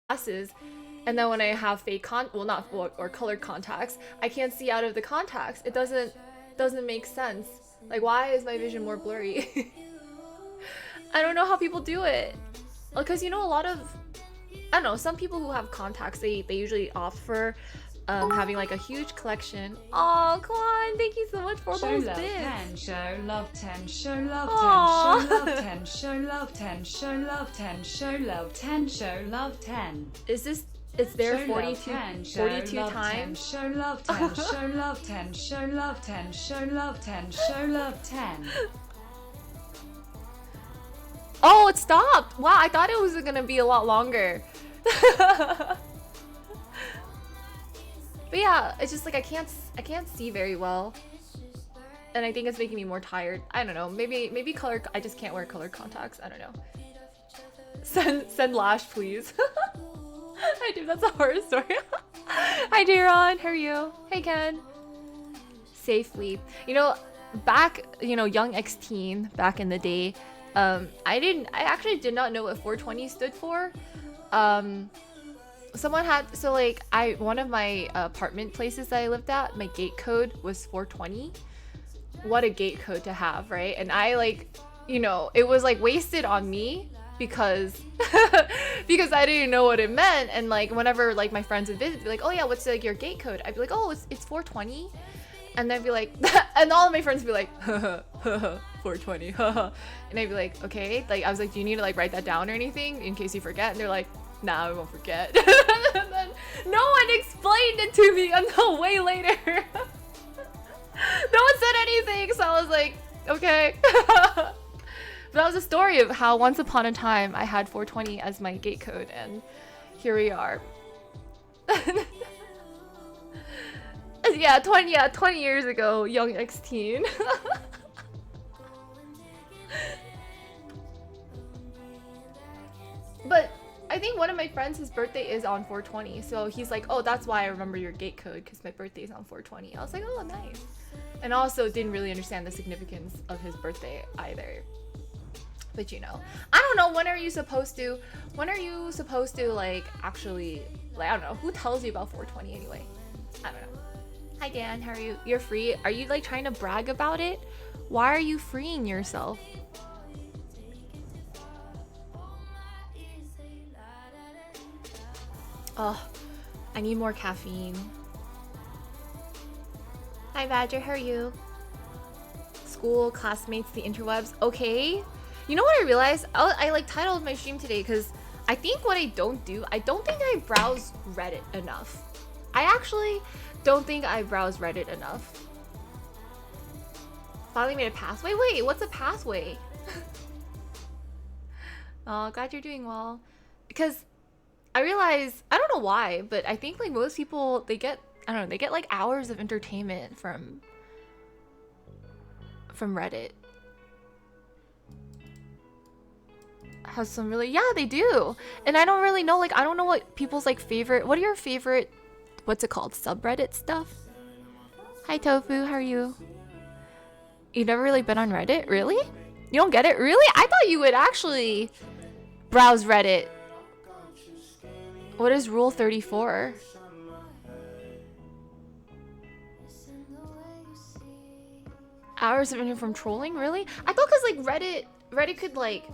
glasses, and then when I have fake well, not or colored contacts, I can't see out of the contacts. It doesn't make sense. Like, why is my vision more blurry? I don't know how people do it. Because you know, a lot of, I don't know, some people who have contacts, they usually opt for having like a huge collection. Oh, Kwan, thank you so much for show those love bits. 10, show love 10, show love 10, show love 10, show love 10, show love 10, show love 10, show love 10. Is there show 42, 10, 42 times? show love 10, show love 10, show love 10, show love 10, show love 10. Oh, it stopped. Wow, I thought it was gonna be a lot longer. But yeah, it's just like I can't see very well, and I think it's making me more tired. I don't know. Maybe color. I just can't wear colored contacts. I don't know. Send Lash, please. Hi, dude. That's a horror story. Hi, Jaron. How are you? Hey, Ken. Safely. You know, back, you know, young X-teen back in the day. I actually did not know what 420 stood for. Someone had, so like one of my apartment places that I lived at, my gate code was 420. What a gate code to have, right? And I, like, you know, it was like wasted on me because because I didn't know what it meant. And like whenever like my friends would visit, be like, oh yeah, what's like your gate code? I'd be like, oh, it's 420. And then be like, and all of my friends would be like, 420, and I'd be like, okay. Like, I was like, do you need to like write that down or anything in case you forget? And they're like, nah, I won't forget. And then no one explained it to me until way later. No one said anything, so I was like, okay. But that was a story of how once upon a time I had 420 as my gate code, and here we are. Yeah, 20 years ago, young X-teen. But I think one of my friends, his birthday is on 420, so he's like, oh, that's why I remember your gate code, because my birthday's on 420. I was like, oh, nice. And also didn't really understand the significance of his birthday either. But you know, I don't know, when are you supposed to like actually, like, I don't know, who tells you about 420 anyway? I don't know. Hi Dan, how are you? You're free? Are you like trying to brag about it? Why are you freeing yourself? Oh, I need more caffeine. Hi Badger, how are you? School, classmates, the interwebs. Okay. You know what I realized? I like titled my stream today because I think what I don't think I browse Reddit enough. I actually don't think I browse Reddit enough. Finally made a pathway? Wait, what's a pathway? Oh, glad you're doing well. Because I realize, I don't know why, but I think like most people, they get like hours of entertainment from Reddit. Has some really, yeah, they do. And I don't really know, like, I don't know what people's like favorite, what are your favorite, what's it called, subreddit stuff? Hi Tofu, how are you? You've never really been on Reddit? Really? You don't get it? Really? I thought you would actually browse Reddit. What is Rule 34? Hours of internet from trolling? Really? I thought because like Reddit could like,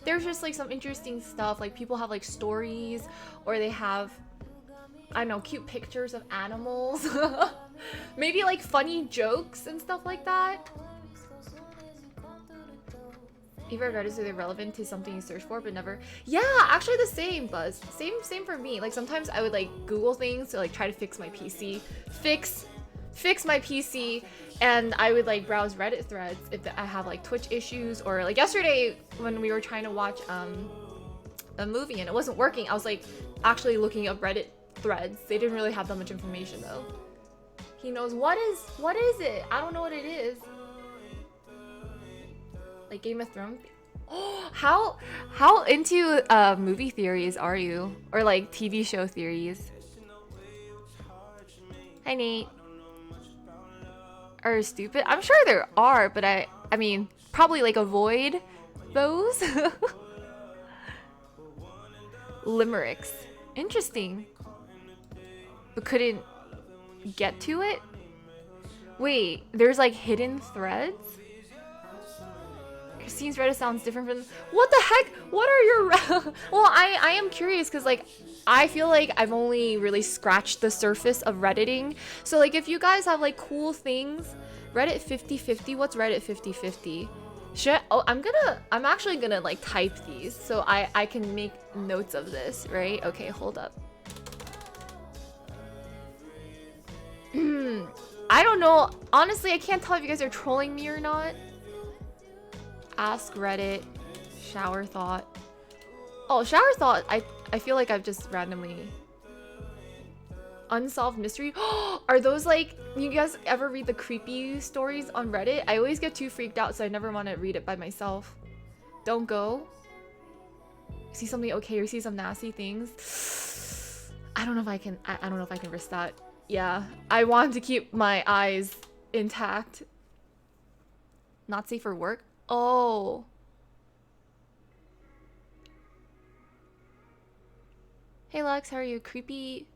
there's just like some interesting stuff. Like people have like stories, or they have, I don't know, cute pictures of animals. Maybe like funny jokes and stuff like that. Favorite Reddits, are they relevant to something you search for but never? Yeah, actually the same, Buzz. Same for me. Like sometimes I would like Google things to like try to fix my PC. Fix my PC, and I would like browse Reddit threads if I have like Twitch issues, or like yesterday when we were trying to watch a movie and it wasn't working, I was like actually looking up Reddit threads. They didn't really have that much information though. He knows what is it? I don't know what it is. Like Game of Thrones. Oh, how into movie theories are you, or like TV show theories? Hi Nate. Are stupid? I'm sure there are, but I mean, probably like avoid those. Limericks. Interesting. But couldn't get to it? Wait, there's like hidden threads? Christine's Reddit sounds different from... What the heck? What are your... Well, I am curious because like I feel like I've only really scratched the surface of Redditing. So like if you guys have like cool things, Reddit 50/50, what's Reddit 50/50? Oh, I'm actually gonna like type these so I can make notes of this, right? Okay, hold up. I don't know. Honestly, I can't tell if you guys are trolling me or not. Ask Reddit. Shower thought. Oh, shower thought. I feel like I've just randomly... Unsolved mystery. Are those like... You guys ever read the creepy stories on Reddit? I always get too freaked out, so I never want to read it by myself. Don't go. See something okay or see some nasty things. I don't know if I can... I don't know if I can risk that. Yeah. I want to keep my eyes intact. Not safe for work? Oh. Hey Lex, how are you? Creepy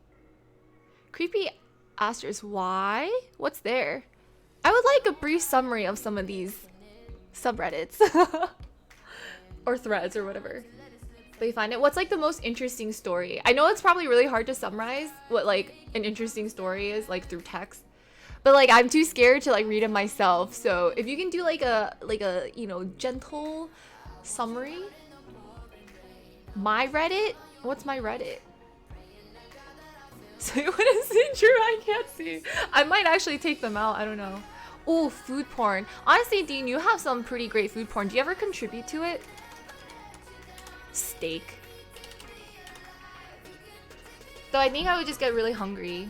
asterisk. Why? What's there? I would like a brief summary of some of these subreddits. Or threads or whatever. But you find it. What's like the most interesting story? I know it's probably really hard to summarize what like an interesting story is like through text. But like I'm too scared to like read it myself. So if you can do like a you know gentle summary. My Reddit? What's my Reddit? So what is it? True, I can't see. I might actually take them out. I don't know. Oh, food porn. Honestly, Dean, you have some pretty great food porn. Do you ever contribute to it? Steak. Though I think I would just get really hungry.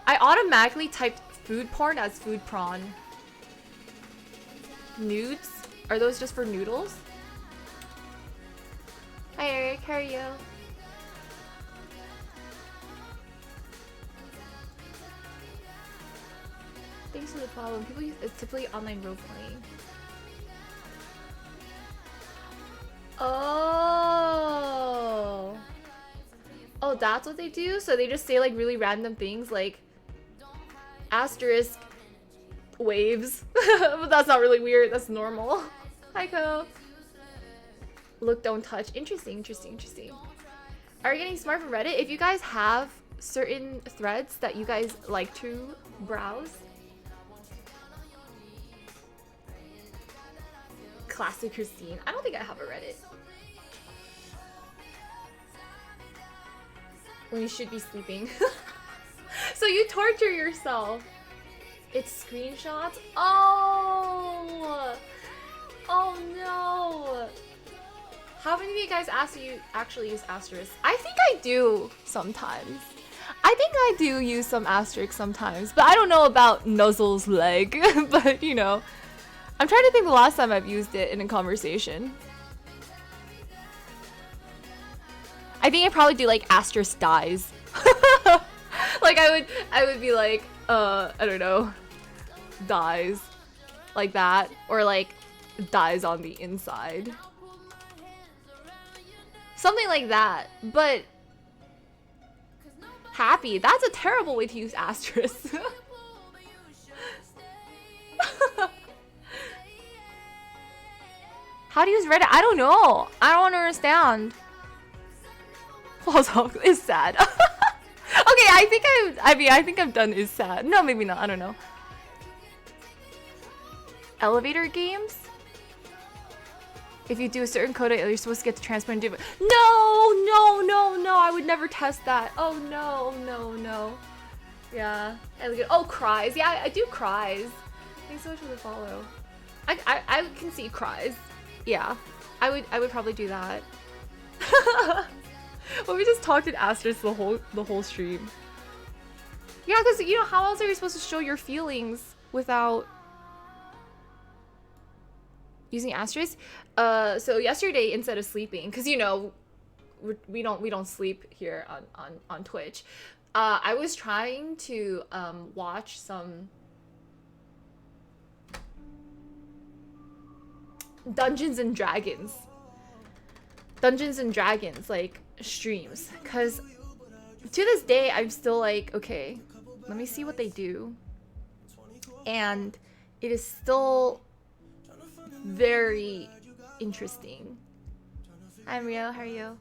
I automatically typed food porn as food prawn. Nudes? Are those just for noodles? Hi Eric, how are you? Thanks for the follow. People use it's typically online role playing. Oh. Oh, that's what they do? So they just say like really random things like asterisk waves. But that's not really weird. That's normal. Hi, Ko. Look, don't touch. Interesting, interesting, interesting. Are you getting smart from Reddit? If you guys have certain threads that you guys like to browse. Classic Christine. I don't think I have a Reddit. When you should be sleeping. So you torture yourself. It's screenshots? Oh! Oh no! How many of you guys actually use asterisk? I think I do sometimes. I think I do use some asterisk sometimes, but I don't know about Nuzzle's leg. But you know, I'm trying to think the last time I've used it in a conversation. I think I probably do like asterisk dies. Like I would be like, I don't know, dies, like that, or like dies on the inside. Something like that, but happy. That's a terrible way to use asterisk. How to use Reddit? I don't know. I don't understand. Is sad. Okay, I think I've done is sad. No, maybe not. I don't know. Elevator games? If you do a certain code, you're supposed to get the transparent do. No, I would never test that. Oh no. Yeah. Oh, cries. Yeah, I do cries. Thanks so much for the follow. I can see cries. Yeah. I would probably do that. Well, we just talked in asterisk the whole stream. Yeah, because you know, how else are you supposed to show your feelings without using asterisk? So yesterday, instead of sleeping, because you know, we don't sleep here on Twitch. I was trying to watch some Dungeons and Dragons. Dungeons and Dragons like streams, because to this day I'm still like, okay, let me see what they do, and it is still very interesting. Hi Rio, how are you?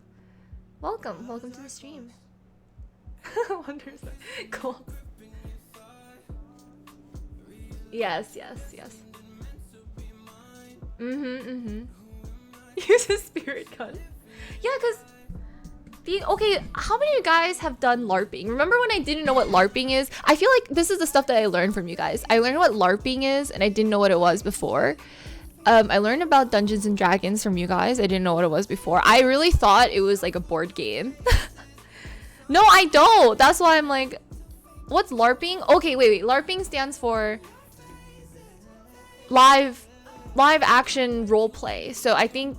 Welcome to the stream. Wonders. Cool. Yes. Use a spirit gun. Yeah, cause okay, how many of you guys have done LARPing? Remember when I didn't know what LARPing is? I feel like this is the stuff that I learned from you guys. I learned what LARPing is, and I didn't know what it was before. I learned about Dungeons and Dragons from you guys. I didn't know what it was before. I really thought it was like a board game. No, I don't. That's why I'm like, what's LARPing? Okay, wait. LARPing stands for live action role play. So I think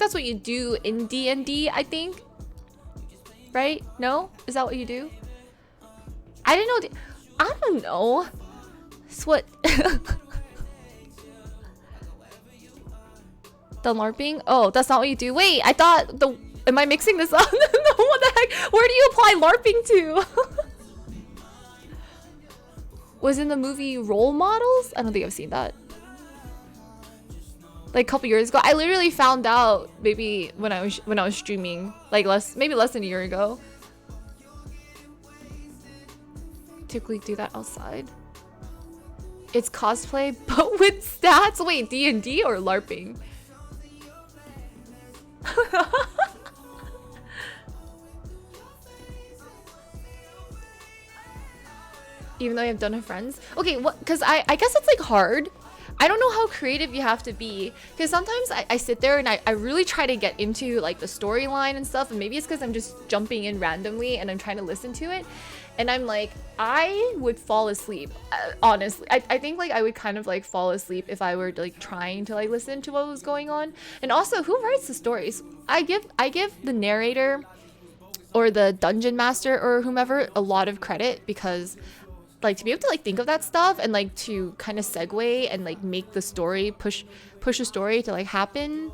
that's what you do in D&D, I think. Right? No? Is that what you do? I didn't know. I don't know. It's what the LARPing? Oh, that's not what you do. Wait, I thought am I mixing this up? No, what the heck? Where do you apply LARPing to? Was in the movie Role Models? I don't think I've seen that. Like a couple years ago. I literally found out maybe when I was streaming, like maybe less than a year ago. Typically do that outside. It's cosplay but with stats. Wait, D&D or LARPing? Even though I've done with friends. Okay, what? Because I guess it's like hard. I don't know how creative you have to be, because sometimes I sit there and I really try to get into like the storyline and stuff, and maybe it's because I'm just jumping in randomly and I'm trying to listen to it, and I'm like, I would fall asleep. Honestly, I think like I would kind of like fall asleep if I were like trying to like listen to what was going on. And also, who writes the stories? I give the narrator or the dungeon master or whomever a lot of credit, because like to be able to like think of that stuff and like to kind of segue and like make the story push a story to like happen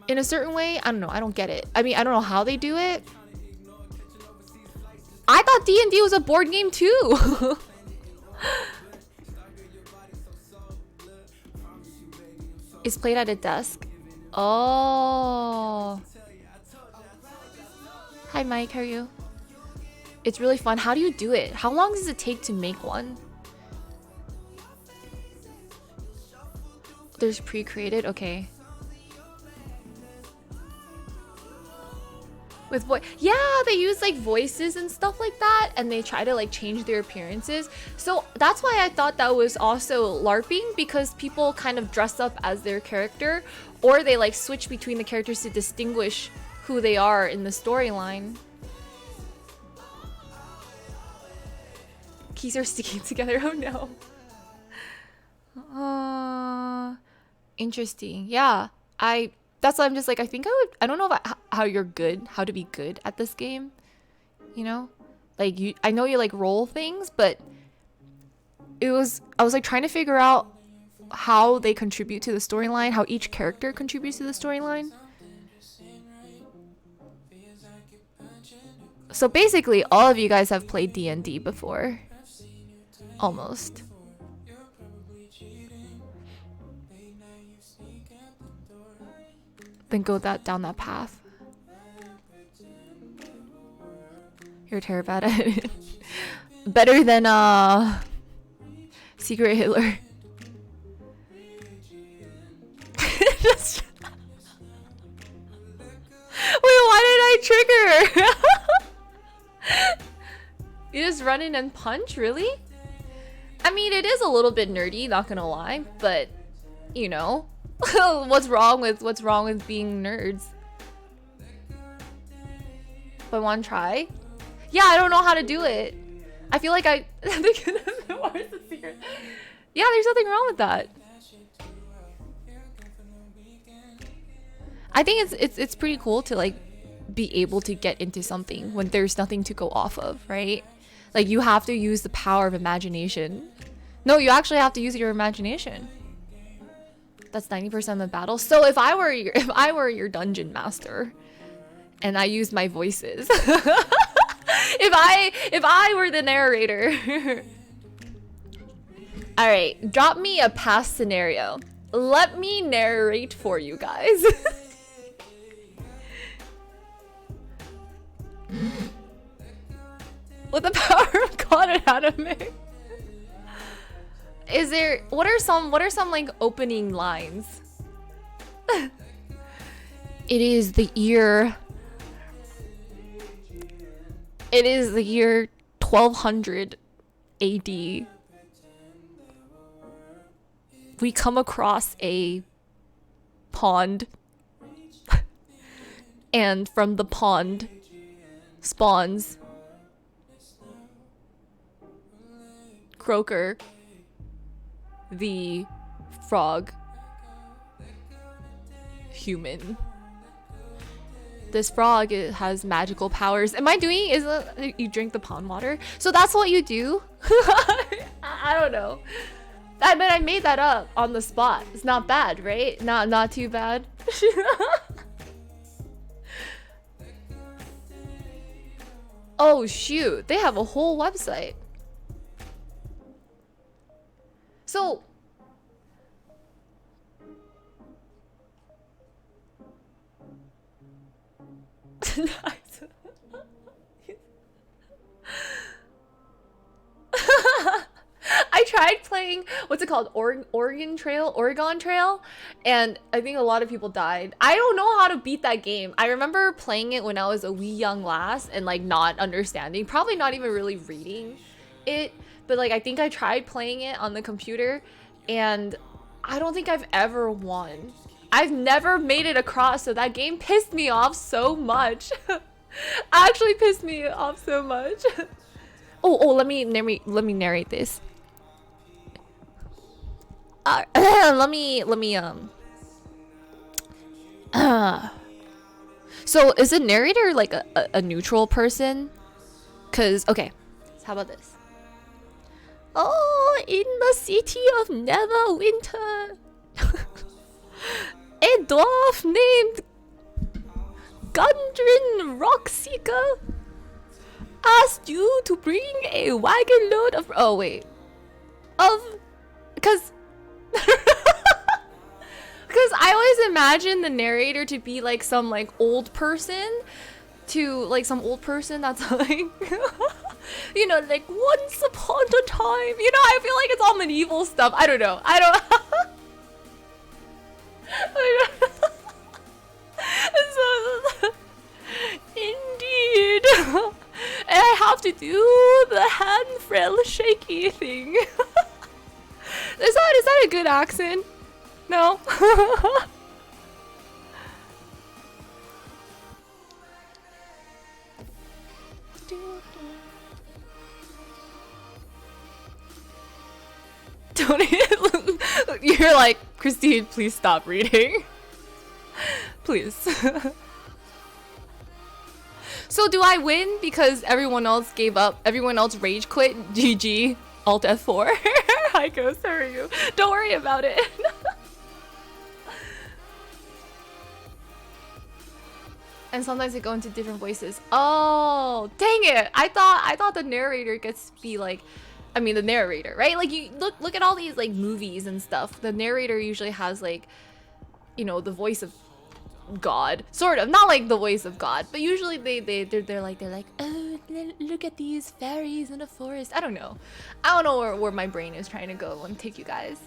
in a certain way. I don't know. I don't get it. I mean, I don't know how they do it. I thought D&D was a board game too. It's played at a desk. Oh. Hi Mike, how are you? It's really fun. How do you do it? How long does it take to make one? There's pre-created? Okay. With voice, yeah, they use like voices and stuff like that, and they try to like change their appearances. So that's why I thought that was also LARPing, because people kind of dress up as their character, or they like switch between the characters to distinguish who they are in the storyline. Keys are sticking together. Oh no. Interesting. Yeah. That's why I'm just like, I think I don't know about how you're good, how to be good at this game. You know? Like I know you like roll things, but I was like trying to figure out how they contribute to the storyline, how each character contributes to the storyline. So basically all of you guys have played D&D before. Almost. Then go down that path. You're terrible at it. Better than Secret Hitler. Just wait, why did I trigger? You just run in and punch? Really? I mean, it is a little bit nerdy, not gonna lie, but you know, what's wrong with being nerds? If I want to try, yeah, I don't know how to do it. I feel like where's the secret? Yeah, there's nothing wrong with that. I think it's pretty cool to like be able to get into something when there's nothing to go off of, right? Like you have to use the power of imagination. No, you actually have to use your imagination. That's 90% of the battle. So if I were your dungeon master and I used my voices. if I were the narrator. All right, drop me a past scenario. Let me narrate for you guys. With the power of God and anime. Is there what are some like opening lines? It is the year 1200 AD. We come across a pond. And from the pond spawns Croaker, the frog human. This frog, it has magical powers. Am I doing is you drink the pond water? So that's what you do? I don't know. But I made that up on the spot. It's not bad, right? Not too bad. Oh shoot, they have a whole website. So I tried playing what's it called, Oregon Trail, and I think a lot of people died. I don't know how to beat that game. I remember playing it when I was a wee young lass and like not understanding, probably not even really reading it, but like I think I tried playing it on the computer and I don't think I've ever won. I've never made it across, so that game pissed me off so much. Actually pissed me off so much. Let me narrate this. Let me So is a narrator like a neutral person? Cause okay, how about this? Oh, in the city of Neverwinter, a dwarf named Gundren Rockseeker asked you to bring a wagon load of because I always imagine the narrator to be like some like old person, that's like you know, like once upon a time, you know, I feel like it's all medieval stuff. I don't know. So, indeed. And I have to do the hand frail shaky thing. Is that a good accent? No. Don't you're like, Christine, please stop reading. Please. So do I win because everyone else gave up? Everyone else rage quit? GG. Alt F4. Hi Ghost, how are you? Don't worry about it. And sometimes they go into different voices. Oh, dang it. I thought the narrator gets to be like, I mean the narrator, right? Like you look at all these like movies and stuff. The narrator usually has like, you know, the voice of God, sort of, not like the voice of God, but usually they're like, oh, look at these fairies in a forest. I don't know where my brain is trying to go and take you guys.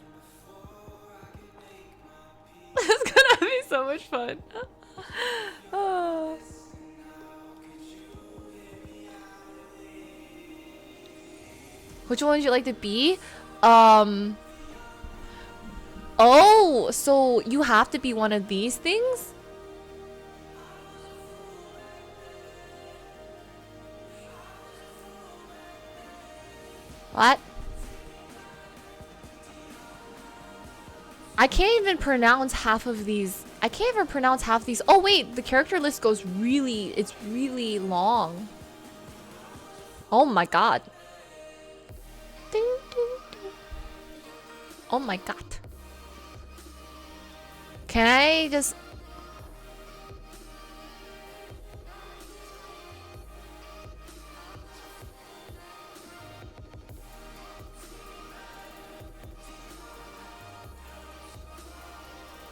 It's gonna be so much fun. Oh. Which one would you like to be? Oh, so you have to be one of these things? What? I can't even pronounce half of these. Oh wait, the character list goes it's really long. Oh my god. Ding, ding, ding. Oh my god. Can I just...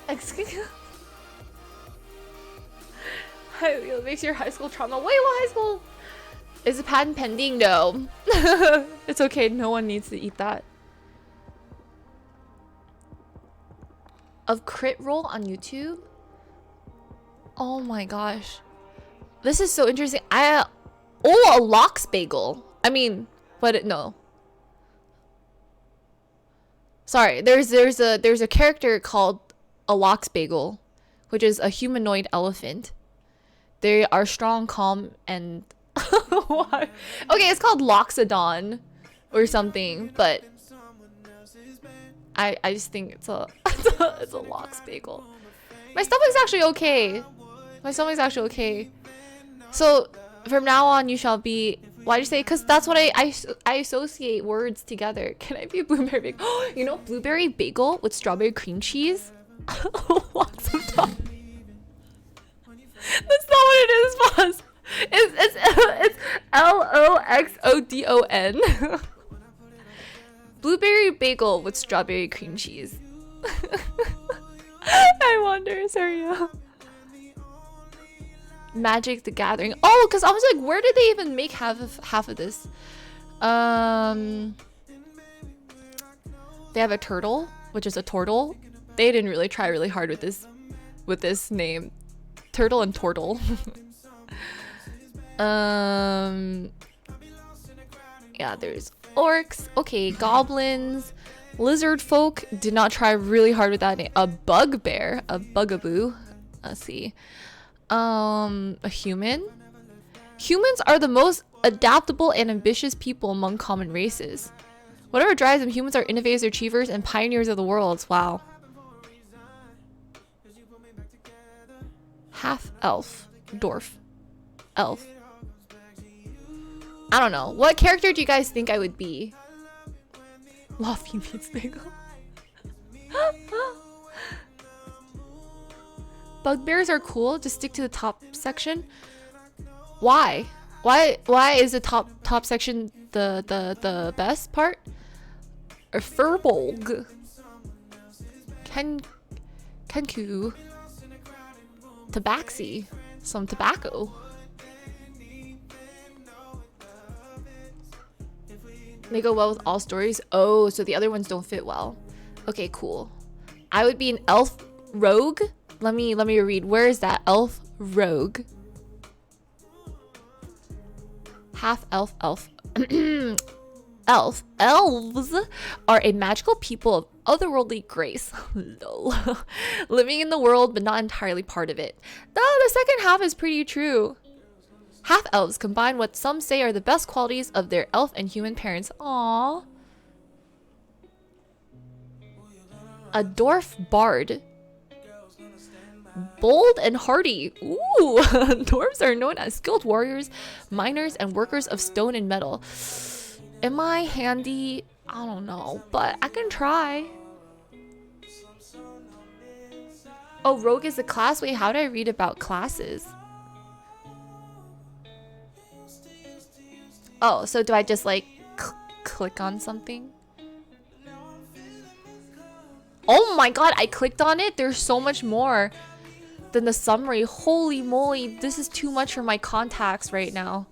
Excuse me. It makes your high school trauma. Wait, what high school? Is the patent pending? No. It's okay. No one needs to eat that. Of Crit Roll on YouTube? Oh my gosh. This is so interesting. Oh, a lox bagel. I mean, but no. Sorry, there's a character called a lox bagel, which is a humanoid elephant. They are strong, calm, and what? Okay, it's called Loxodon or something, but I just think it's a it's a lox bagel. My stomach's actually okay. My stomach's actually okay. So from now on, you shall be. Why'd you say? Because that's what I associate words together. Can I be a blueberry bagel? You know, blueberry bagel with strawberry cream cheese. Lots of time. That's not what it is, boss. It's Loxodon. Blueberry bagel with strawberry cream cheese. I wonder, sorry. Magic the Gathering. Oh, because I was like, where did they even make half of this? They have a turtle, which is a tortle. They didn't really try really hard with this name. Turtle and Tortle. Yeah, there's orcs. Okay, goblins. Lizard folk did not try really hard with that name. A bugbear. A bugaboo. Let's see. A human. Humans are the most adaptable and ambitious people among common races. Whatever drives them, humans are innovators, achievers, and pioneers of the world. Wow. Half elf. Dwarf. Elf. I don't know. What character do you guys think I would be? Lofty meets bagel. Bugbears are cool. Just stick to the top section. Why? Why is the top section the best part? Or Furbolg. Kenku. Tabaxi. Some tobacco. They go well with all stories. Oh, so the other ones don't fit well. Okay, cool. I would be an elf rogue. Let me read. Where is that? Elf rogue. Half elf. Elves are a magical people of otherworldly grace. Lol. Living in the world but not entirely part of it. The second half is pretty true. Half elves combine what some say are the best qualities of their elf and human parents. Aww. A dwarf bard. Bold and hardy. Ooh. Dwarves are known as skilled warriors, miners, and workers of stone and metal. Am I handy? I don't know, but I can try. Oh, rogue is a class? Wait, how do I read about classes? Oh, so do I just like click on something? Oh my god, I clicked on it? There's so much more than the summary. Holy moly, this is too much for my contacts right now.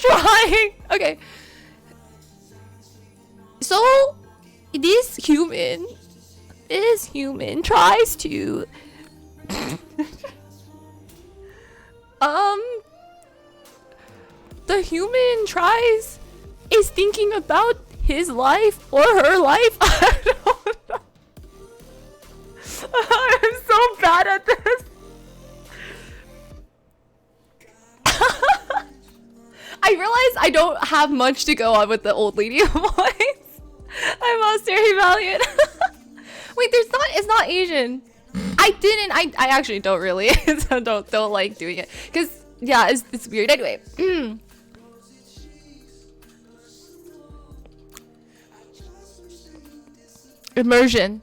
trying. Okay. So this human tries to the human is thinking about his life or her life. I don't know. I'm so bad at this. I realize I don't have much to go on with the old lady voice. I'm Austerity Valiant. Wait, it's not Asian. I actually don't really. So don't like doing it. Cause yeah, it's weird anyway. Immersion.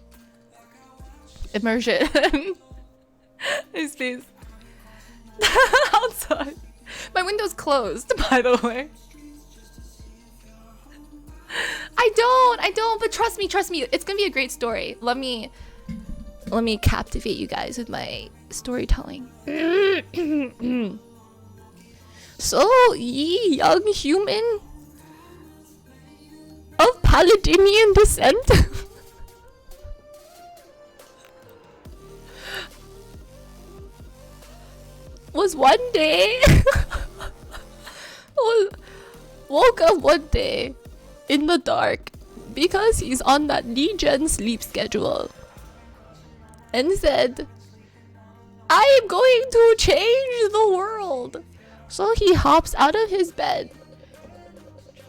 Please. Outside. My window's closed, by the way. I don't, but trust me, it's gonna be a great story. Let me captivate you guys with my storytelling. So, ye young human of Paladinian descent was one day woke up one day in the dark because he's on that Legion sleep schedule and said, I am going to change the world. So he hops out of his bed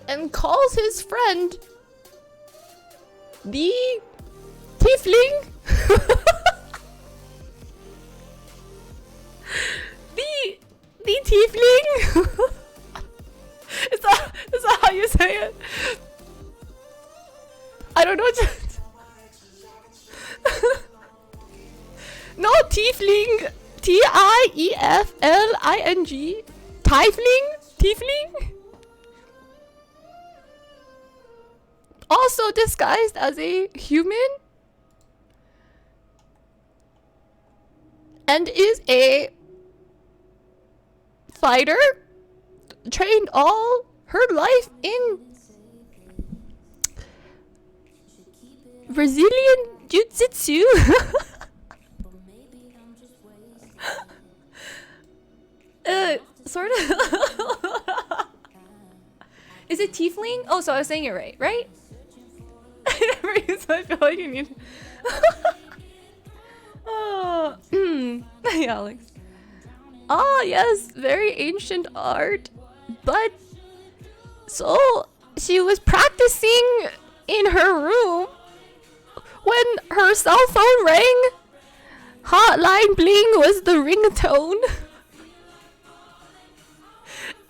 and calls his friend the Tiefling the Tiefling. Is that how you say it? I don't know. No, Tiefling. Tiefling. Tiefling. Also disguised as a human. And is a fighter trained all her life in Brazilian Jiu-Jitsu. Sort of. Is it tiefling? Oh, so I was saying it right? I never use it, I feel like you need. Oh, hey Alex. Ah, yes, very ancient art. But so she was practicing in her room when her cell phone rang. Hotline bling was the ringtone.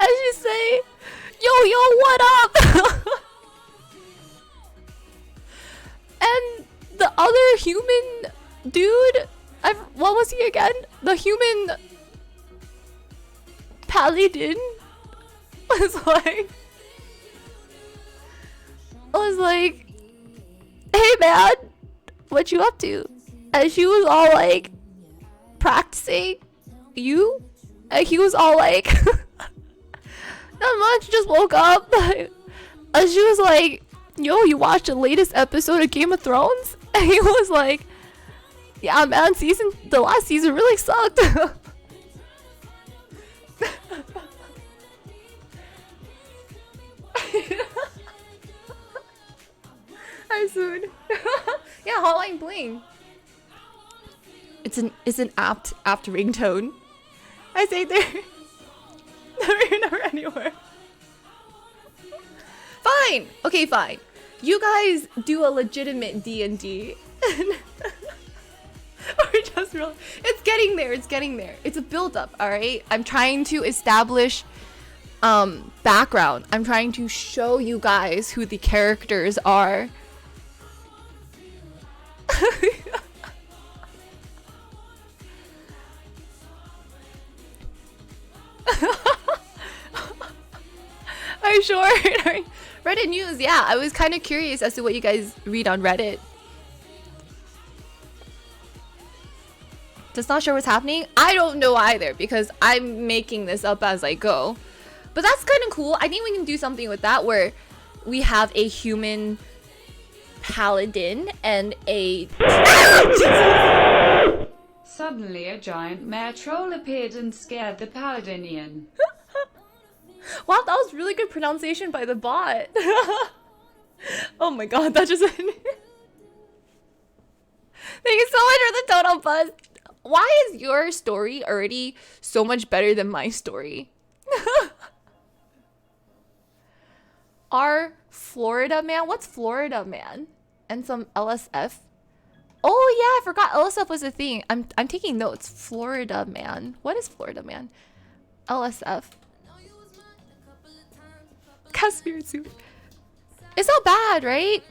And she say, yo, what up? And the other human dude, what was he again? The human paladin was like, hey man, what you up to? And she was all like, practicing you? And he was all like, not much, just woke up. And she was like, yo, you watched the latest episode of Game of Thrones? And he was like, yeah man, the last season really sucked. I'm soon. Yeah, Hotline Bling. It's an apt ringtone. I say there. Never anywhere. Fine. Okay, fine. You guys do a legitimate D&D. Or just real. It's getting there. It's a build up, all right? I'm trying to establish background. I'm trying to show you guys who the characters are. I'm sure. Reddit news, yeah. I was kind of curious as to what you guys read on Reddit. Just not sure what's happening. I don't know either because I'm making this up as I go. But that's kind of cool. I think we can do something with that where we have a human paladin and a... Suddenly a giant mare troll appeared and scared the paladinian. Wow, that was really good pronunciation by the bot. Oh my god, that just... Thank you so much for the total buzz. Why is your story already so much better than my story? Our Florida man? What's Florida man? And some LSF? Oh yeah, I forgot LSF was a thing. I'm taking notes. Florida man. What is Florida man? LSF. Caspian suit. It's not bad, right?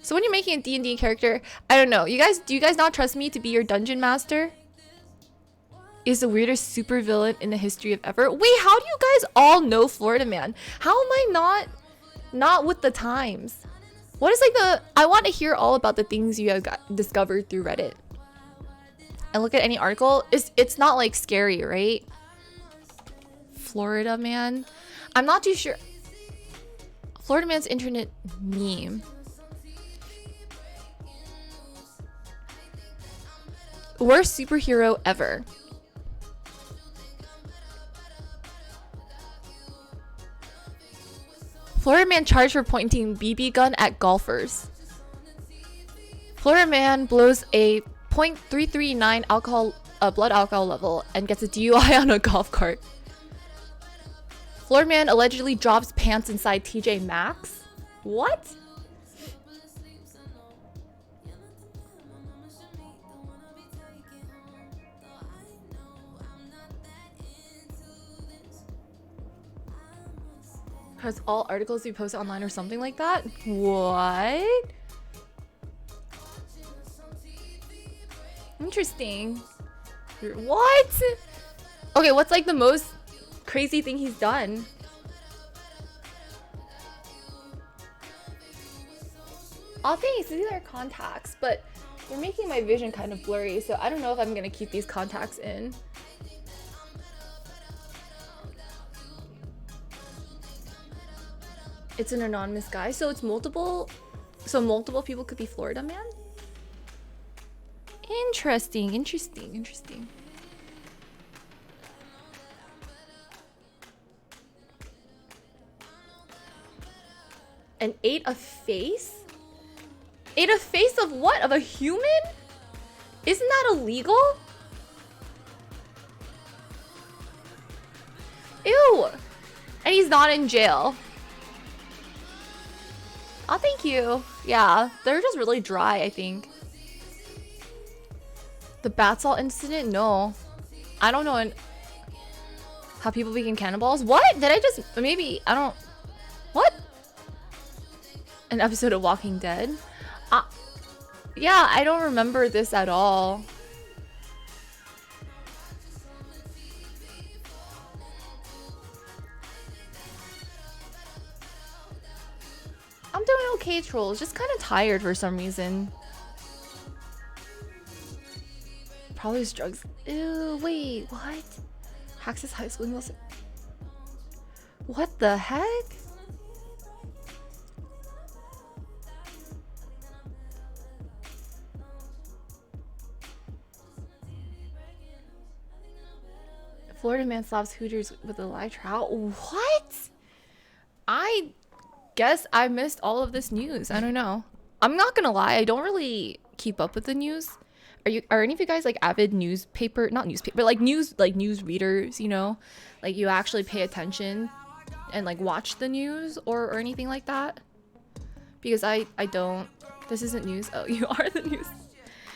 So when you're making a D&D character, I don't know. Do you guys not trust me to be your dungeon master? Is the weirdest supervillain in the history of ever. Wait, how do you guys all know Florida man? How am I not with the times? What is like the... I want to hear all about the things you have discovered through Reddit. And look at any article. It's not like scary, right? Florida man. I'm not too sure. Florida man's internet meme. Worst superhero ever. Florida man charged for pointing BB gun at golfers. Florida man blows a .339 blood alcohol level and gets a DUI on a golf cart. Florida man allegedly drops pants inside TJ Maxx. What? Has all articles be posted online or something like that? What? Interesting. What? Okay, what's like the most crazy thing he's done? Oh, thanks. These are contacts, but they're making my vision kind of blurry, so I don't know if I'm gonna keep these contacts in. It's an anonymous guy, so it's multiple. So multiple people could be Florida man. Interesting, interesting, interesting. And ate a face? Ate a face of what? Of a human? Isn't that illegal? Ew. And he's not in jail. Oh, thank you. Yeah, they're just really dry, I think. The bath salt incident? No. I don't know how people became cannibals. What? Did I just... Maybe... I don't... What? An episode of Walking Dead? Yeah, I don't remember this at all. I'm doing okay, trolls. Just kind of tired for some reason. Probably his drugs. Ew, wait, what? Hax's high school English. What the heck? Florida man slaps Hooters with a live trout. What? I guess I missed all of this news. I don't know. I'm not gonna lie, I don't really keep up with the news. Are any of you guys like avid newspaper, not newspaper, but like news readers, you know? Like you actually pay attention and like watch the news or anything like that? Because I don't. This isn't news. Oh, you are the news.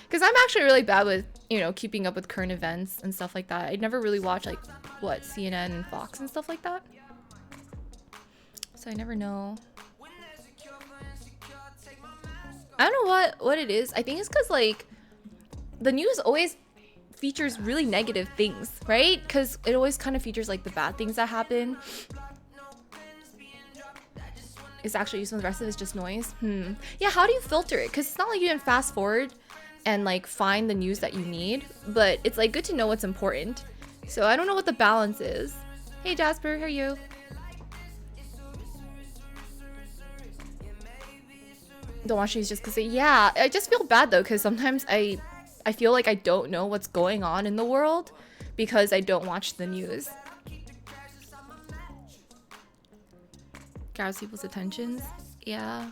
Because I'm actually really bad with, you know, keeping up with current events and stuff like that. I never really watch like what, CNN and Fox and stuff like that. So I never know. I don't know what it is. I think it's because like the news always features really negative things, right? Because it always kind of features like the bad things that happen. It's actually useful. The rest of it is just noise. Yeah, how do you filter it? Because it's not like you can fast forward and like find the news that you need, but it's like good to know what's important. So I don't know what the balance is. Hey Jasper, how are you? Don't watch news just because yeah, I just feel bad though because sometimes I feel like I don't know what's going on in the world because I don't watch the news. Grabs people's attentions. Yeah.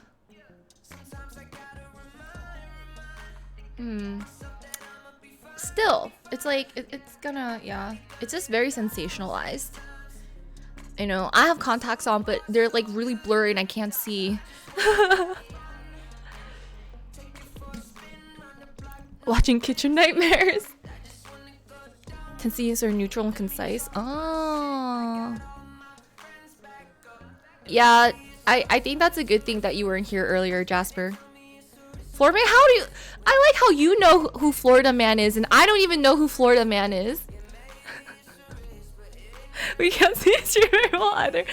Still, it's like it's gonna, yeah, it's just very sensationalized. You know, I have contacts on, but they're like really blurry and I can't see. Watching Kitchen Nightmares. Tendencies are neutral and concise. Oh. Yeah, I think that's a good thing that you weren't here earlier, Jasper. Florida Man? How do you... I like how you know who Florida Man is, and I don't even know who Florida Man is. We can't see his very well either.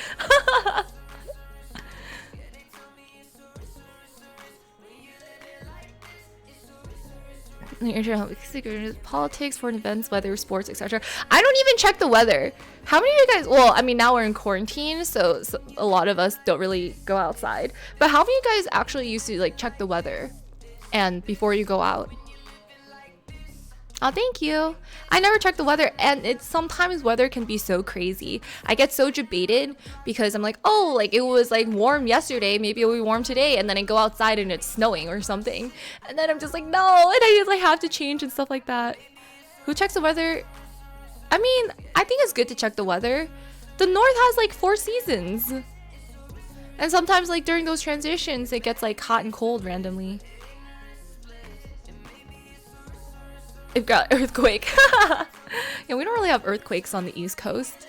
Politics, foreign events, weather, sports, etc. I don't even check the weather. How many of you guys... Well, I mean, now we're in quarantine, so a lot of us don't really go outside. But how many of you guys actually used to like check the weather and before you go out? Oh, thank you. I never check the weather, and it's sometimes weather can be so crazy. I get so debated because I'm like, oh, like it was like warm yesterday, maybe it'll be warm today, and then I go outside and it's snowing or something, and then I'm just like, no, and I just like have to change and stuff like that. Who checks the weather? I mean, I think it's good to check the weather. The North has like 4 seasons, and sometimes like during those transitions, it gets like hot and cold randomly. It got earthquake. Yeah, we don't really have earthquakes on the East Coast.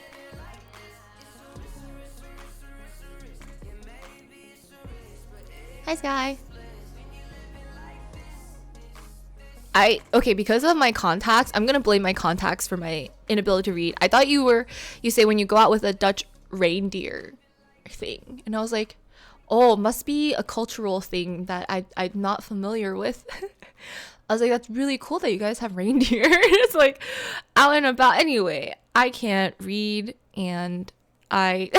Hi, Sky. Okay, because of my contacts, I'm gonna blame my contacts for my inability to read. I thought you say when you go out with a Dutch reindeer thing, and I was like, oh, must be a cultural thing that I'm not familiar with. I was like, that's really cool that you guys have reindeer. It's like out and about. Anyway, I can't read, and it's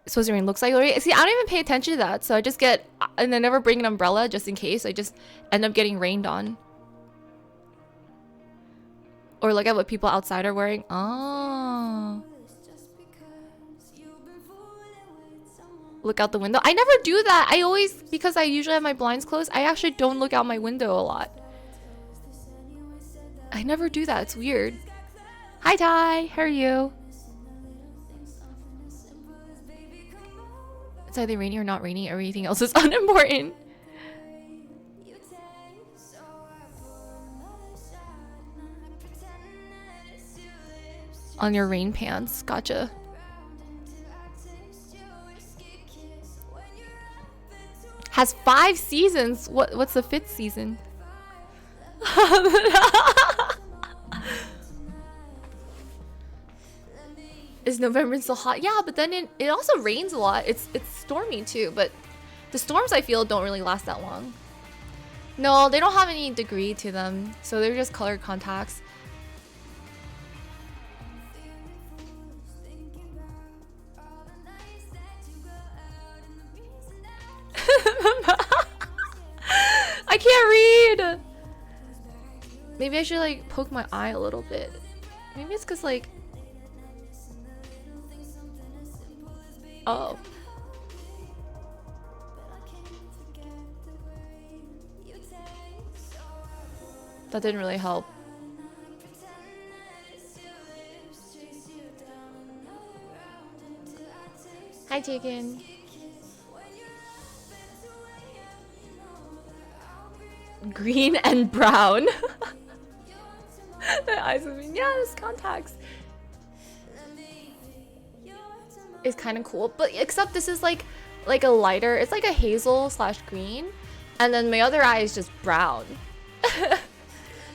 supposed to rain. Looks like already. See, I don't even pay attention to that, so I just get, and I never bring an umbrella just in case. I just end up getting rained on. Or look at what people outside are wearing. Oh. Look out the window. I never do that. I always, because I usually have my blinds closed, I actually don't look out my window a lot. I never do that. It's weird. Hi, Ty. How are you? It's either rainy or not rainy. Everything else is unimportant. On your rain pants. Gotcha. Has 5 seasons. What's the 5th season? Is November still hot? Yeah, but then it also rains a lot. It's stormy too, but the storms I feel don't really last that long. No, they don't have any degree to them, so they're just color contacts. I can't read. Maybe I should like poke my eye a little bit. Maybe it's because like, oh, that didn't really help. Hi, Tegan. Green and brown. The eyes of me. Yes, contacts. It's kind of cool, but except this is like a lighter. It's like a hazel / green, and then my other eye is just brown.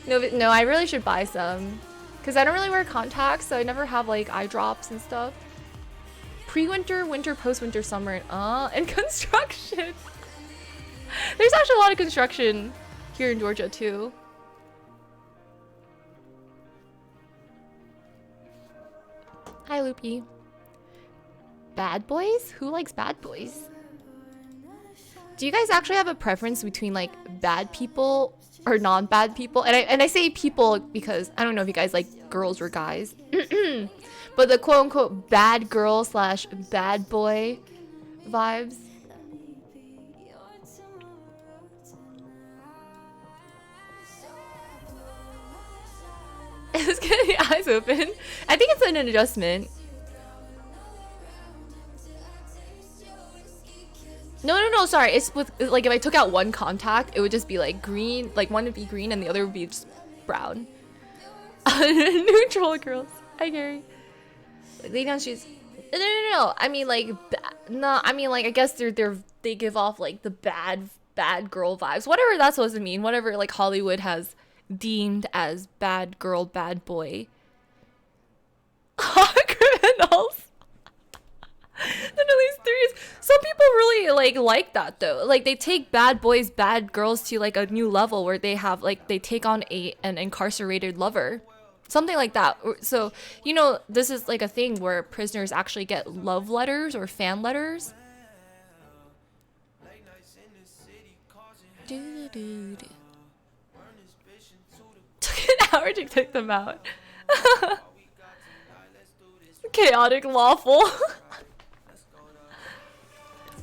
No, I really should buy some because I don't really wear contacts, so I never have like eye drops and stuff. Pre-winter, winter, post-winter, summer, and construction. There's actually a lot of construction here in Georgia too. Hi, Loopy. Bad boys? Who likes bad boys? Do you guys actually have a preference between like bad people or non-bad people? And I say people because I don't know if you guys like girls or guys. But the quote-unquote bad girl slash bad boy vibes. It's getting the eyes open. I think it's an adjustment. No, sorry. It's with, like, if I took out one contact, it would just be like green. Like one would be green and the other would be just brown. Neutral girls. Hi, Gary. Lay down shoes. No. I mean, like, no. I mean, like, I guess they give off like the bad girl vibes. Whatever that's supposed to mean. Whatever like Hollywood has deemed as bad girl, bad boy. Criminals. Then at least threes. Some people really like that though. Like they take bad boys, bad girls to like a new level where they have like they take on an incarcerated lover. Something like that. So, you know, this is like a thing where prisoners actually get love letters or fan letters. Took an hour to take them out. Chaotic lawful.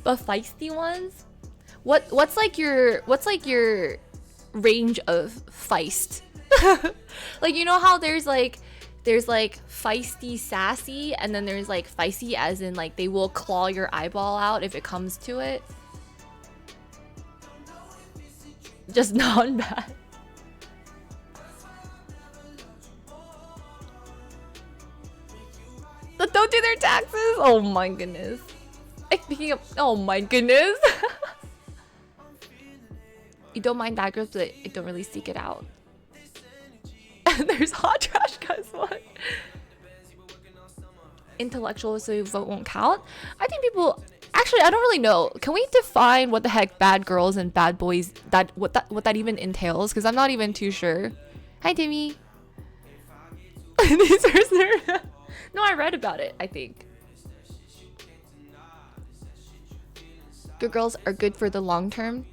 But feisty ones? What's like your range of feist? Like, you know how there's like feisty sassy and then there's like feisty as in like they will claw your eyeball out if it comes to it. Just non-bad. But don't do their taxes? Oh my goodness. Speaking of, oh my goodness. You don't mind that girls, but I don't really seek it out. And there's hot trash guys one. Intellectual, so your vote won't count. I think people actually I don't really know. Can we define what the heck bad girls and bad boys what that even entails? Because I'm not even too sure. Hi Timmy. These are no, I read about it, I think. Good girls are good for the long term.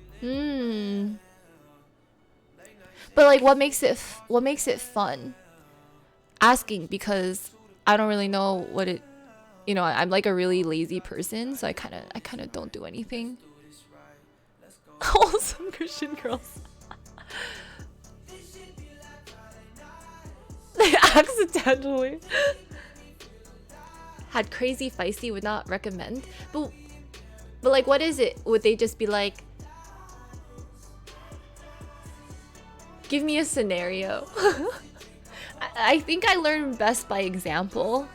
But like what makes it fun? Asking because I don't really know what it, you know, I'm like a really lazy person, so I kind of don't do anything. Wholesome Christian girls. They accidentally had crazy feisty, would not recommend. But like, what is it? Would they just be like, give me a scenario? I think I learn best by example.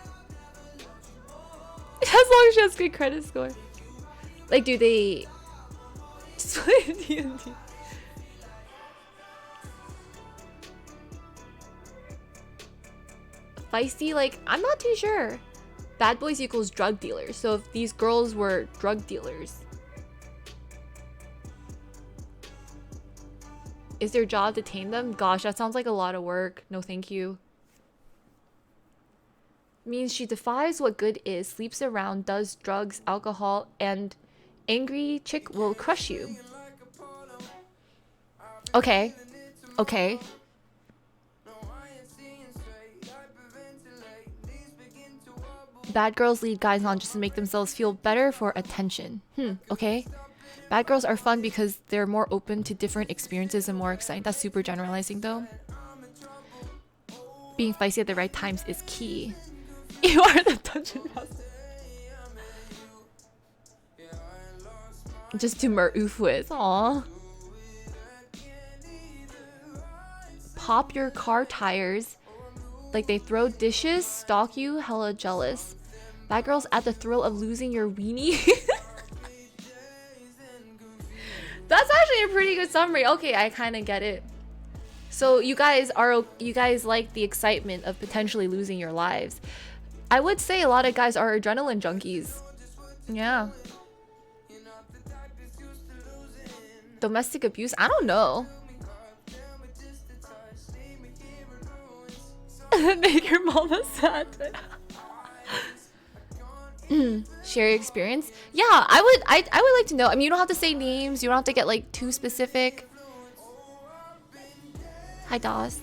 As long as she has good credit score. Like, do they play D&D? Feisty, like, I'm not too sure. Bad boys equals drug dealers. So if these girls were drug dealers, is their job to tame them? Gosh, that sounds like a lot of work. No, thank you. Means she defies what good is, sleeps around, does drugs, alcohol, and angry chick will crush you. Okay. Okay. Bad girls lead guys on just to make themselves feel better for attention. Okay. Bad girls are fun because they're more open to different experiences and more exciting. That's super generalizing though. Being feisty at the right times is key. You are the dungeon master. Just to oof with. Aww. Pop your car tires. Like they throw dishes, stalk you, hella jealous. Bad girls at the thrill of losing your weenie. That's actually a pretty good summary. Okay, I kind of get it. So you guys like the excitement of potentially losing your lives. I would say a lot of guys are adrenaline junkies. Yeah. Domestic abuse? I don't know. Make your mama sad. Share your experience. Yeah, I would like to know. I mean, you don't have to say names. You don't have to get like too specific. Hi, Dos.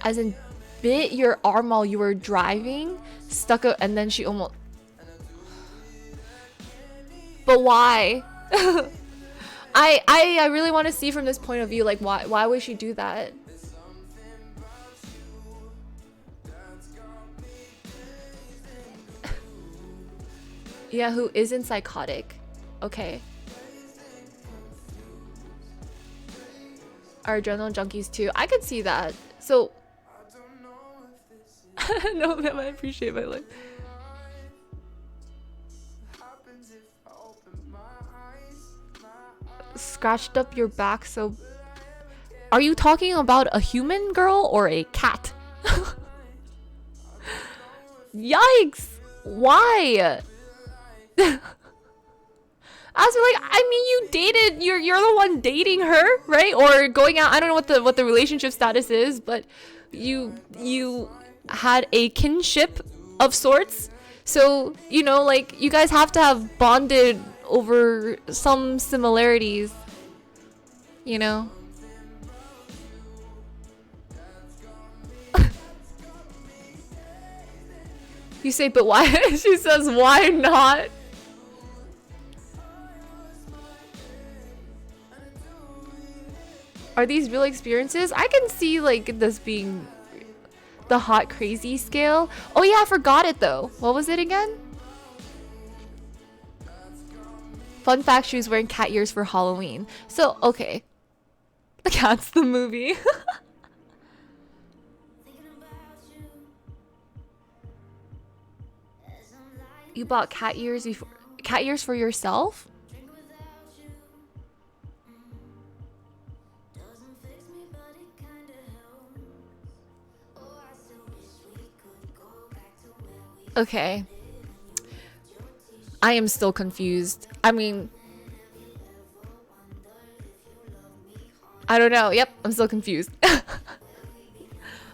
As in, bit your arm while you were driving, stuck out, and then she almost. But why? I really want to see from this point of view, like why would she do that? Yeah, who isn't psychotic? Okay. Are adrenaline junkies too? I could see that. So no, man, I appreciate my life. Scratched up your back, so are you talking about a human girl or a cat? Yikes! Why? As for like, I mean, you dated. You're the one dating her, right? Or going out. I don't know what the relationship status is, but you had a kinship of sorts. So you know, like you guys have to have bonded over some similarities. You know. You say, but why? She says, why not? Are these real experiences? I can see like this being the hot crazy scale. Oh yeah, I forgot it though. What was it again? Fun fact, she was wearing cat ears for Halloween. So, okay. The Cat's the movie. You bought cat ears before? Cat ears for yourself? Okay. I am still confused. I mean, I don't know. Yep, I'm still confused.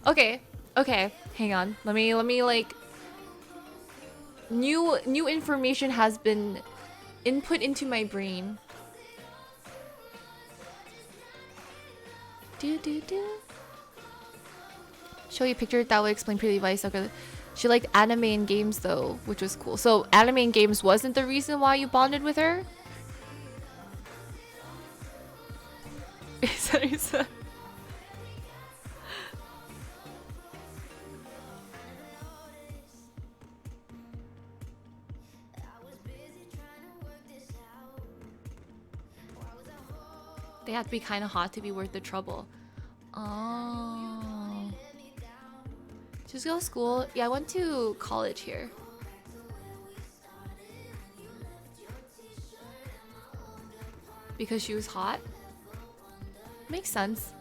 Okay. Okay. Hang on. Let me like new information has been input into my brain. Show you a picture that would explain pretty device. Okay. She liked anime and games though, which was cool. So anime and games wasn't the reason why you bonded with her? They have to be kind of hot to be worth the trouble. Oh. Just go to school. Yeah, I went to college here. Because she was hot? Makes sense.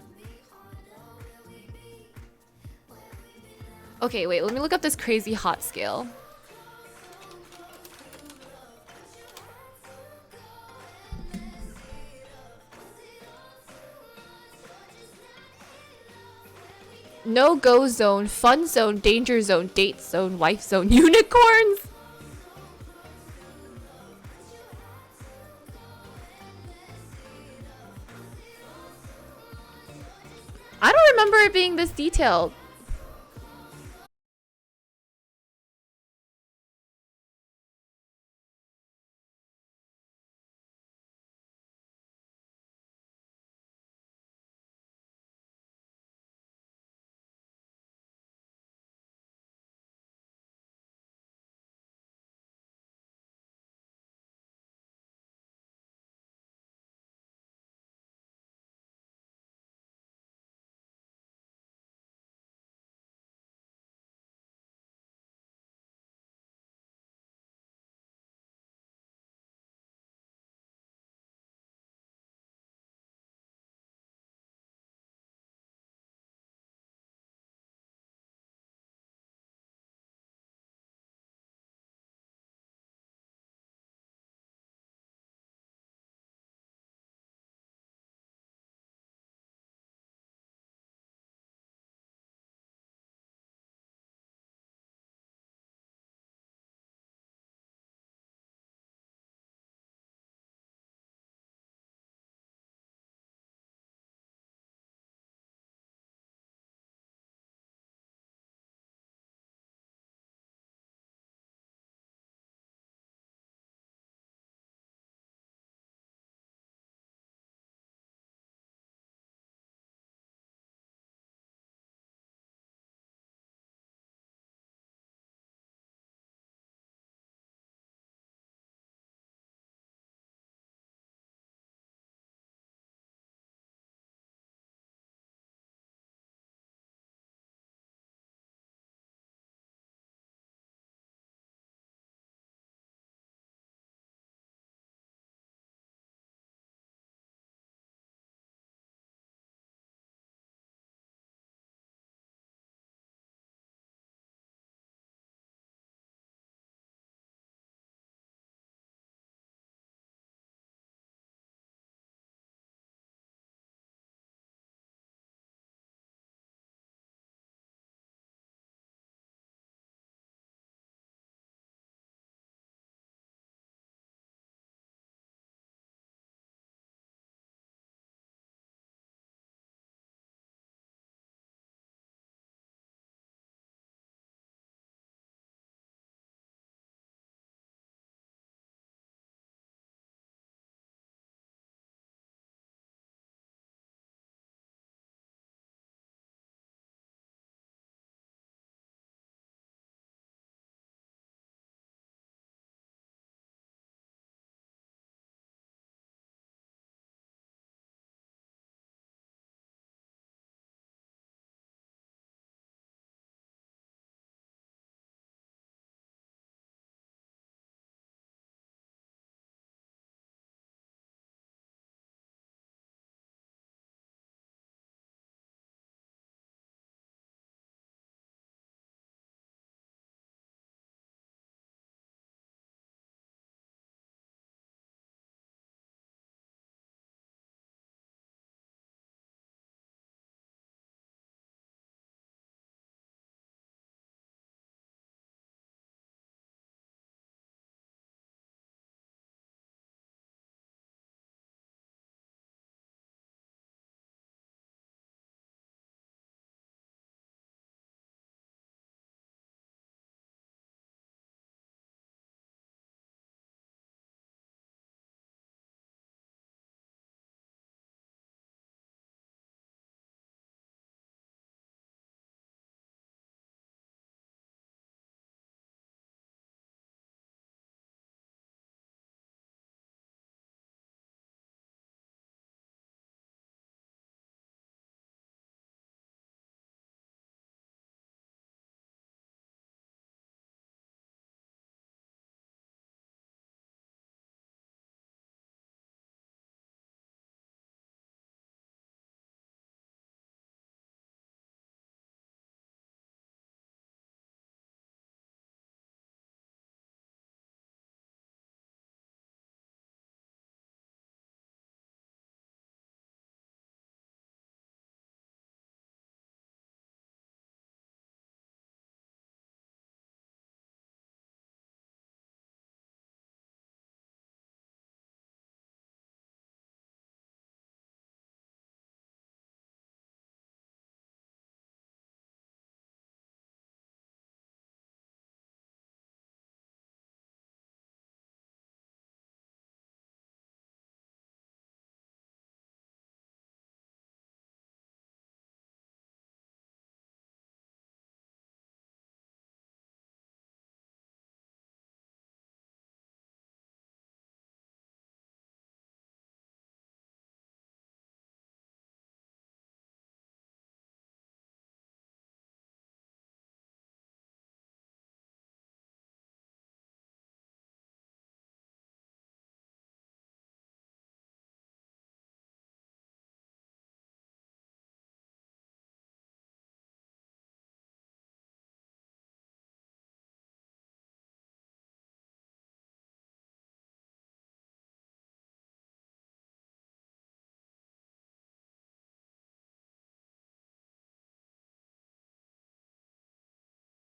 Okay, wait, let me look up this crazy hot scale. No-go zone, fun zone, danger zone, date zone, wife zone, unicorns! I don't remember it being this detailed.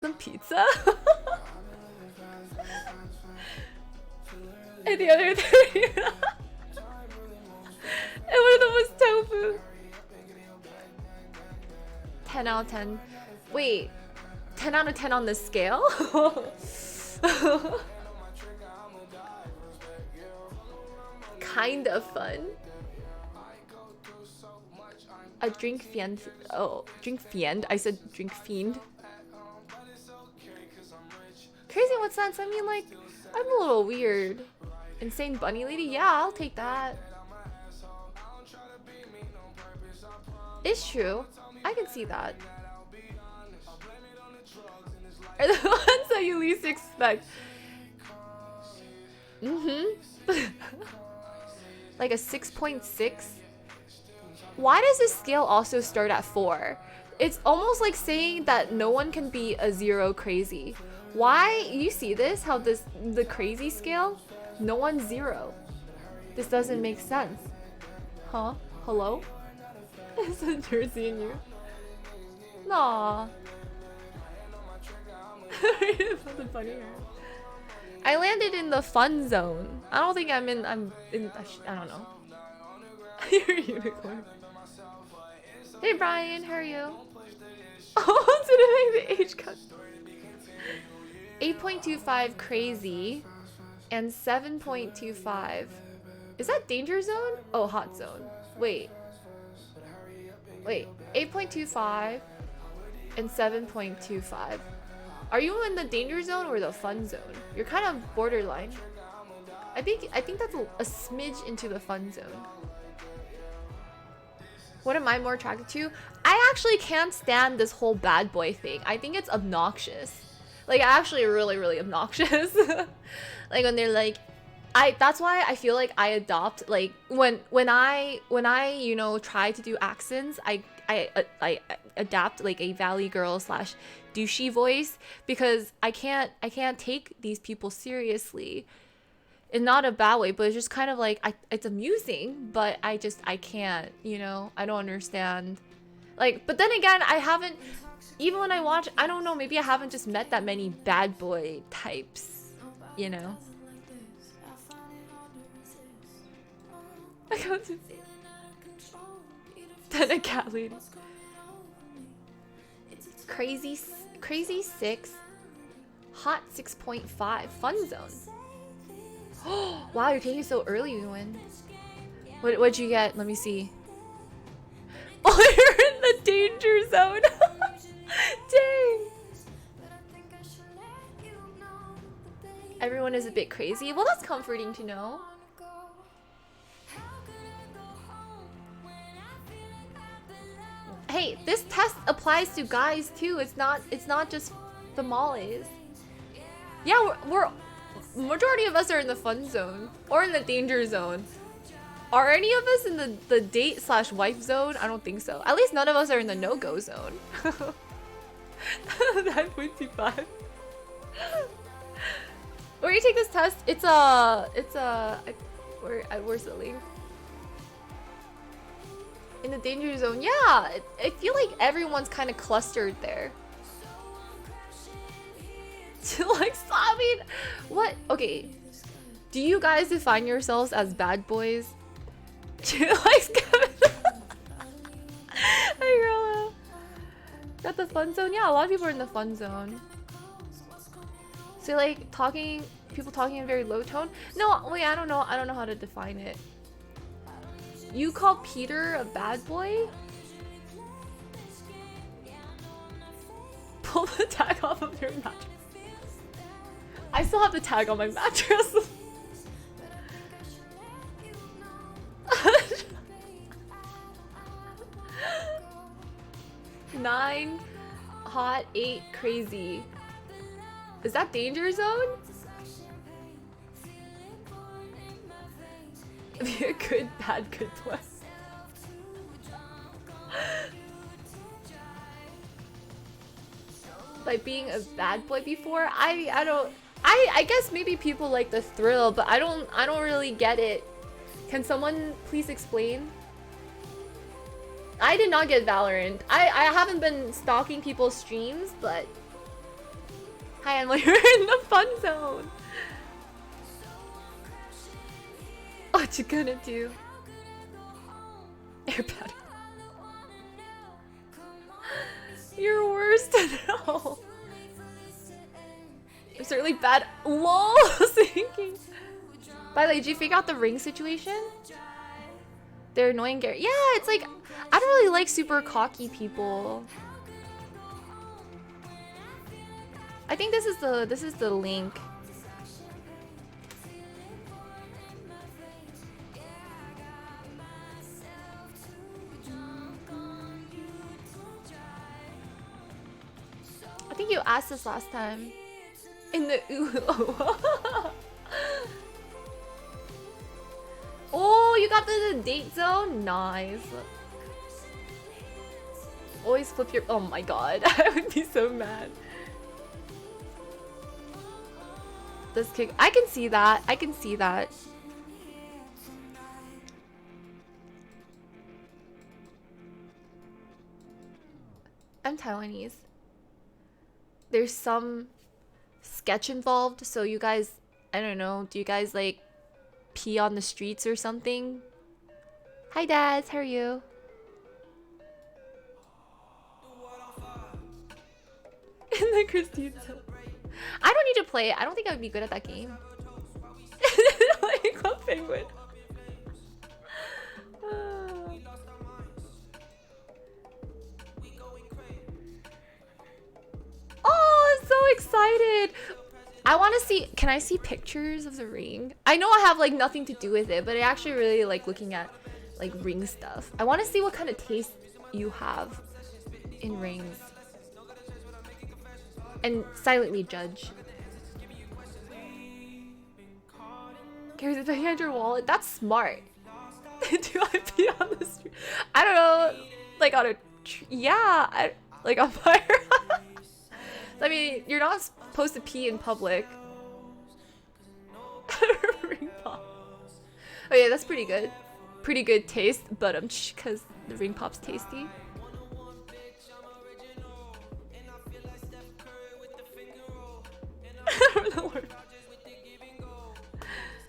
Some pizza? And the other 30. And one of them was tofu. 10 out of 10. Wait, 10 out of 10 on the scale? Kind of fun. A drink fiend. Oh, drink fiend. I said drink fiend. Crazy in what sense? I mean, like, I'm a little weird. Insane bunny lady? Yeah, I'll take that. It's true. I can see that. Are the ones that you least expect. Like a 6.6? Why does this scale also start at 4? It's almost like saying that no one can be a 0 crazy. Why? You see this? How the crazy scale? No one's 0. This doesn't make sense. Huh? Hello? Is it Jersey in you? Nah. The bunny hair. I landed in the fun zone. I don't think I'm in. I don't know. You're a unicorn. Hey Brian, how are you? Oh, did it make the age cut? 8.25 crazy and 7.25. Is that danger zone? Oh, hot zone. Wait. 8.25 and 7.25. Are you in the danger zone or the fun zone? You're kind of borderline. I think that's a smidge into the fun zone. What am I more attracted to? I actually can't stand this whole bad boy thing. I think it's obnoxious. Like, actually really obnoxious. Like when they're like, that's why I feel like I adopt, like when I you know try to do accents, I adapt like a valley girl / douchey voice, because I can't take these people seriously. In not a bad way, but it's just kind of like it's amusing, but I can't, you know, I don't understand. Like, but then again, I haven't, even when I watch, I don't know, maybe I haven't just met that many bad boy types, you know. I got to then a cat lady. Crazy 6, hot 6.5, fun zone. Wow, you're taking it so early, you win. What'd you get? Let me see. Oh, you're in the danger zone. Dang. Everyone is a bit crazy. Well, that's comforting to know. Hey, this test applies to guys too. It's not just the mollies. Yeah, we're majority of us are in the fun zone or in the danger zone. Are any of us in the date / wife zone? I don't think so. At least none of us are in the no-go zone. 9.25. Where you take this test? Where's the link? In the danger zone, yeah. I feel like everyone's kind of clustered there. Like, I mean, what? Okay, do you guys define yourselves as bad boys? Do you like Hey girl, got the fun zone? Yeah, a lot of people are in the fun zone. So like people talking in very low tone. No, wait, I don't know how to define it. You call Peter a bad boy? Pull the tag off of your mattress. I still have the tag on my mattress. Nine, hot, 8, crazy. Is that danger zone? Be a good, bad, good boy. Like being a bad boy before, I guess maybe people like the thrill, but I don't really get it. Can someone please explain? I did not get Valorant. I haven't been stalking people's streams, but Hi, Emily. You're in the fun zone. What you gonna do? Airbud. You're worse to know. I'm certainly bad. Lol, thinking. By the way, did you figure out the ring situation? They're annoying Gary. Yeah, it's like I don't really like super cocky people. I think this is the link. I think you asked this last time. In the oh, you got the date zone? Nice. Always flip your... Oh my god. I would be so mad. This kick... I can see that. I can see that. I'm Taiwanese. There's some sketch involved, so you guys... I don't know. Do you guys, like, pee on the streets or something? Hi, dads. How are you? In the Christine zone. I don't need to play it. I don't think I would be good at that game. Like Club Penguin. Oh, I'm so excited. I want to see... Can I see pictures of the ring? I know I have like nothing to do with it, but I actually really like looking at like ring stuff. I want to see what kind of taste you have in rings. And silently judge. Carries it behind your wallet. That's smart. Do I pee on the street? I don't know. Like on a... Yeah. Like on fire. I mean, you're not supposed to pee in public. Ring pop. Oh yeah, that's pretty good. Pretty good taste, but because the ring pop's tasty.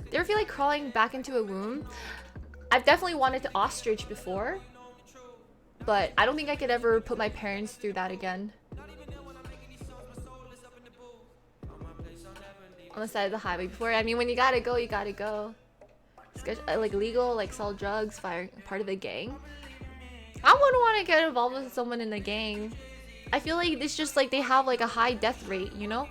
Do you ever feel like crawling back into a womb? I've definitely wanted to ostrich before, but I don't think I could ever put my parents through that again. On the side of the highway before. I mean, when you gotta go, you gotta go. Like legal, like sell drugs, fire, part of a gang. I wouldn't want to get involved with someone in the gang. I feel like it's just like they have like a high death rate, you know?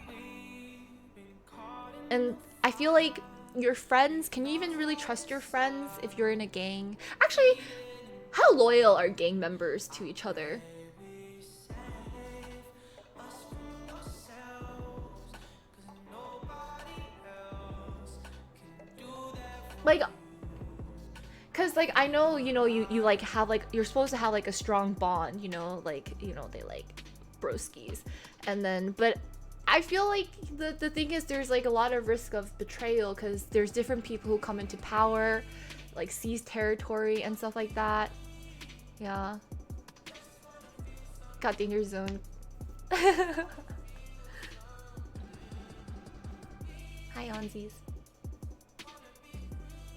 And I feel like your friends, can you even really trust your friends if you're in a gang? Actually, how loyal are gang members to each other? Like, cause like I know, you know, you like have like, you're supposed to have like a strong bond, you know, like, you know, they like broskies, and then, but I feel like the thing is there's like a lot of risk of betrayal because there's different people who come into power, like seize territory and stuff like that. Yeah. Got danger zone. Hi, onesies.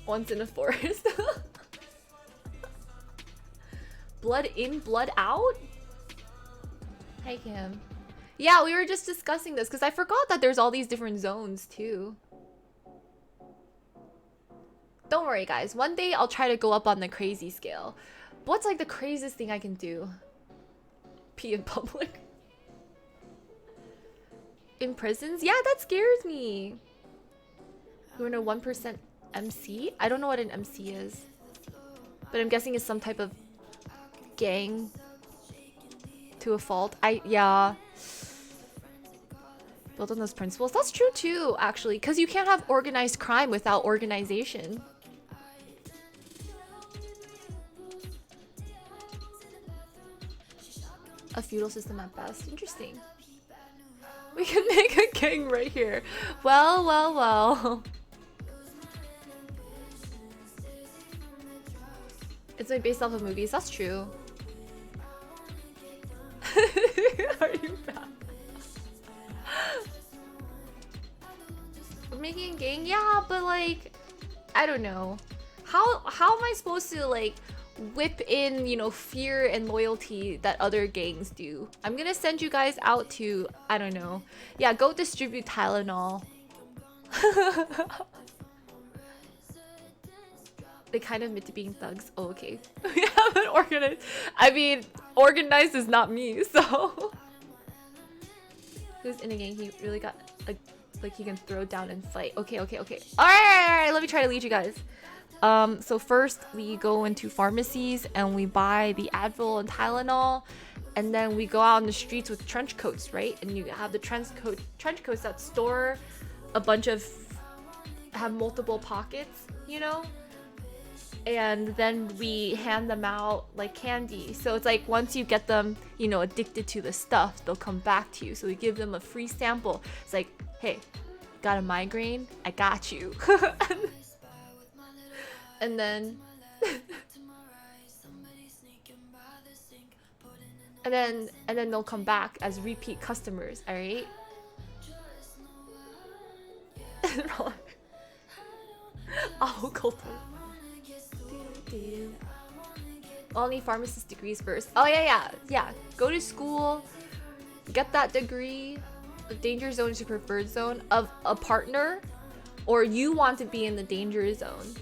Once in a forest. Blood in, blood out? Hi, Kim. Yeah, we were just discussing this because I forgot that there's all these different zones too. Don't worry, guys. One day I'll try to go up on the crazy scale. What's like the craziest thing I can do? Pee in public. In prisons? Yeah, that scares me. You're in a 1% MC? I don't know what an MC is. But I'm guessing it's some type of gang to a fault. Yeah. Built on those principles. That's true too, actually. Because you can't have organized crime without organization. A feudal system at best. Interesting. We can make a gang right here. Well, well, well. It's like based off of movies. That's true. Are you bad? making a gang, yeah, but like, I don't know. How am I supposed to like whip in, you know, fear and loyalty that other gangs do? I'm gonna send you guys out to, I don't know. Yeah, go distribute Tylenol. They kind of admit to being thugs. Oh, okay. We haven't organized. I mean, organized is not me, so. Who's in a gang? He really got like he can throw down and fight. Okay. All right. Let me try to lead you guys. So first we go into pharmacies and we buy the Advil and Tylenol, and then we go out on the streets with trench coats, right? And you have the trench coats that store a bunch of, have multiple pockets, you know? And then we hand them out like candy. So it's like once you get them, you know, addicted to the stuff, they'll come back to you. So we give them a free sample. It's like, hey, got a migraine? I got you. And then and then they'll come back as repeat customers, all right? Oh, Colton. I'll need pharmacist degrees first. Oh yeah. Go to school, get that degree. The danger zone is your preferred zone of a partner, or you want to be in the danger zone.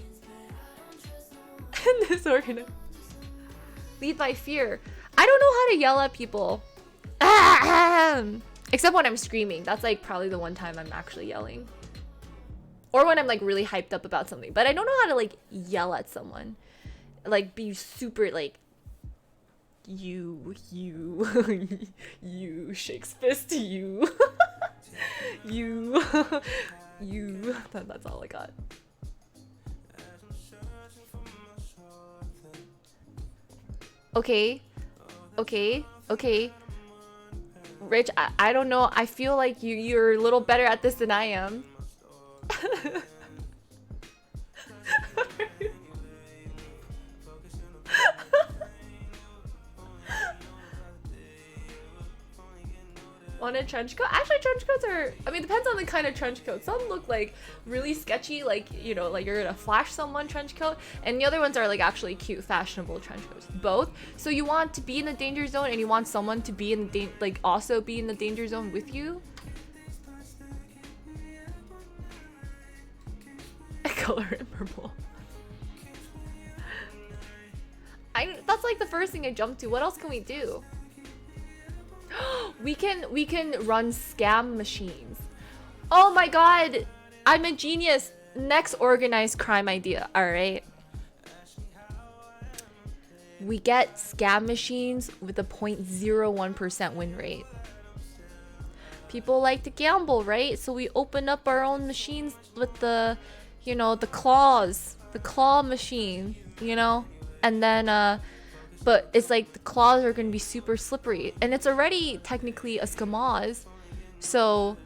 And disorganized. Lead by fear. I don't know how to yell at people. Except when I'm screaming. That's like probably the one time I'm actually yelling. Or when I'm like really hyped up about something. But I don't know how to like yell at someone. Like be super like, you shakes fist, you. That's all I got. Okay. Rich, I don't know. I feel like you're a little better at this than I am. Want a trench coat? Actually, trench coats are, I mean, depends on the kind of trench coat. Some look like really sketchy, like, you know, like you're gonna flash someone trench coat, and the other ones are like actually cute, fashionable trench coats. Both. So you want to be in the danger zone, and you want someone to be in the like also be in the danger zone with you. Color it purple. That's like the first thing I jumped to. What else can we do? We can run scam machines. Oh my god, I'm a genius. Next organized crime idea. All right, we get scam machines with a 0.01% win rate. People like to gamble, right? So we open up our own machines with the, you know, the claw machine, you know, and then but it's like the claws are gonna be super slippery, and it's already technically a skamaz. So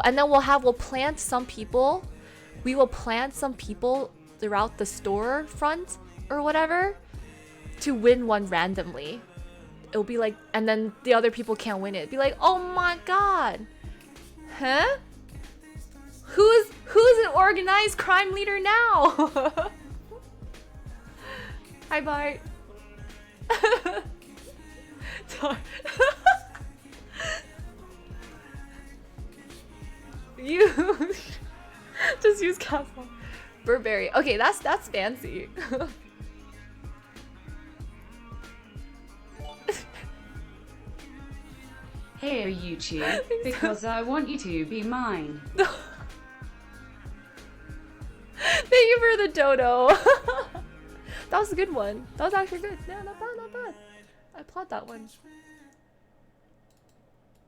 and then we'll plant some people. We will plant some people throughout the store front or whatever to win one randomly. It'll be like, and then the other people can't win it. Be like, oh my god, huh? Who's an organized crime leader now? Hi Bart. You just use castle. Burberry. Okay, that's fancy. Here, YouTube, because I want you to be mine. Thank you for the dodo. That was a good one. That was actually good. Yeah, not bad. I applaud that one.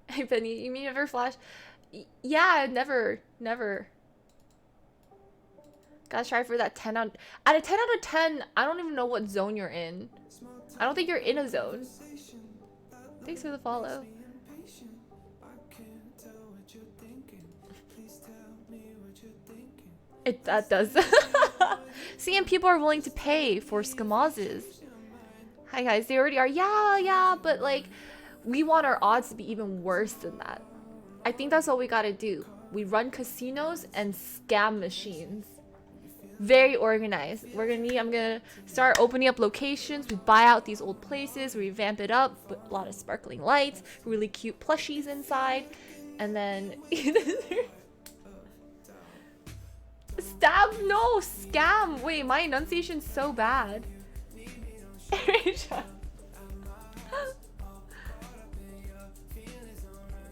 Hey Penny, you mean never flash? Yeah, never. Gotta try for that 10 out. At a 10 out of 10, I don't even know what zone you're in. I don't think you're in a zone. Thanks for the follow. That does. See, and people are willing to pay for skamazes. Hi guys, they already are. Yeah, but like, we want our odds to be even worse than that. I think that's what we gotta do. We run casinos and scam machines. Very organized. I'm gonna start opening up locations. We buy out these old places, we revamp it up, put a lot of sparkling lights, really cute plushies inside, and then stab, no, scam. Wait, my enunciation's so bad.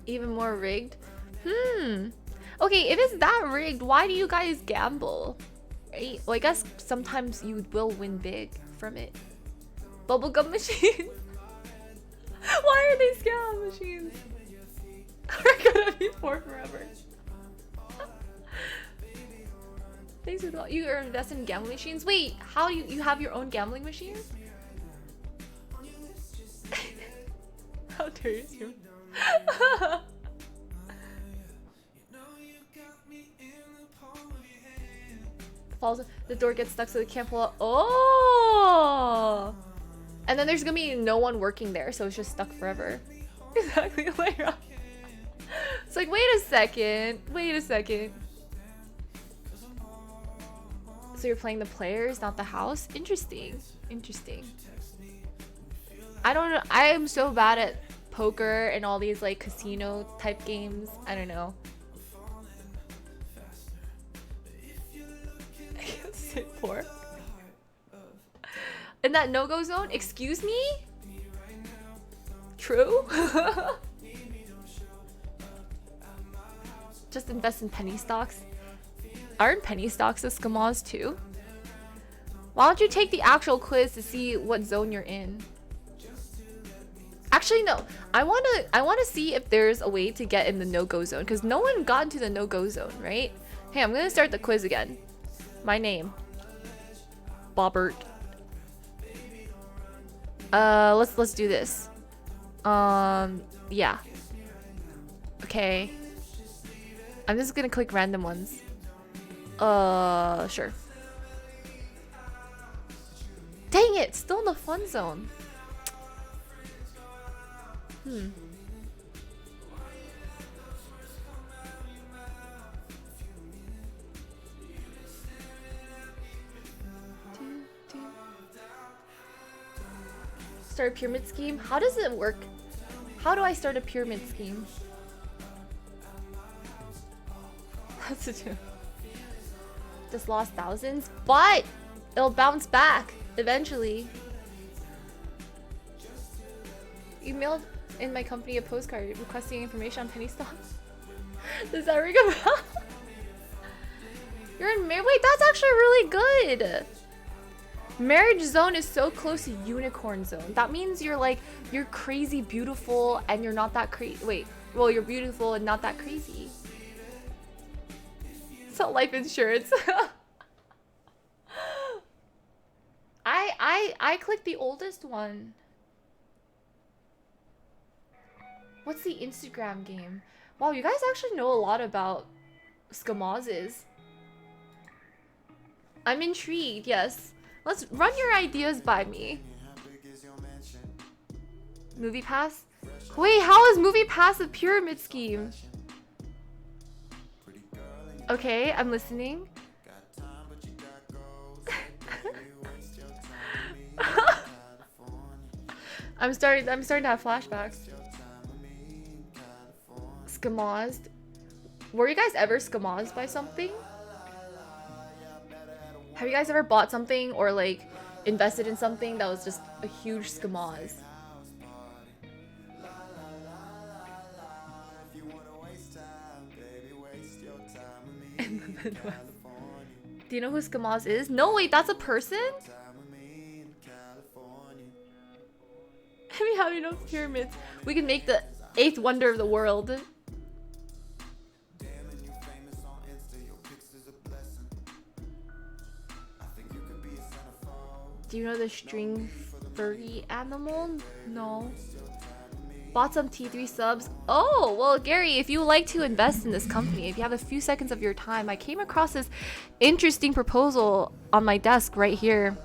Even more rigged. Okay, if it's that rigged, why do you guys gamble? Right? Well, I guess sometimes you will win big from it. Bubblegum machines. Why are they scam machines? We're gonna be poor forever. Thanks for the, you are invested in gambling machines. Wait, how do you have your own gambling machines? How dare you? Falls, the door gets stuck so they can't pull out. Oh! And then there's gonna be no one working there, so it's just stuck forever. Exactly, Lyra. It's like, wait a second. So you're playing the players, not the house? Interesting. I don't know. I am so bad at poker and all these like casino type games. I don't know. I can't say poor. In that no-go zone? Excuse me? True? Just invest in penny stocks. Aren't penny stocks a scamoz too? Why don't you take the actual quiz to see what zone you're in? Actually, no. I wanna see if there's a way to get in the no-go zone, because no one got into the no-go zone, right? Hey, I'm gonna start the quiz again. My name. Bobbert. Let's do this. Yeah. Okay. I'm just gonna click random ones. Sure. Dang it! Still in the fun zone. Start a pyramid scheme? How does it work? How do I start a pyramid scheme? That's a joke. Just lost thousands, but it'll bounce back eventually. You mailed in my company a postcard requesting information on penny stocks. Does that ring a bell? You're in marriage. Wait, that's actually really good. Marriage zone is so close to unicorn zone. That means you're like, you're crazy beautiful and you're not that crazy. Wait, well, you're beautiful and not that crazy. So life insurance. I clicked the oldest one. What's the Instagram game? Wow, you guys actually know a lot about scamozes. I'm intrigued, yes. Let's run your ideas by me. Movie Pass? Wait, how is Movie Pass a pyramid scheme? Okay, I'm listening. I'm starting to have flashbacks. Scamozed. Were you guys ever scamozed by something? Have you guys ever bought something or like invested in something that was just a huge scamoz? Do you know who Scamoz is? No, wait, that's a person? I mean, how do you know pyramids? We can make the 8th wonder of the world. Do you know the string furry animal? No. Bought some T3 subs. Oh, well, Gary, if you like to invest in this company, if you have a few seconds of your time, I came across this interesting proposal on my desk right here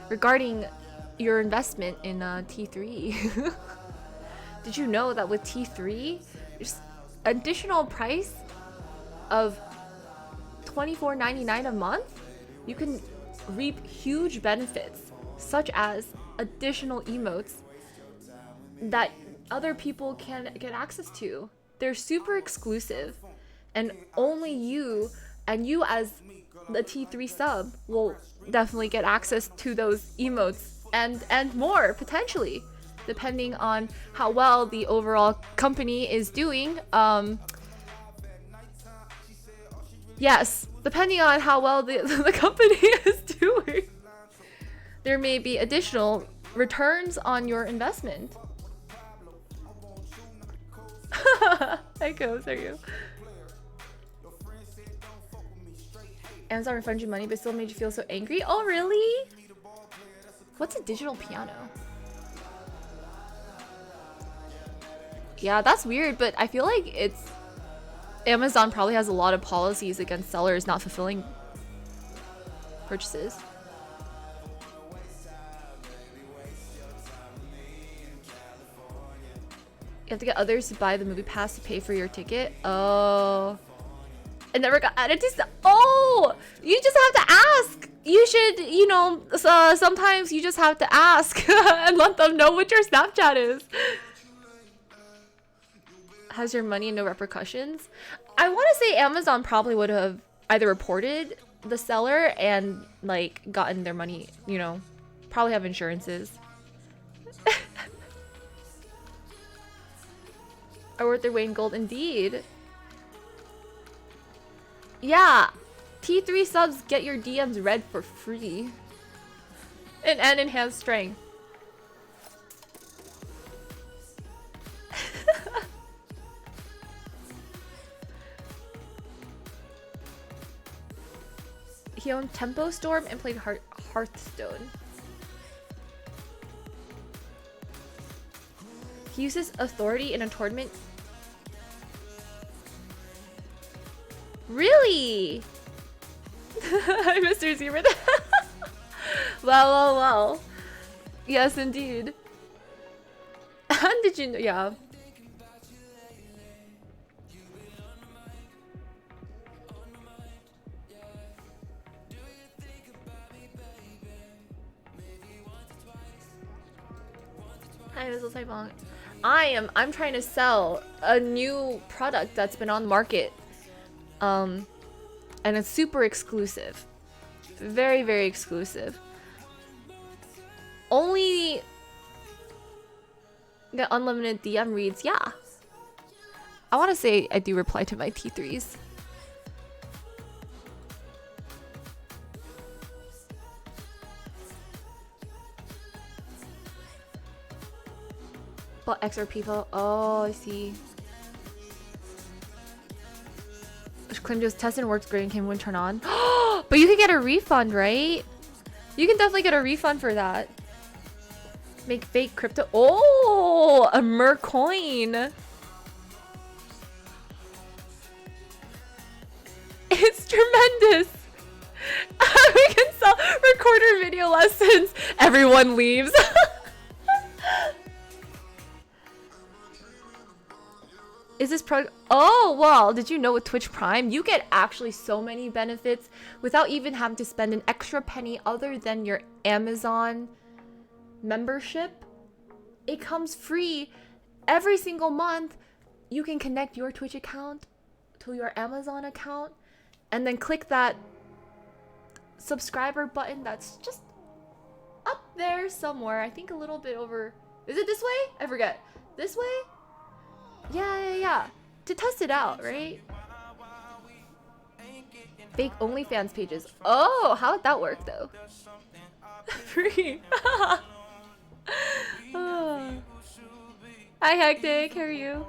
regarding your investment in T3. Did you know that with T3, there's additional price of $24.99 a month, you can reap huge benefits, such as additional emotes that other people can get access to. They're super exclusive, and only you and you as the T3 sub will definitely get access to those emotes and more, potentially, depending on how well the overall company is doing. Yes, depending on how well the company is doing, there may be additional returns on your investment. Hi, Ghost, are you? Amazon refunded you money but still made you feel so angry? Oh, really? What's a digital piano? Yeah, that's weird, but I feel like it's... Amazon probably has a lot of policies against sellers not fulfilling purchases. You have to get others to buy the movie pass to pay for your ticket. Oh. It never got added to... Oh! You just have to ask! You should, you know, sometimes you just have to ask and let them know what your Snapchat is. Has your money no repercussions? I want to say Amazon probably would have either reported the seller and, like, gotten their money, you know. Probably have insurances. Are worth their weight in gold, indeed. Yeah, T3 subs get your DMs read for free. And enhanced strength. He owned Tempo Storm and played Hearthstone. He uses authority in a tournament. Really? Hi, Mr. Zebra. Well. Yes, indeed. And did you know? Yeah. Hi, Mrs. Saibong. I'm trying to sell a new product that's been on the market. And it's super exclusive. Very, very exclusive. Only get unlimited DM reads. Yeah. I want to say I do reply to my T3s. But extra people. Oh, I see. Claim just tested and works great and came when turn on. But you can get a refund, right? You can definitely get a refund for that. Make fake crypto. Oh, a Mercoin. It's tremendous. We can sell recorder video lessons. Everyone leaves. Is this product? Oh, well, did you know with Twitch Prime, you get actually so many benefits without even having to spend an extra penny other than your Amazon membership? It comes free every single month. You can connect your Twitch account to your Amazon account and then click that subscriber button that's just up there somewhere. I think a little bit over. Is it this way? I forget. This way? Yeah. To test it out, right? Fake OnlyFans pages. Oh, how would that work though? Free. Oh. Hi Hectic, how are you?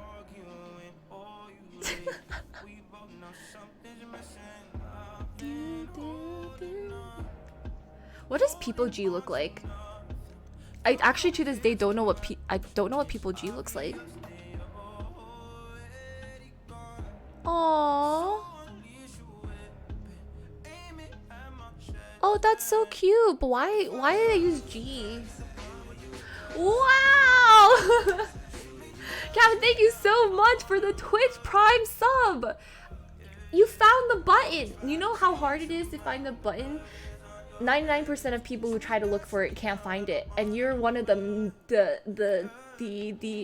What does People G look like? I actually to this day don't know what People G looks like. Aww. Oh, that's so cute. But why did I use G? Wow! Kevin, thank you so much for the Twitch Prime sub. You found the button. You know how hard it is to find the button? 99% of people who try to look for it can't find it, and you're one of the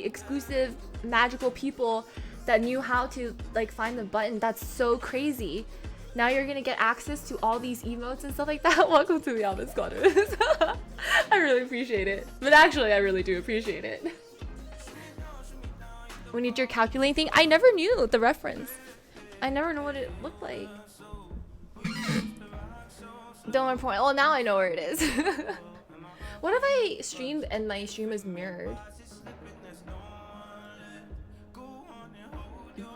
exclusive magical people that knew how to like find the button. That's so crazy. Now you're gonna get access to all these emotes and stuff like that. Welcome to the Almond Squatters. I really appreciate it. But actually, I really do appreciate it. We need your calculating thing. I never knew the reference. I never know what it looked like. Don't report. Oh, now I know where it is. What if I streamed and my stream is mirrored?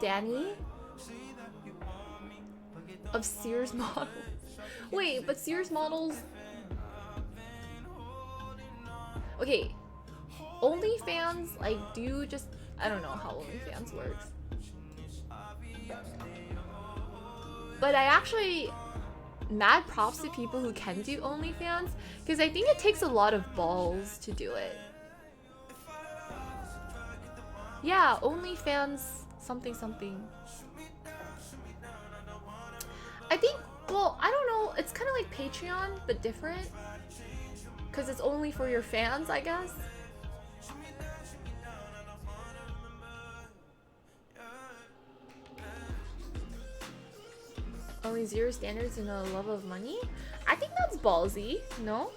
Danny? Of Sears models. Wait, but Sears models... Okay. OnlyFans, like, do just... I don't know how OnlyFans works. But I actually... Mad props to people who can do OnlyFans, because I think it takes a lot of balls to do it. Yeah, OnlyFans something something. I think, well, I don't know, it's kind of like Patreon, but different. Because it's only for your fans, I guess. Only 0 standards and a love of money? I think that's ballsy, no?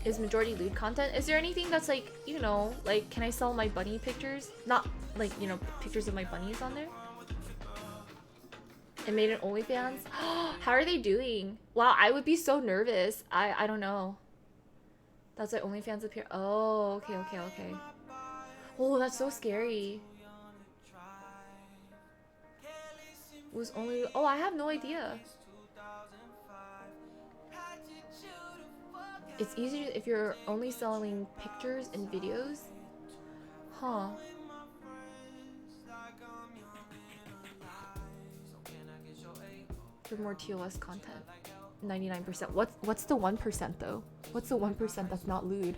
Is majority lewd content? Is there anything that's like, you know, like, can I sell my bunny pictures? Not like, you know, pictures of my bunnies on there? And made an OnlyFans? How are they doing? Wow, I would be so nervous. I don't know. That's why OnlyFans appear. Oh, okay, okay, okay. Oh, that's so scary. Was only... Oh, I have no idea. It's easier if you're only selling pictures and videos. Huh. For more TOS content. 99%. What's the 1% though? What's the 1% that's not lewd?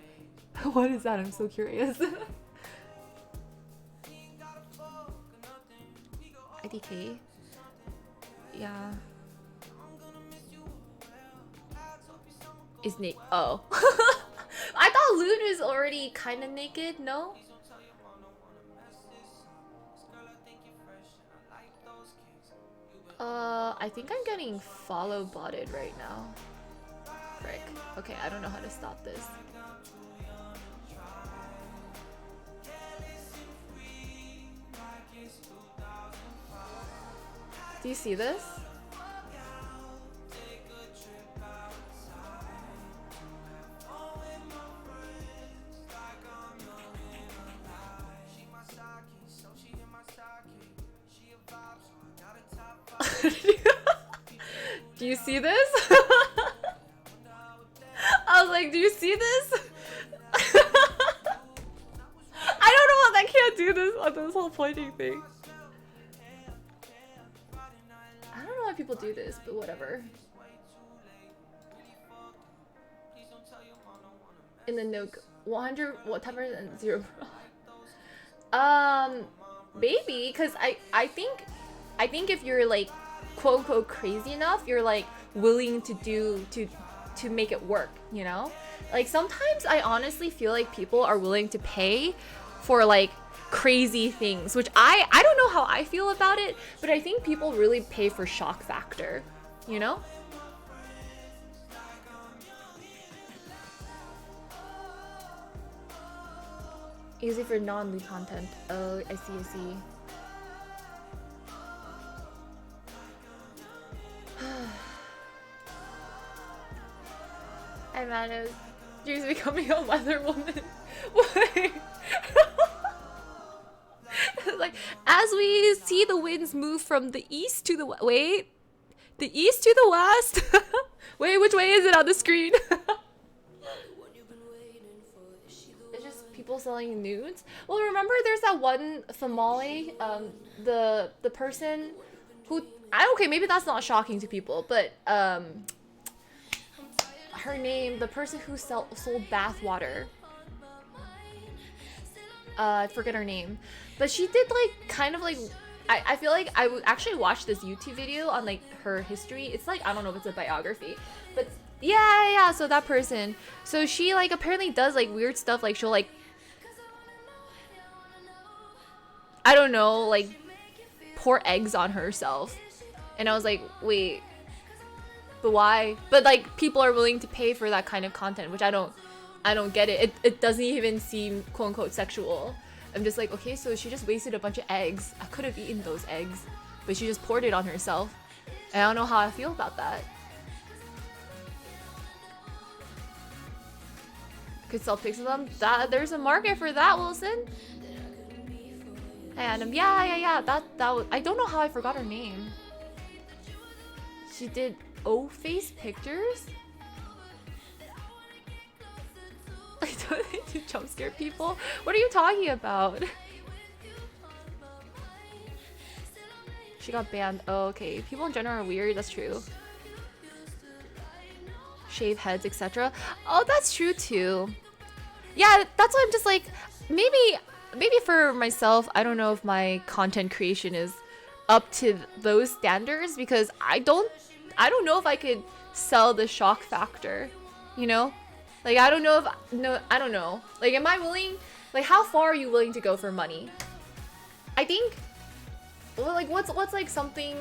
What is that? I'm so curious. IDK? Yeah. Is naked. Oh. I thought lewd was already kind of naked, no? I think I'm getting follow botted right now. Frick. Okay, I don't know how to stop this. Do you see this? Do you see this? I was like, do you see this? I don't know what I can't do this on this whole pointing thing. I don't know why people do this, but whatever. In the Nook, 100 whatever and 0. Maybe, cause I think if you're like quote unquote crazy enough, you're like willing to do to make it work, you know? Like sometimes I honestly feel like people are willing to pay for like crazy things, which I don't know how I feel about it, but I think people really pay for shock factor, you know? Easy for non-lewd content. Oh, I see. Hi, Manos. Drew's becoming a weather woman. Wait. Like, as we see the winds move from the east to the wait, the east to the west. Wait, which way is it on the screen? It's just people selling nudes. Well, remember there's that one Famale, the person who okay, maybe that's not shocking to people, but her name, the person who sold bath water. I forget her name, but she did like kind of like I feel like I would actually watch this YouTube video on like her history. It's like, I don't know if it's a biography, but yeah. So that person, so she like apparently does like weird stuff. Like she'll like, I don't know, like pour eggs on herself. And I was like, wait, but why? But like people are willing to pay for that kind of content, which I don't get it. It doesn't even seem quote unquote sexual. I'm just like, okay, so she just wasted a bunch of eggs. I could have eaten those eggs, but she just poured it on herself. And I don't know how I feel about that. Could sell pics of them. That there's a market for that, Wilson. And yeah. That was, I don't know how I forgot her name. She did O-face pictures. I don't think to jump scare people. What are you talking about? She got banned. Oh, okay. People in general are weird. That's true. Shave heads, etc. Oh, that's true too. Yeah, that's why I'm just like, maybe for myself, I don't know if my content creation is up to those standards, because I don't know if I could sell the shock factor, you know? Like, I don't know if, no, I don't know. Like, am I willing, like, how far are you willing to go for money? I think, well, like, what's like something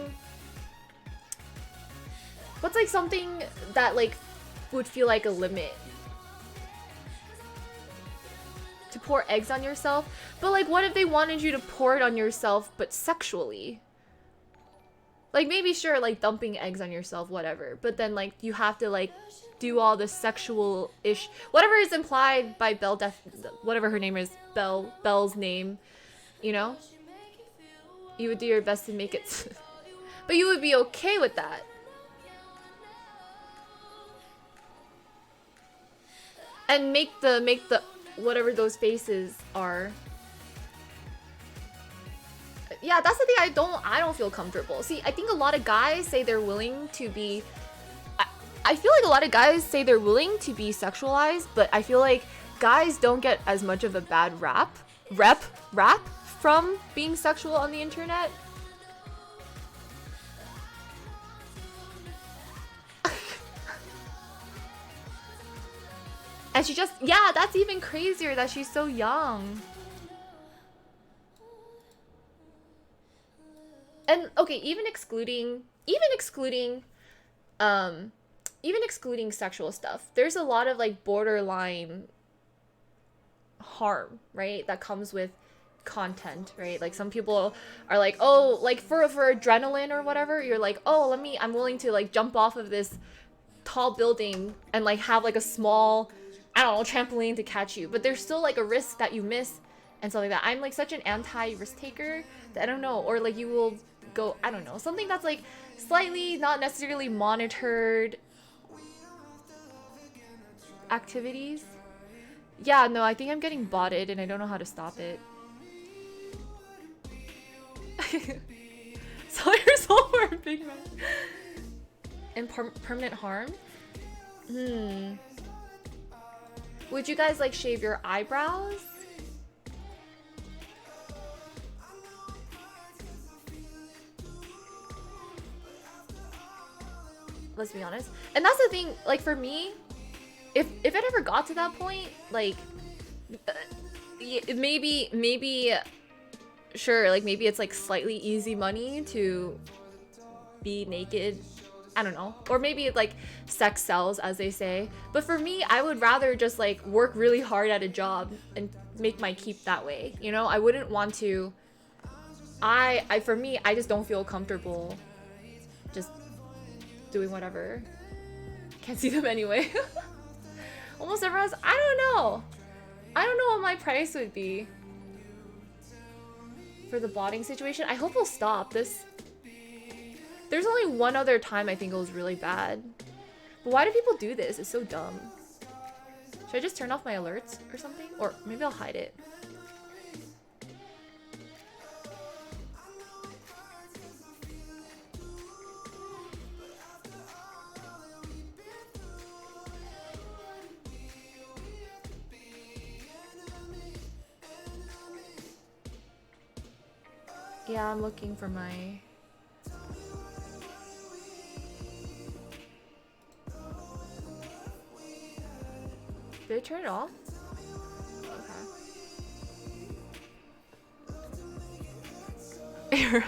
that, like, would feel like a limit? To pour eggs on yourself? But, like, what if they wanted you to pour it on yourself, but sexually? Like, maybe, sure, like, dumping eggs on yourself, whatever. But then, like, you have to, like, do all the sexual-ish... Whatever is implied by whatever her name is, Belle's name, you know? You would do your best to make it... But you would be okay with that. And make the... Whatever those faces are... Yeah, that's the thing I don't feel comfortable. See, I think a lot of guys say they're willing to be... I feel like a lot of guys say they're willing to be sexualized, but I feel like guys don't get as much of a bad rap from being sexual on the internet. And she just... Yeah, that's even crazier that she's so young. And okay, even excluding sexual stuff, there's a lot of like borderline harm, right, that comes with content, right? Like some people are like, oh, like for adrenaline or whatever, you're like, oh, I'm willing to like jump off of this tall building and like have like a small, I don't know, trampoline to catch you, but there's still like a risk that you miss and stuff like that. I'm like such an anti-risk taker that I don't know, or like you will go, I don't know, something that's like slightly not necessarily monitored activities. Yeah, no, I think I'm getting botted and I don't know how to stop it. Sell your soul for a big man. And permanent harm? Would you guys like shave your eyebrows? Let's be honest. And that's the thing, like for me, if it ever got to that point, like maybe sure, like maybe it's like slightly easy money to be naked, I don't know, or maybe like sex sells, as they say. But for me, I would rather just like work really hard at a job and make my keep that way, you know? I wouldn't want to, for me, I just don't feel comfortable just doing whatever. Can't see them anyway. Almost everyone's, I don't know what my price would be for the botting situation. I hope it'll stop this. There's only one other time I think it was really bad. But why do people do this? It's so dumb. Should I just turn off my alerts or something? Or maybe I'll hide it. Yeah, I'm looking for my... Did it turn it off? Okay.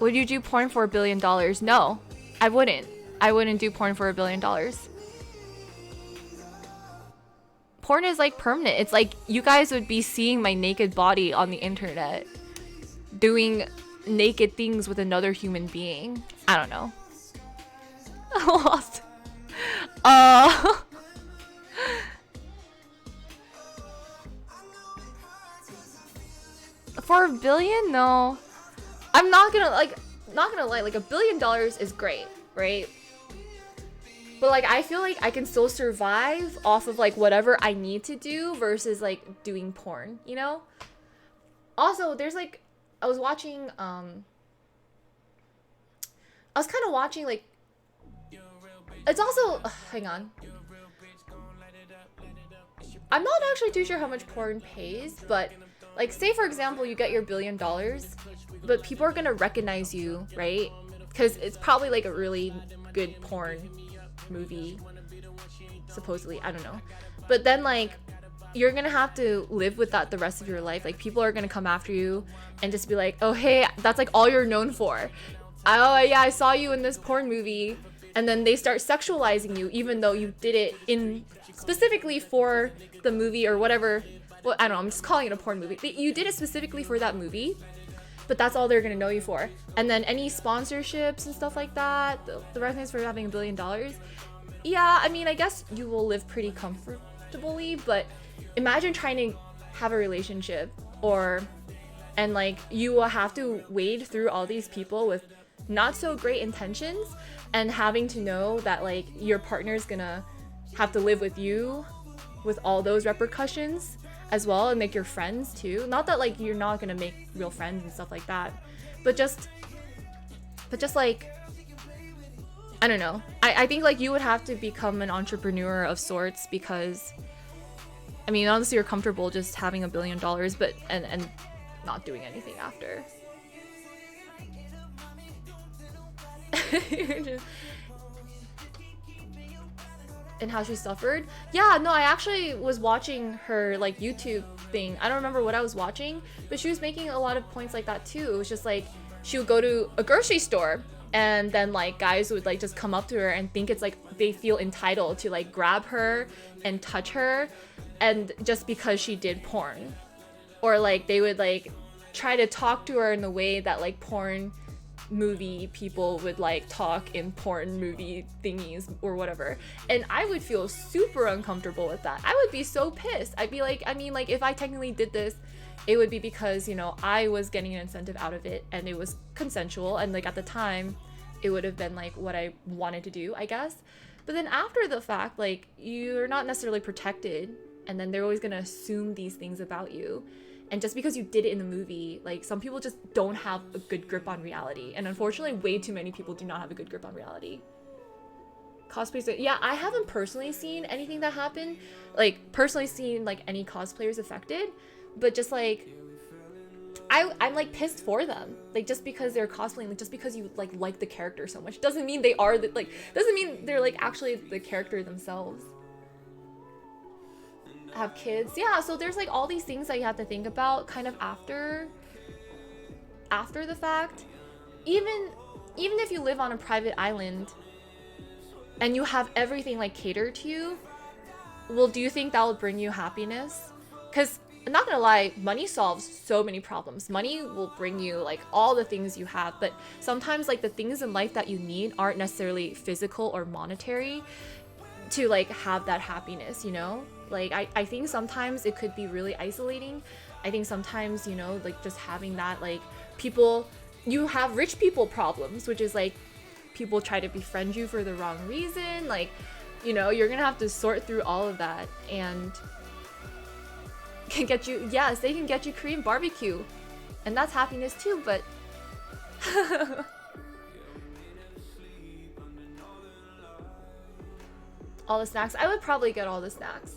Would you do porn for $1 billion? No, I wouldn't. I wouldn't do porn for $1 billion. Porn is like permanent. It's like you guys would be seeing my naked body on the internet, doing naked things with another human being. I don't know. I lost. For $1 billion? No. I'm not gonna lie, like $1 billion is great, right? But like I feel like I can still survive off of like whatever I need to do versus like doing porn, you know? Also, there's like I was watching like it's also hang on. I'm not actually too sure how much porn pays, but like say for example you get your $1 billion, but people are gonna recognize you, right? Because it's probably like a really good porn movie, supposedly. I don't know. But then like you're gonna have to live with that the rest of your life. Like people are gonna come after you and just be like, oh hey, that's like all you're known for. Oh yeah, I saw you in this porn movie. And then they start sexualizing you even though you did it in specifically for the movie or whatever. Well, I don't know, I'm just calling it a porn movie. You did it specifically for that movie, but that's all they're gonna know you for. And then any sponsorships and stuff like that, the recognize for having $1 billion. Yeah, I mean, I guess you will live pretty comfortably, but imagine trying to have a relationship and like you will have to wade through all these people with not so great intentions and having to know that like your partner's gonna have to live with you with all those repercussions as well, and make your friends too. Not that like you're not gonna make real friends and stuff like that, but just like I don't know. I think like you would have to become an entrepreneur of sorts, because I mean honestly you're comfortable just having $1 billion but and not doing anything after. And how she suffered. Yeah, no, I actually was watching her like YouTube thing. I don't remember what I was watching, but she was making a lot of points like that too. It was just like she would go to a grocery store and then like guys would like just come up to her and think it's like they feel entitled to like grab her and touch her, and just because she did porn, or like they would like try to talk to her in the way that like porn movie people would like talk in porn movie thingies or whatever, and I would feel super uncomfortable with that. I would be so pissed. I'd be like, I mean like if I technically did this, it would be because, you know, I was getting an incentive out of it and it was consensual, and like at the time it would have been like what I wanted to do, I guess. But then after the fact, like you're not necessarily protected, and then they're always gonna assume these things about you. And just because you did it in the movie, like some people just don't have a good grip on reality. And unfortunately, way too many people do not have a good grip on reality. Cosplays, yeah, I haven't personally seen anything that happened. Like personally seen like any cosplayers affected, but just like, I'm like pissed for them. Like just because they're cosplaying, like just because you like the character so much, doesn't mean they are doesn't mean they're like actually the character themselves. Have kids, yeah, so there's like all these things that you have to think about kind of after the fact. Even if you live on a private island and you have everything like catered to you, well, do you think that will bring you happiness? Because I'm not gonna lie, money solves so many problems. Money will bring you like all the things you have, but sometimes like the things in life that you need aren't necessarily physical or monetary to like have that happiness, you know? Like I think sometimes it could be really isolating. I think sometimes, you know, like just having that, like people, you have rich people problems, which is like people try to befriend you for the wrong reason. Like, you know, you're gonna have to sort through all of that, and can get you, yes, they can get you Korean barbecue, and that's happiness too, but all the snacks, I would probably get all the snacks.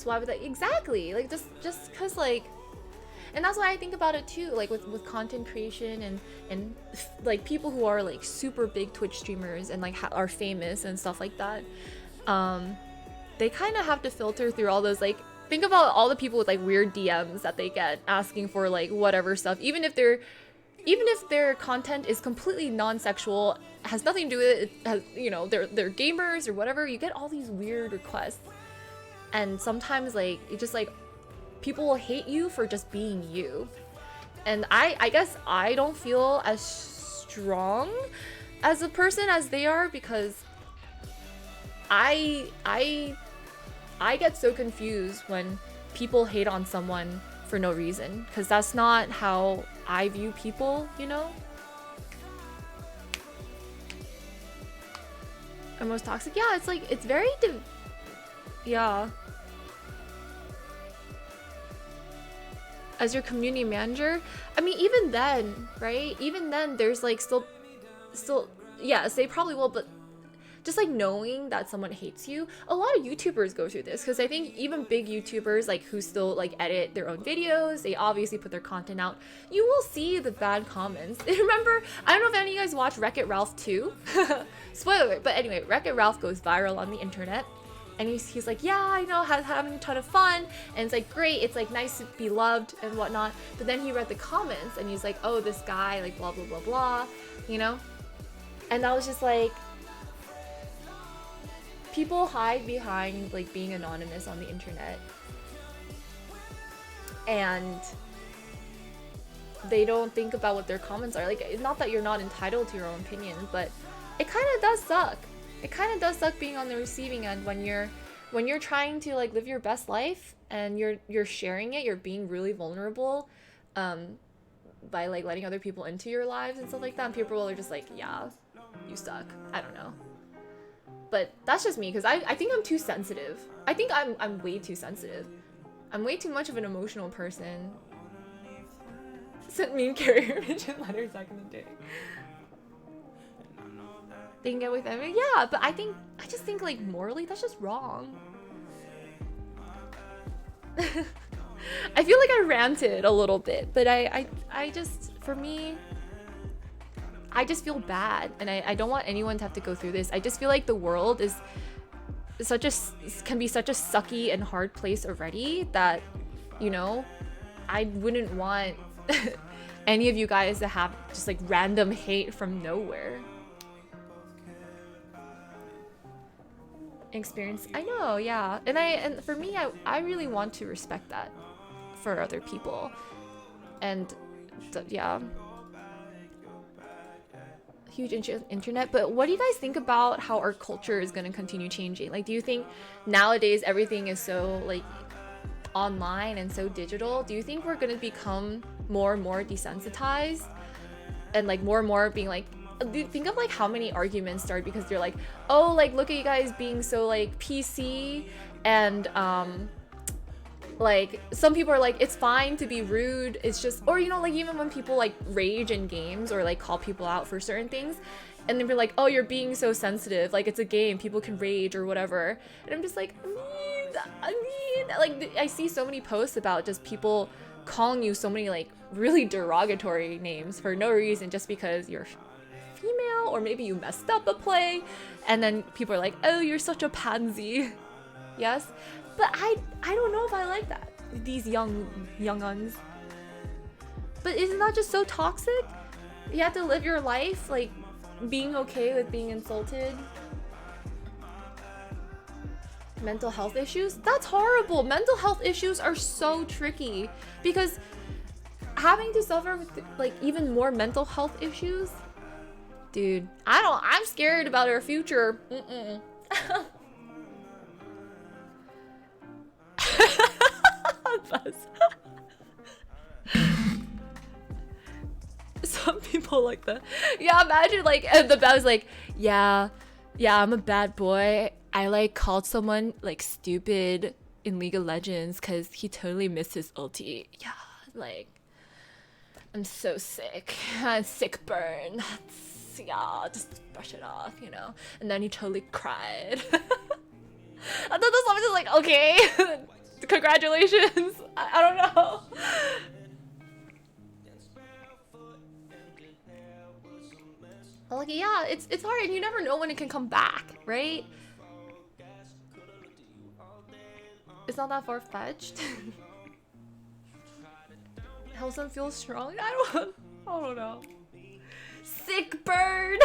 swipe like exactly like just because like. And that's why I think about it too, like with content creation and like people who are like super big Twitch streamers and like are famous and stuff like that. They kind of have to filter through all those, like, think about all the people with like weird DMs that they get asking for like whatever stuff, even if their content is completely non-sexual, has nothing to do with it, has, you know, they're gamers or whatever. You get all these weird requests, and sometimes like it just like people will hate you for just being you. And I guess I don't feel as strong as a person as they are, because I get so confused when people hate on someone for no reason, because that's not how I view people, you know? And most toxic, yeah, it's like, it's very yeah. As your community manager, I mean, even then, right? Even then, there's like still, yes, they probably will, but just like knowing that someone hates you, a lot of YouTubers go through this, because I think even big YouTubers like who still like edit their own videos, they obviously put their content out, you will see the bad comments. Remember, I don't know if any of you guys watch Wreck-It Ralph 2. Spoiler alert, but anyway, Wreck-It Ralph goes viral on the internet. And he's like, yeah, I know, having a ton of fun. And it's like, great, it's like nice to be loved and whatnot. But then he read the comments and he's like, oh, this guy, like blah, blah, blah, blah, you know? And I was just like, people hide behind like being anonymous on the internet. And they don't think about what their comments are. Like, it's not that you're not entitled to your own opinion, but it kind of does suck. It kind of does suck being on the receiving end when you're trying to like live your best life and you're sharing it, you're being really vulnerable by like letting other people into your lives and stuff like that, and people are just like, yeah, you suck. I don't know. But that's just me, because I think I'm too sensitive. I think I'm way too sensitive. I'm way too much of an emotional person. Sent me and carrier pigeon letters back in the day. They can get with them. Yeah, but I just think like morally that's just wrong. I feel like I ranted a little bit, but I just, for me, I just feel bad, and I don't want anyone to have to go through this. I just feel like the world is can be such a sucky and hard place already that, you know, I wouldn't want any of you guys to have just like random hate from nowhere. Experience, I know, yeah, and for me, I really want to respect that for other people, and yeah, huge internet. But what do you guys think about how our culture is going to continue changing? Like, do you think nowadays everything is so like online and so digital? Do you think we're going to become more and more desensitized and like more and more being like, think of like how many arguments start because they're like, oh, like look at you guys being so like PC, and like some people are like, it's fine to be rude, it's just, or you know, like even when people like rage in games or like call people out for certain things, and then be like, oh, you're being so sensitive, like it's a game, people can rage or whatever. And I'm just like, I mean like I see so many posts about just people calling you so many like really derogatory names for no reason, just because you're female or maybe you messed up a play, and then people are like, oh, you're such a pansy. Yes, but I don't know if I like that, these young uns. But isn't that just so toxic? You have to live your life like being okay with being insulted. Mental health issues, that's horrible. Mental health issues are so tricky, because having to suffer with like even more mental health issues, dude, I'm scared about our future. Buzz. Some people like that. Yeah, imagine like the Buzz like, yeah, I'm a bad boy. I like called someone like stupid in League of Legends because he totally missed his ulti. Yeah, like I'm so sick. Sick burn. Yeah, just brush it off, you know. And then he totally cried. I thought this was just like, okay. Congratulations. I don't know. Like, yeah, it's hard and you never know when it can come back, right? It's not that far-fetched. Helps them feel strong. I don't know. Sick bird.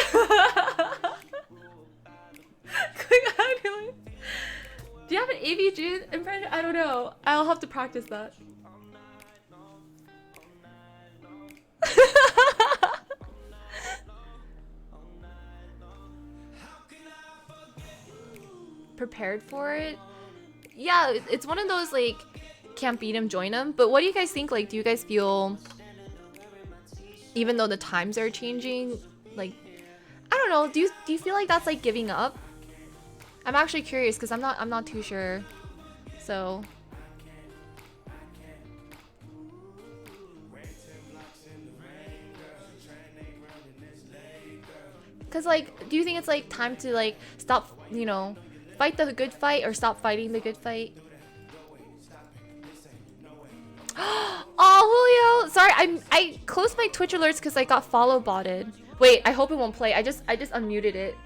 Do you have an AVG impression? I don't know. I'll have to practice that. Prepared for it? Yeah, it's one of those like can't beat him, join him. But what do you guys think? Like, do you guys feel, even though the times are changing, like, I don't know, do you feel like that's like giving up? I'm actually curious because I'm not too sure. So cause like, do you think it's like time to like stop, you know, fight the good fight or stop fighting the good fight? Oh, Julio! Sorry, I closed my Twitch alerts because I got follow botted. Wait, I hope it won't play. I just unmuted it.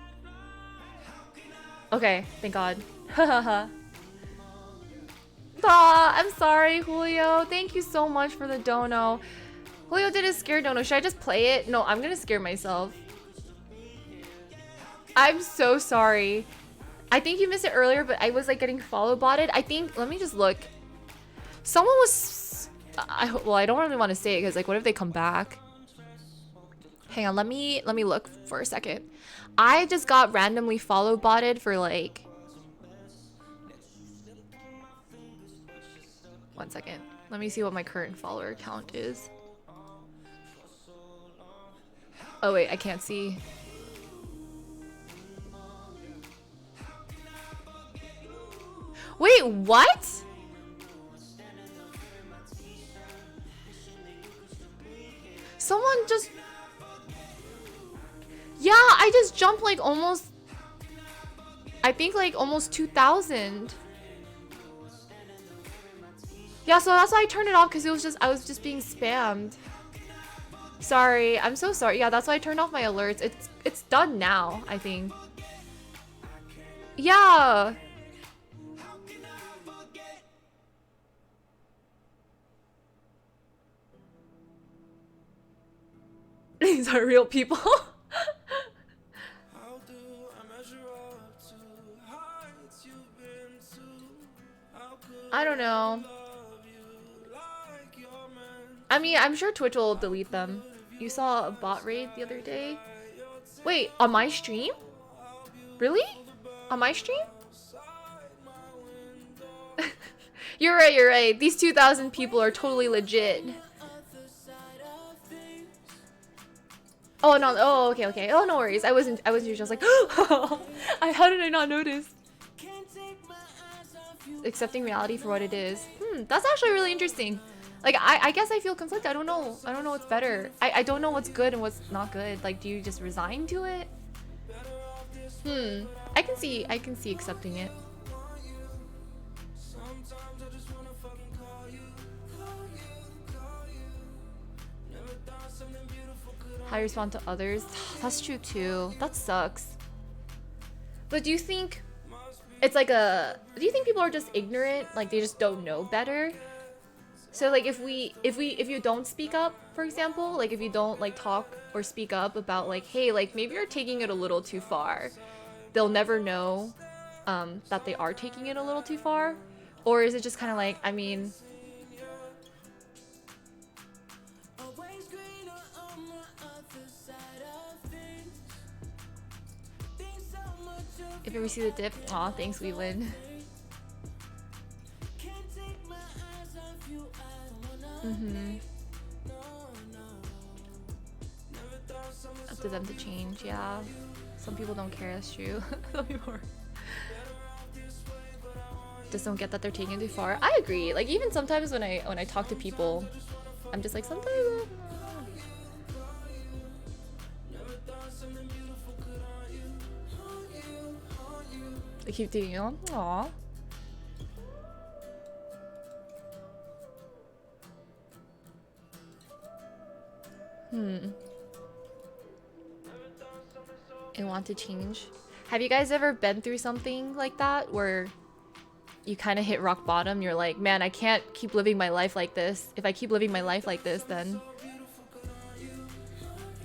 Okay, thank God. Hahaha. Aw, I'm sorry, Julio. Thank you so much for the dono. Julio did a scare dono. Should I just play it? No, I'm gonna scare myself. I'm so sorry. I think you missed it earlier, but I was like getting follow botted. I think, let me just look. Someone was, well, I don't really want to say it because like, what if they come back? Hang on, let me look for a second. I just got randomly follow botted for like, 1 second. Let me see what my current follower count is. Oh wait, I can't see. Wait, what? Someone just... Yeah, I just jumped like almost... I think like almost 2,000. Yeah, so that's why I turned it off because it was just... I was just being spammed. Sorry, I'm so sorry. Yeah, that's why I turned off my alerts. It's done now, I think. Yeah. These are real people. I don't know. I mean, I'm sure Twitch will delete them. You saw a bot raid the other day? Wait, on my stream? Really? On my stream? You're right, you're right. These 2,000 people are totally legit. Oh no! Oh, okay, okay. Oh, no worries. I wasn't sure. I was like, how did I not notice? Accepting reality for what it is. That's actually really interesting. Like, I guess I feel conflicted. I don't know what's better. I don't know what's good and what's not good. Like, do you just resign to it? I can see accepting it. How you respond to others. That's true too. That sucks. But do you think it's like do you think people are just ignorant? Like they just don't know better? So like if you don't speak up, for example, like if you don't like talk or speak up about like, hey, like maybe you're taking it a little too far, they'll never know that they are taking it a little too far? Or is it just kind of like, I mean, if you ever see the dip, aw, thanks, we win. Up to them to change, yeah. Some people don't care, that's true. Some people just don't get that they're taking it too far. I agree. Like even sometimes when I talk to people, I'm just like sometimes. I keep doing it. Aww. I want to change. Have you guys ever been through something like that where you kind of hit rock bottom? You're like, man, I can't keep living my life like this. If I keep living my life like this, then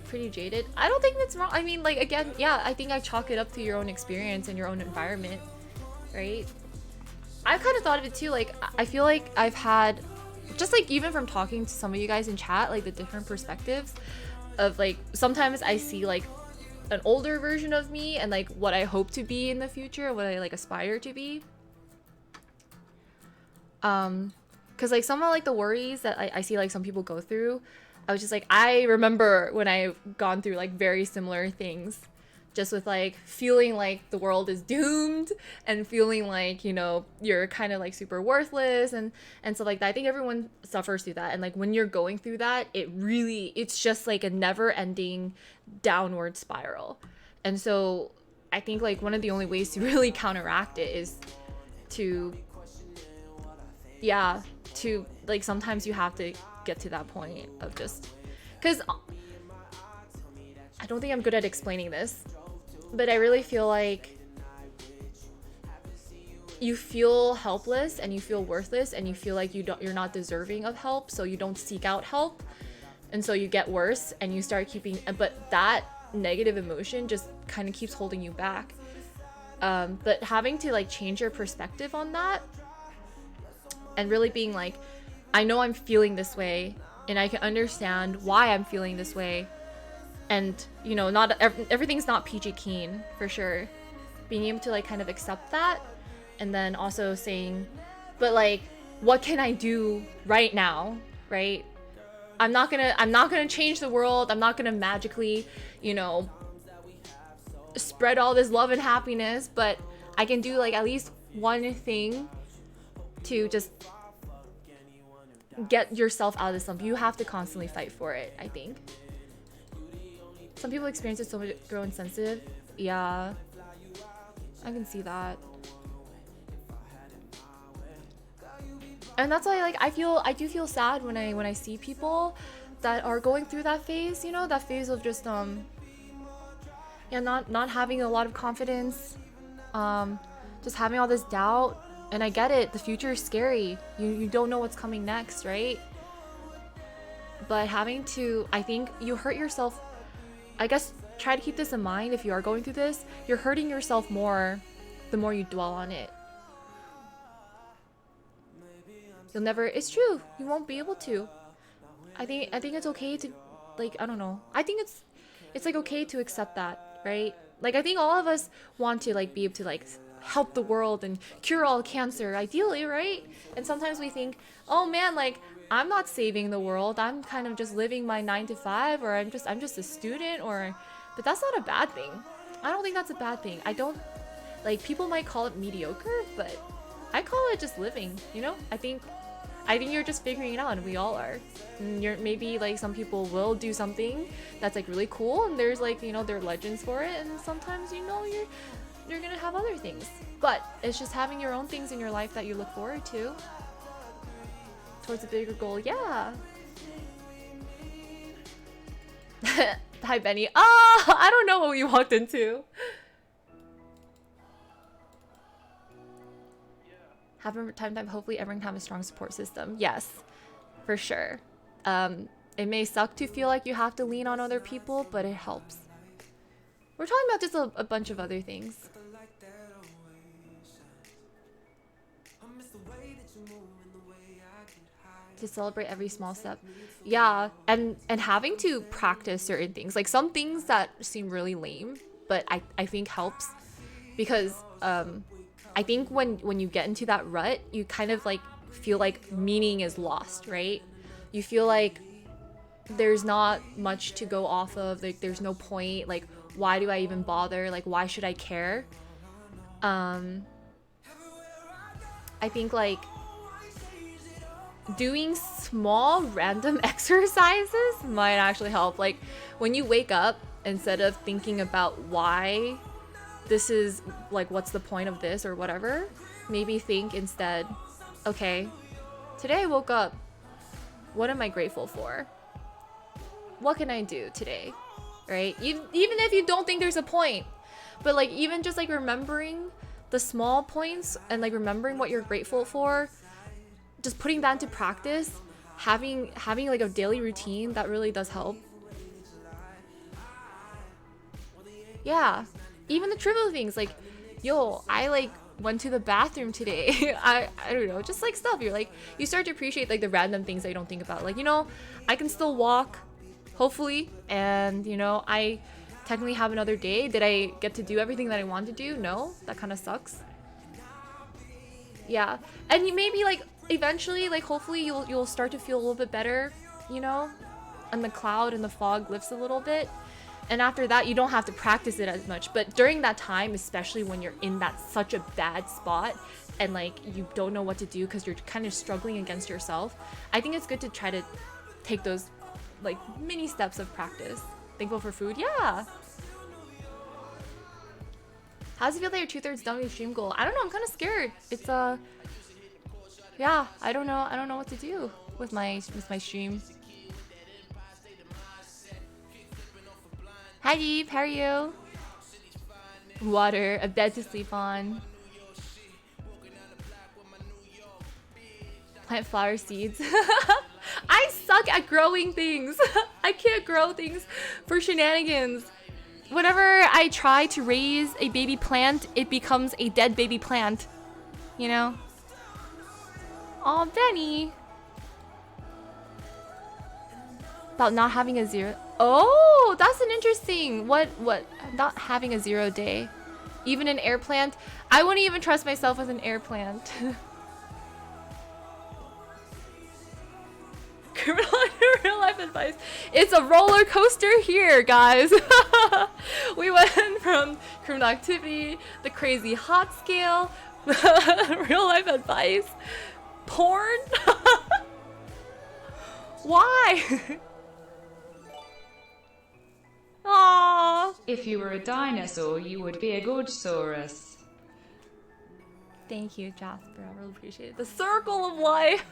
pretty jaded. I don't think that's wrong. I mean, like, again, yeah, I think I chalk it up to your own experience and your own environment, right? I've kind of thought of it too. Like, I feel like I've had, just like even from talking to some of you guys in chat, like the different perspectives of like, sometimes I see like an older version of me and like what I hope to be in the future, what I like aspire to be. Because like some of like the worries that I see like some people go through, I was just like, I remember when I've gone through like very similar things, just with like feeling like the world is doomed and feeling like, you know, you're kind of like super worthless and stuff like that. I think everyone suffers through that. And like when you're going through that, it's just like a never ending downward spiral. And so I think like one of the only ways to really counteract it is to like sometimes you have to get to that point of just, because I don't think I'm good at explaining this, but I really feel like you feel helpless and you feel worthless and you feel like you're not deserving of help, so you don't seek out help, and so you get worse and you start keeping, but that negative emotion just kind of keeps holding you back. But having to like change your perspective on that and really being like, I know I'm feeling this way and I can understand why I'm feeling this way, and you know, not everything's not peachy keen for sure. Being able to like kind of accept that, and then also saying, but like, what can I do right now, right? I'm not gonna change the world. I'm not gonna magically, you know, spread all this love and happiness, but I can do like at least one thing to just get yourself out of this slump. You have to constantly fight for it, I think. Some people experience it so much, grow insensitive. Yeah, I can see that. And that's why like I do feel sad when I see people that are going through that phase, you know, that phase of just not having a lot of confidence, just having all this doubt. And I get it, the future is scary. You don't know what's coming next, right? But having to, I think you hurt yourself. I guess try to keep this in mind if you are going through this. You're hurting yourself more the more you dwell on it. You'll never, it's true, you won't be able to. I think it's okay to, like, I don't know. I think it's like okay to accept that, right? Like I think all of us want to like be able to like help the world and cure all cancer, ideally, right? And sometimes we think, oh man, like I'm not saving the world, I'm kind of just living my 9 to 5, or I'm just a student, or, but that's not a bad thing. I don't think that's a bad thing. I don't, like, people might call it mediocre, but I call it just living, you know? I think you're just figuring it out, and we all are. And you're maybe like some people will do something that's like really cool, and there's like, you know, there are legends for it, and sometimes, you know, you're gonna have other things, but it's just having your own things in your life that you look forward to towards a bigger goal. Yeah. Hi Benny. I don't know what we walked into. Have a time, hopefully everyone can have a strong support system. Yes, for sure. It may suck to feel like you have to lean on other people, but it helps. We're talking about just a bunch of other things. To celebrate every small step. Yeah, and having to practice certain things. Like some things that seem really lame, but I think helps. Because I think when you get into that rut, you kind of like feel like meaning is lost, right? You feel like there's not much to go off of, like there's no point, like why do I even bother, like why should I care? I think like doing small random exercises might actually help. Like when you wake up, instead of thinking about why this is like what's the point of this or whatever, maybe think instead, okay, today I woke up, what am I grateful for? what can I do today? Right? Even if you don't think there's a point, but like even just like remembering the small points and like remembering what you're grateful for, just putting that into practice, having like a daily routine, that really does help. Yeah, even the trivial things like, yo, I like went to the bathroom today. I don't know, just like stuff. You're like, you start to appreciate like the random things that you don't think about. Like, you know, I can still walk, hopefully, and you know, I technically have another day. Did I get to do everything that I want to do? No, that kind of sucks. Yeah, and you maybe like eventually, like hopefully you'll start to feel a little bit better, you know, and the cloud and the fog lifts a little bit. And after that, you don't have to practice it as much. But during that time, especially when you're in that such a bad spot and like you don't know what to do because you're kind of struggling against yourself, I think it's good to try to take those like mini steps of practice. Thankful for food, yeah. How does it feel that you're 2/3 done with your stream goal? I don't know, I'm kind of scared. It's yeah, I don't know what to do with my stream. Hi Deep, how are you? Water, a bed to sleep on. Plant flower seeds. I suck at growing things. I can't grow things for shenanigans. Whenever I try to raise a baby plant, it becomes a dead baby plant. You know? Aw, Benny. About not having a zero. Oh, that's an interesting. What? Not having a 0 day. Even an air plant? I wouldn't even trust myself with an air plant. Criminal real life advice. It's a roller coaster here, guys. We went from criminal activity, the crazy hot scale, real life advice, porn. Why? Aww. If you were a dinosaur, you would be a Gorgesaurus. Thank you, Jasper. I really appreciate it. The circle of life.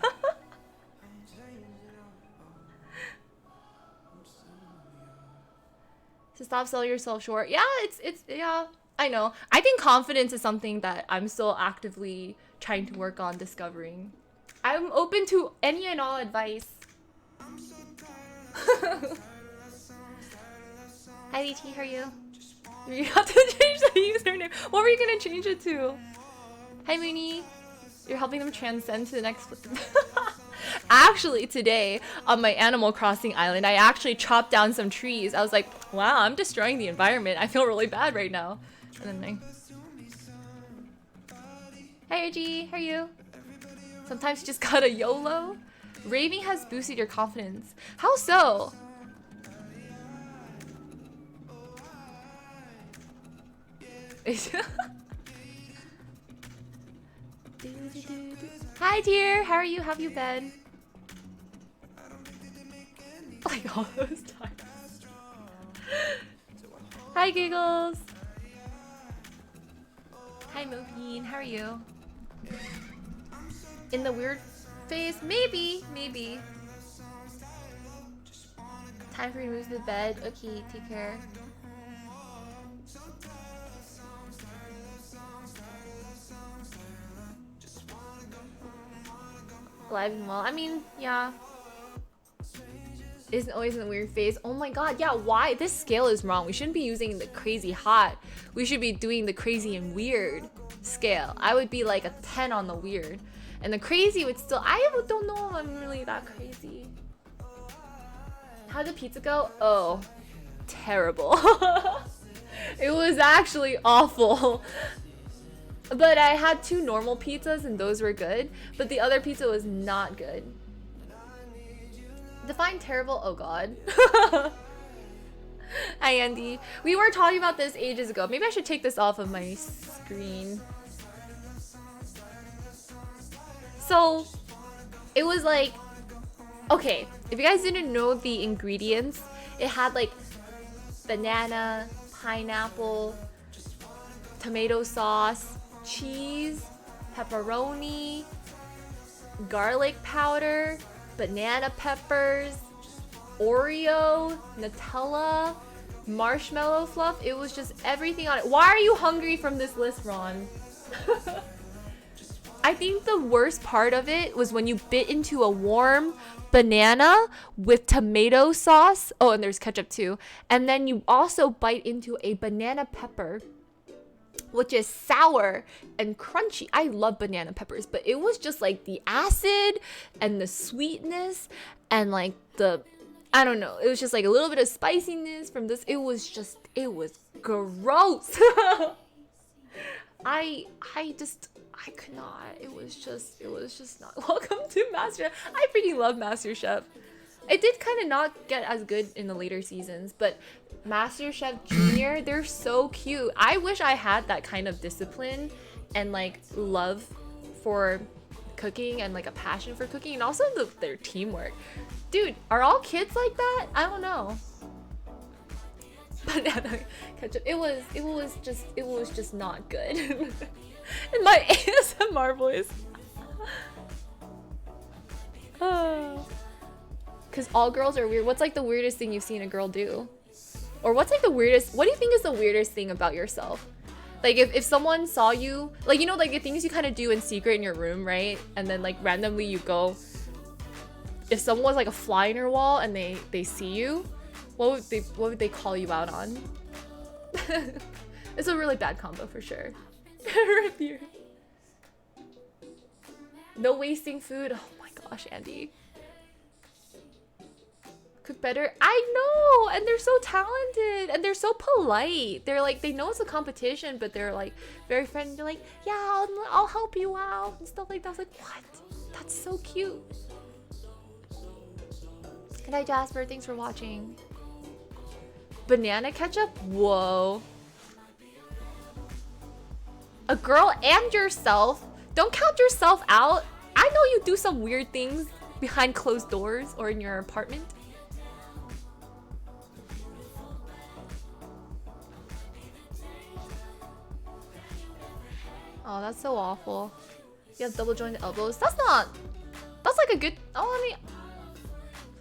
To stop selling yourself short. Yeah, it's yeah. I know. I think confidence is something that I'm still actively trying to work on discovering. I'm open to any and all advice. Hi DT, how are you? You have to change the username. What were you gonna change it to? Hi Mooney. You're helping them transcend to the next. Actually, today on my Animal Crossing island, I actually chopped down some trees. I was like, wow, I'm destroying the environment. I feel really bad right now. And then Hi Reggie, how are you? Sometimes you just gotta YOLO. Raving has boosted your confidence. How so? Hi dear, how are you? How have you been? Like all those times. Hi Giggles. Hi Mopine, how are you? In the weird phase? Maybe. Time for you to move to the bed. Okay, take care. Alive and well. I mean, yeah. Isn't always in the weird phase. Oh my god, yeah, why? This scale is wrong. We shouldn't be using the crazy hot. We should be doing the crazy and weird scale. I would be like a 10 on the weird. And the crazy would still... I don't know if I'm really that crazy. How'd the pizza go? Oh, terrible. It was actually awful. But I had 2 normal pizzas and those were good. But the other pizza was not good. Define terrible. Oh god. Hi Andy. We were talking about this ages ago. Maybe I should take this off of my screen. So it was like, okay, if you guys didn't know the ingredients, it had like banana, pineapple, tomato sauce, cheese, pepperoni, garlic powder, banana peppers, Oreo, Nutella, marshmallow fluff. It was just everything on it. Why are you hungry from this list, Ron? I think the worst part of it was when you bit into a warm banana with tomato sauce. Oh, and there's ketchup too. And then you also bite into a banana pepper, which is sour and crunchy. I love banana peppers, but it was just like the acid and the sweetness and like I don't know. It was just like a little bit of spiciness from this. It was gross. I could not. It was just not. Welcome to MasterChef. I freaking love MasterChef. It did kind of not get as good in the later seasons, but MasterChef Junior, they're so cute. I wish I had that kind of discipline and like love for cooking and like a passion for cooking and also their teamwork. Dude, are all kids like that? I don't know. Banana ketchup. It was just not good. In my ASMR voice. Cause all girls are weird. What's like the weirdest thing you've seen a girl do? Or what's like the weirdest, what do you think is the weirdest thing about yourself? Like if someone saw you, like you know like the things you kind of do in secret in your room, right? And then like randomly you go, if someone was like a fly in your wall and they see you, what would they call you out on? It's a really bad combo for sure. No wasting food. Oh my gosh, Andy. Cook better. I know, and they're so talented and they're so polite. They're like, they know it's a competition, but they're like very friendly. They're like, yeah, I'll help you out and stuff like that. I was like, what? That's so cute. Good night, Jasper. Thanks for watching. Banana ketchup? Whoa. A girl and yourself. Don't count yourself out. I know you do some weird things behind closed doors or in your apartment. Oh, that's so awful. You have double jointed elbows. That's like a good, oh, I mean,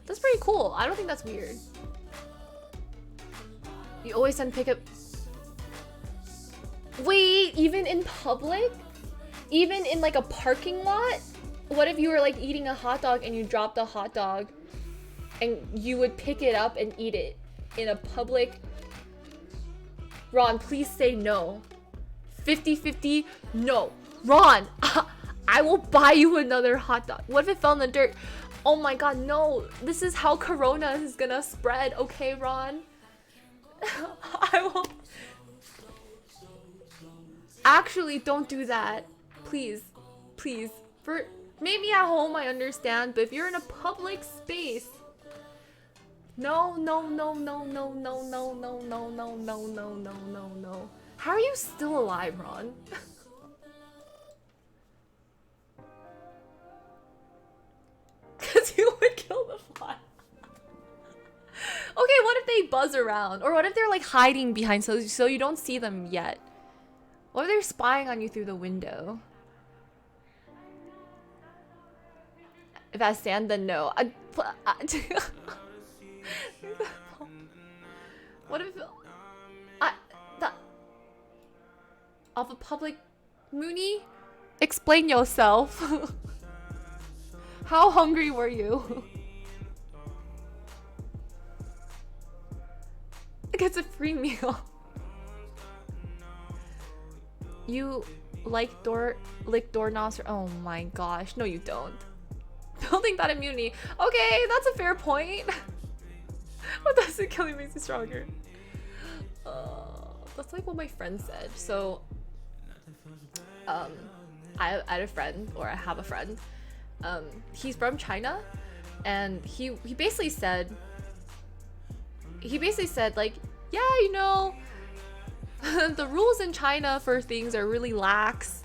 that's pretty cool. I don't think that's weird. You always send pickup. Wait, even in public? Even in like a parking lot? What if you were like eating a hot dog and you dropped a hot dog and you would pick it up and eat it in a public? Ron, please say no. 50-50, no. Ron, I will buy you another hot dog. What if it fell in the dirt? Oh my god, no. This is how Corona is gonna spread, okay, Ron? I will. Actually, don't do that. Please. Please. For maybe at home I understand, but if you're in a public space. No, no, no, no, no, no, no, no, no, no, no, no, no, no, no. How are you still alive, Ron? Because you would kill the fly. Okay, what if they buzz around? Or what if they're like hiding behind so you don't see them yet? What if they're spying on you through the window? If I stand, then no. What if... Off a public... Mooney? Explain yourself. How hungry were you? It gets a free meal. You like lick doorknobs? Oh my gosh. No, you don't. Building that immunity. Okay, that's a fair point. What doesn't kill you makes you stronger. That's like what my friend said. So, I had a friend, or I have a friend. He's from China, and he basically said like, yeah, you know, the rules in China for things are really lax.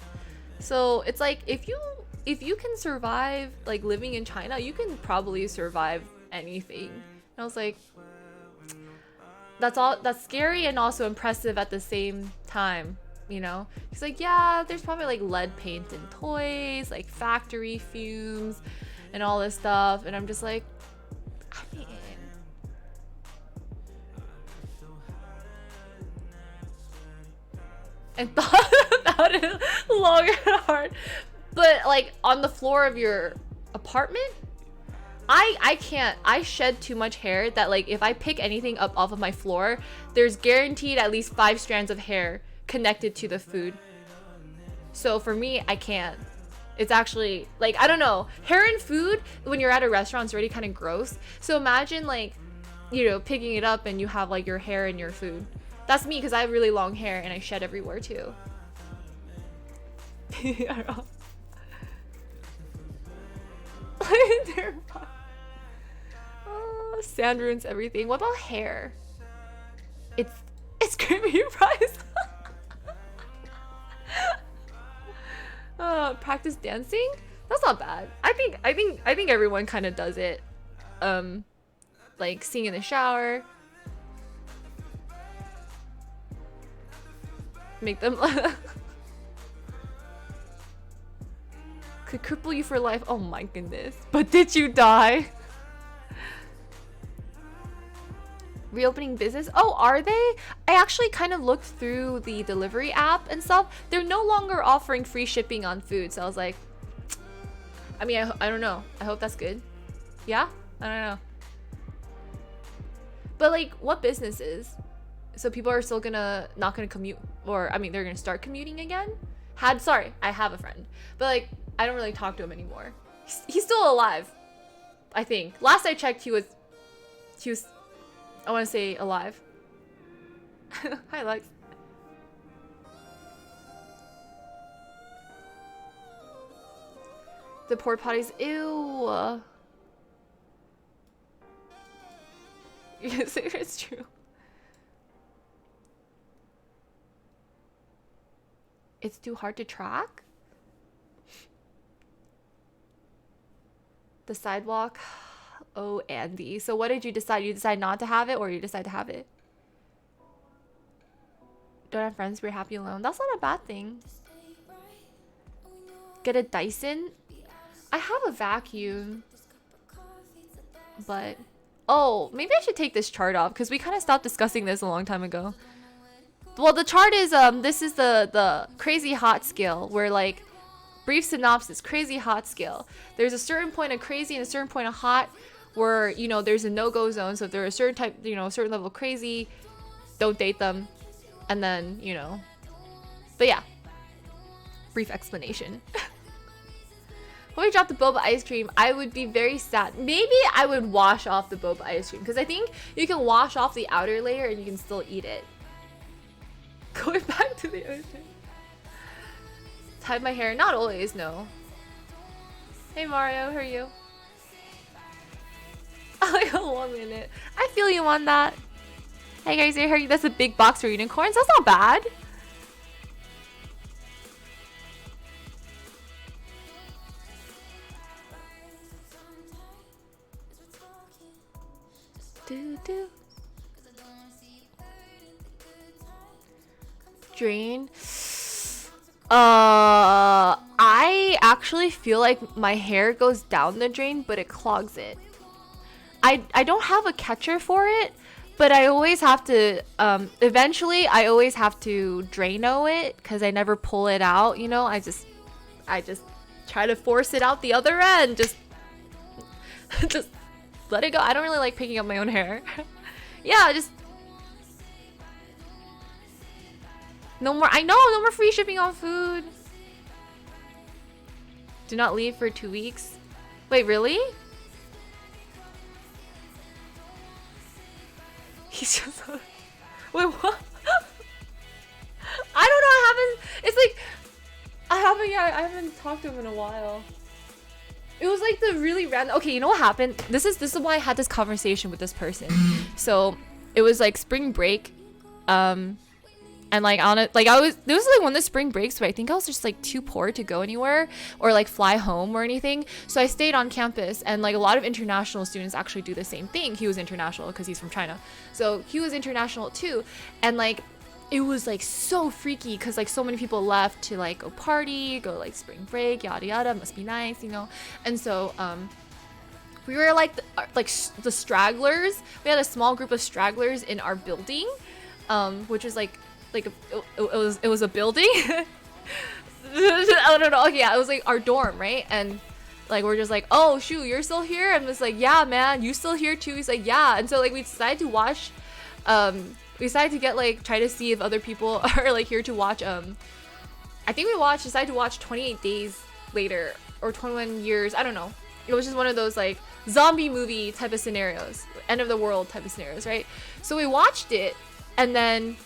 So it's like if you can survive like living in China, you can probably survive anything. And I was like, that's scary and also impressive at the same time, you know? He's like, yeah, there's probably like lead paint in toys, like factory fumes and all this stuff. And I'm just like, I mean, and thought about it long and hard. But like on the floor of your apartment, I can't. I shed too much hair that like if I pick anything up off of my floor, there's guaranteed at least 5 strands of hair connected to the food. So for me, I can't. It's actually like, I don't know, hair and food when you're at a restaurant is already kind of gross. So imagine like, you know, picking it up and you have like your hair in your food. That's me because I have really long hair and I shed everywhere too. I don't know. Oh, sand ruins everything. What about hair? It's creamy fries. Practice dancing? That's not bad. I think everyone kind of does it. Like sing in the shower. Make them could cripple you for life. Oh my goodness. But did you die? Reopening business? Oh, are they? I actually kind of looked through the delivery app and stuff. They're no longer offering free shipping on food. So I was like, I mean, I don't know. I hope that's good. Yeah? I don't know. But like, what businesses? So people are still not gonna commute, or I mean, they're gonna start commuting again? Sorry, I have a friend. But like, I don't really talk to him anymore. He's still alive, I think. Last I checked, he was, I want to say alive. Hi, Lex. The porta potties, ew. Yes, it's true. It's too hard to track? The sidewalk? Oh, Andy. So what did you decide? You decide not to have it or you decide to have it? Don't have friends, we're happy alone. That's not a bad thing. Get a Dyson? I have a vacuum. But... oh, maybe I should take this chart off because we kind of stopped discussing this a long time ago. Well, the chart is, this is the crazy hot scale where like, brief synopsis, crazy hot scale. There's a certain point of crazy and a certain point of hot where, you know, there's a no-go zone. So if they're a certain type, you know, a certain level of crazy, don't date them. And then, you know, but yeah, brief explanation. When we drop the boba ice cream, I would be very sad. Maybe I would wash off the boba ice cream because I think you can wash off the outer layer and you can still eat it. Going back to the ocean. Tie my hair. Not always, no. Hey Mario, how are you? Like a 1 minute. I feel you on that. Hey guys, I heard that's a big box for unicorns. That's not bad. Do. Drain. I actually feel like my hair goes down the drain, but it clogs it. I don't have a catcher for it, but I always have to, eventually I always have to Drano it because I never pull it out, you know? I just try to force it out the other end. Just let it go. I don't really like picking up my own hair. Yeah, just no more free shipping on food. Do not leave for 2 weeks. Wait, really? He's just wait, what? I don't know, I haven't talked to him in a while. It was like the really random. Okay, you know what happened? This is why I had this conversation with this person. So it was like spring break, and like on it, like this was like one of the spring breaks where I think I was just like too poor to go anywhere or like fly home or anything. So I stayed on campus, and like a lot of international students actually do the same thing. He was international because he's from China, so he was international too, and like. It was like so freaky because like so many people left to like go party, go like spring break, yada yada, must be nice, you know. And so we were like the stragglers. We had a small group of stragglers in our building, which was like like it was a building. I don't know. Okay, yeah, it was like our dorm, right? And like we're just like, oh shoot, you're still here? I'm just like, yeah, man, you still here too? He's like, yeah. And so like we decided to watch, we decided to get like try to see if other people are like here to watch. I think we decided to watch 28 Days Later or 21 Years. I don't know. It was just one of those like zombie movie type of scenarios, end of the world type of scenarios, right? So we watched it, and then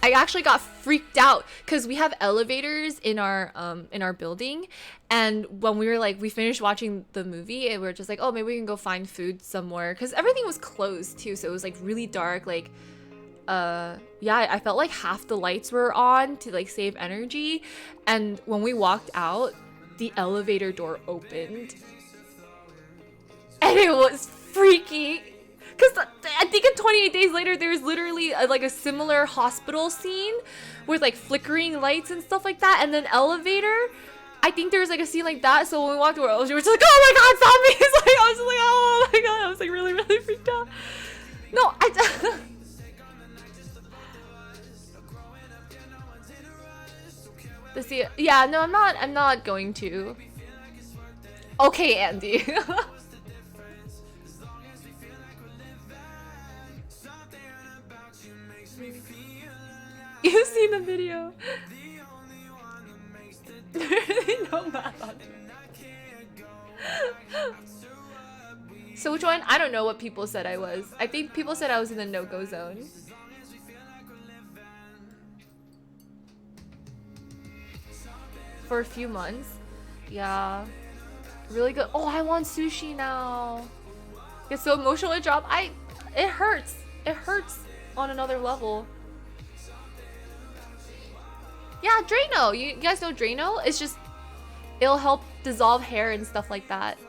I actually got freaked out because we have elevators in our building, and when we finished watching the movie, and we were just like, oh, maybe we can go find food somewhere because everything was closed too, so it was like really dark. Like, yeah, I felt like half the lights were on to like save energy, and when we walked out, the elevator door opened, and it was freaky. Because I think in 28 Days Later, there's literally like a similar hospital scene with like flickering lights and stuff like that. And then elevator, I think there's like a scene like that. So when we walked over, we were just like, oh my god, zombies! Like, I was just like, oh my god, I was like really, really freaked out. No, yeah, no, I'm not going to. Okay, Andy. You've seen the video. No math on it. So which one? I don't know what people said I was. I think people said I was in the no-go zone. For a few months. Yeah. Really good. Oh, I want sushi now. Get so emotional at job. It hurts. It hurts on another level. Yeah, Drano. You guys know Drano? It's just, it'll help dissolve hair and stuff like that.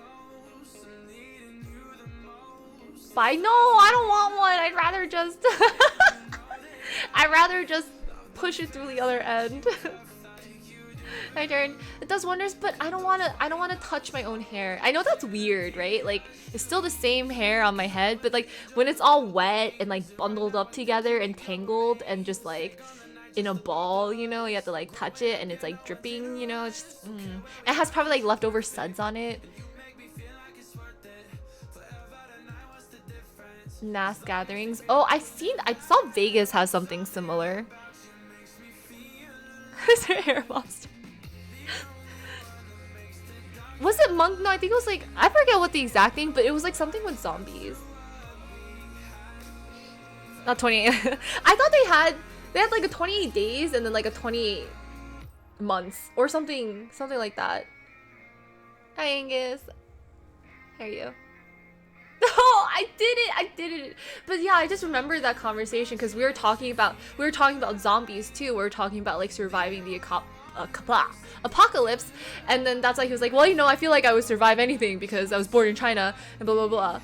But no, I don't want one. I'd rather just push it through the other end. My turn. It does wonders, but I don't wanna touch my own hair. I know that's weird, right? Like, it's still the same hair on my head, but like when it's all wet and like bundled up together and tangled and just like in a ball, you know, you have to like touch it and it's like dripping, you know, it's just, It has probably like leftover suds on it. Mass gatherings. Oh, I saw Vegas has something similar. Is there a hair monster? Was it monk? No, I think it was like, I forget what the exact thing, but it was like something with zombies. Not 28. I thought they had like a 28 days and then like a 28 months or something like that. Hi Angus. How are you? Oh, I did it. But yeah, I just remember that conversation because we were talking about zombies too. We were talking about like surviving the apocalypse, and then that's like he was like, well, you know, I feel like I would survive anything because I was born in China and blah blah blah.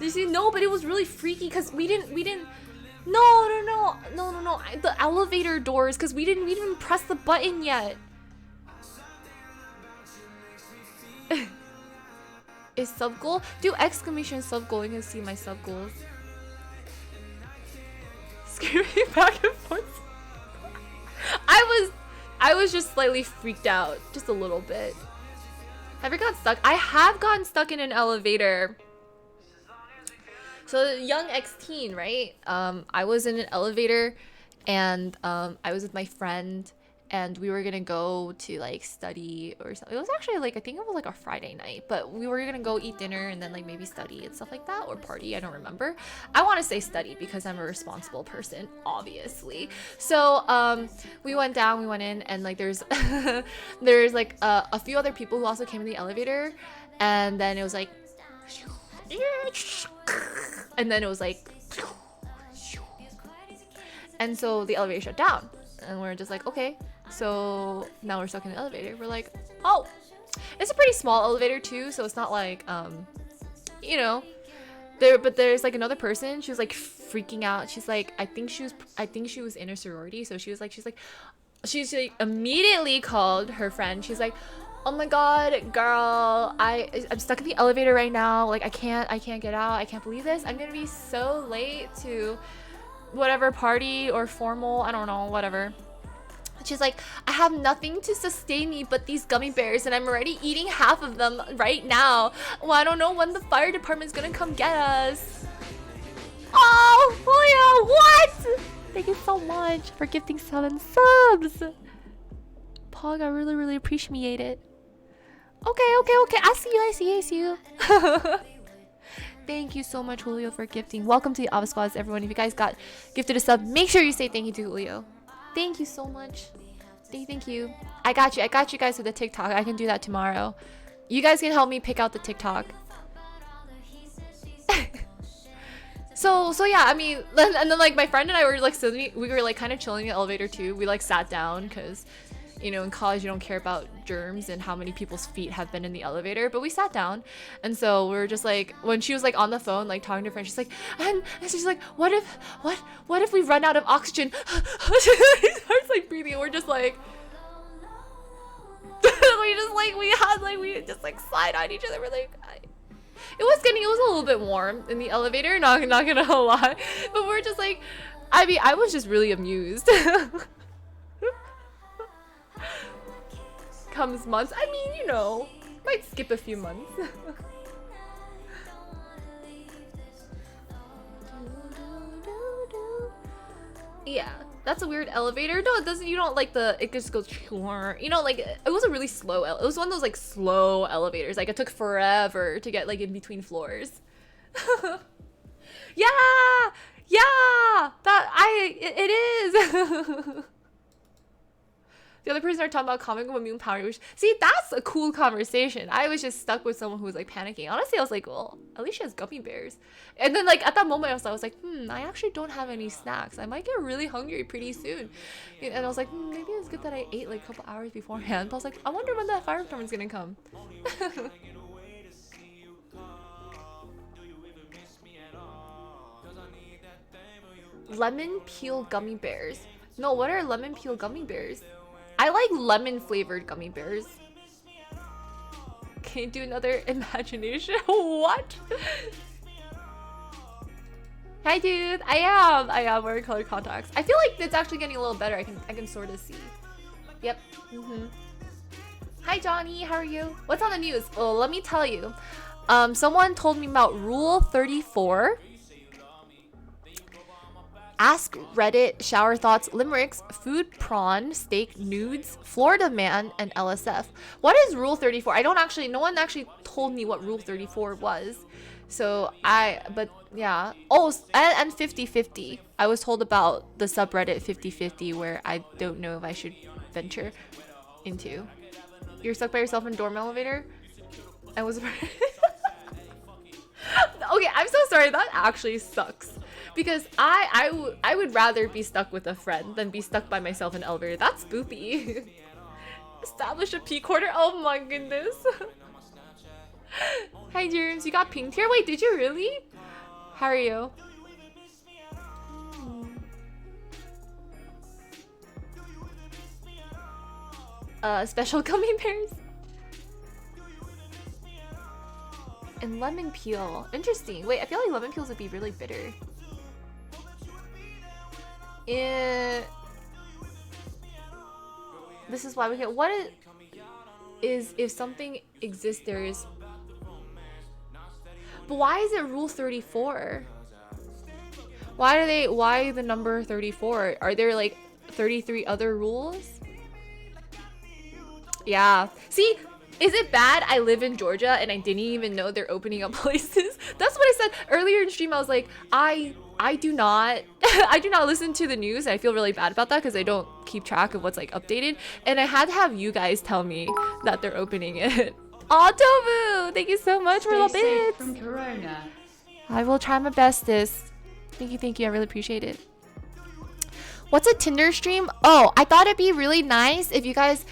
You see, no, but it was really freaky because we didn't. No. The elevator doors, because we didn't even press the button yet. Is sub goal? Do exclamation sub goal. You can see my sub goals. Screaming back and forth. I was just slightly freaked out, just a little bit. Have you got stuck? I have gotten stuck in an elevator. So young ex-teen, right? I was in an elevator, and I was with my friend, and we were gonna go to like study or something. It was actually like, I think it was like a Friday night, but we were gonna go eat dinner and then like maybe study and stuff like that, or party. I don't remember. I want to say study because I'm a responsible person, obviously. So we went in, and like there's like a few other people who also came in the elevator, and then it was like. And then it was like, and so the elevator shut down, and we're just like, okay, so now we're stuck in the elevator. We're like, oh, it's a pretty small elevator too, so it's not like you know, but there's like another person. She was like freaking out. She's like, I think she was in a sorority, so she immediately called her friend. She's like, Oh my god, girl. I'm stuck in the elevator right now. Like I can't get out. I can't believe this. I'm gonna be so late to whatever party or formal, I don't know, whatever. She's like, I have nothing to sustain me but these gummy bears, and I'm already eating half of them right now. Well, I don't know when the fire department's gonna come get us. Oh, Julio, what? Thank you so much for gifting 7 subs. Pog, I really appreciate it. Okay. I see you. Thank you so much, Julio, for gifting. Welcome to the Ava Squads, everyone. If you guys got gifted a sub, make sure you say thank you to Julio. Thank you so much. Thank you. I got you guys with the TikTok. I can do that tomorrow. You guys can help me pick out the TikTok. So yeah, I mean, and then like my friend and I were like sitting, we were like kind of chilling in the elevator too. We like sat down because, you know, in college you don't care about germs and how many people's feet have been in the elevator, but we sat down. And so we were just like, when she was like on the phone like talking to a friend, she's like, and she's like, what if we run out of oxygen? She starts like breathing, and we're just like we just like slide on each other. We're like, it was a little bit warm in the elevator, not gonna lie, but we're just like, I mean, I was just really amused. Comes months, I mean, you know, might skip a few months. Yeah, that's a weird elevator. No, it doesn't. You don't like the. It just goes. You know, like it was a really slow. It was one of those like slow elevators. Like it took forever to get like in between floors. Yeah. It is. The other person are talking about comic book immune power. Which, see, that's a cool conversation. I was just stuck with someone who was like panicking. Honestly, I was like, well, at least she has gummy bears. And then like at that moment, I was like, I actually don't have any snacks. I might get really hungry pretty soon. And I was like, maybe it's good that I ate like a couple hours beforehand. But I was like, I wonder when that fire department's gonna come. Lemon peel gummy bears. No, what are lemon peel gummy bears? I like lemon flavored gummy bears. Can you do another imagination? What? Hi dude, I am wearing colored contacts. I feel like it's actually getting a little better. I can sort of see. Yep. Hi Johnny, how are you? What's on the news? Oh, let me tell you. Someone told me about Rule 34. Ask Reddit, shower thoughts, limericks, food prawn, steak, nudes, Florida man, and LSF. What is Rule 34? No one actually told me what Rule 34 was. So but yeah. Oh, and 50/50. I was told about the subreddit 50/50 where I don't know if I should venture into. You're stuck by yourself in dorm elevator? I was Okay, I'm so sorry. That actually sucks. Because I would rather be stuck with a friend than be stuck by myself in an elevator. That's spoopy. Establish a P quarter. Oh my goodness. Hi Germs, you got pinged here? Wait, did you really? How are you? Special gummy bears? And lemon peel. Interesting. Wait, I feel like lemon peels would be really bitter. This is why we get. What is if something exists, there is. But why is it Rule 34? Why the number 34? Are there like 33 other rules? Yeah. See, is it bad I live in Georgia and I didn't even know they're opening up places? That's what I said earlier in stream. I was like, I do not I do not listen to the news, and I feel really bad about that because I don't keep track of what's like updated, and I had to have you guys tell me that they're opening it. Aw, Tofu! Thank you so much for the bits! From Corona. I will try my bestest. Thank you, I really appreciate it. What's a Tinder stream? Oh, I thought it'd be really nice if you guys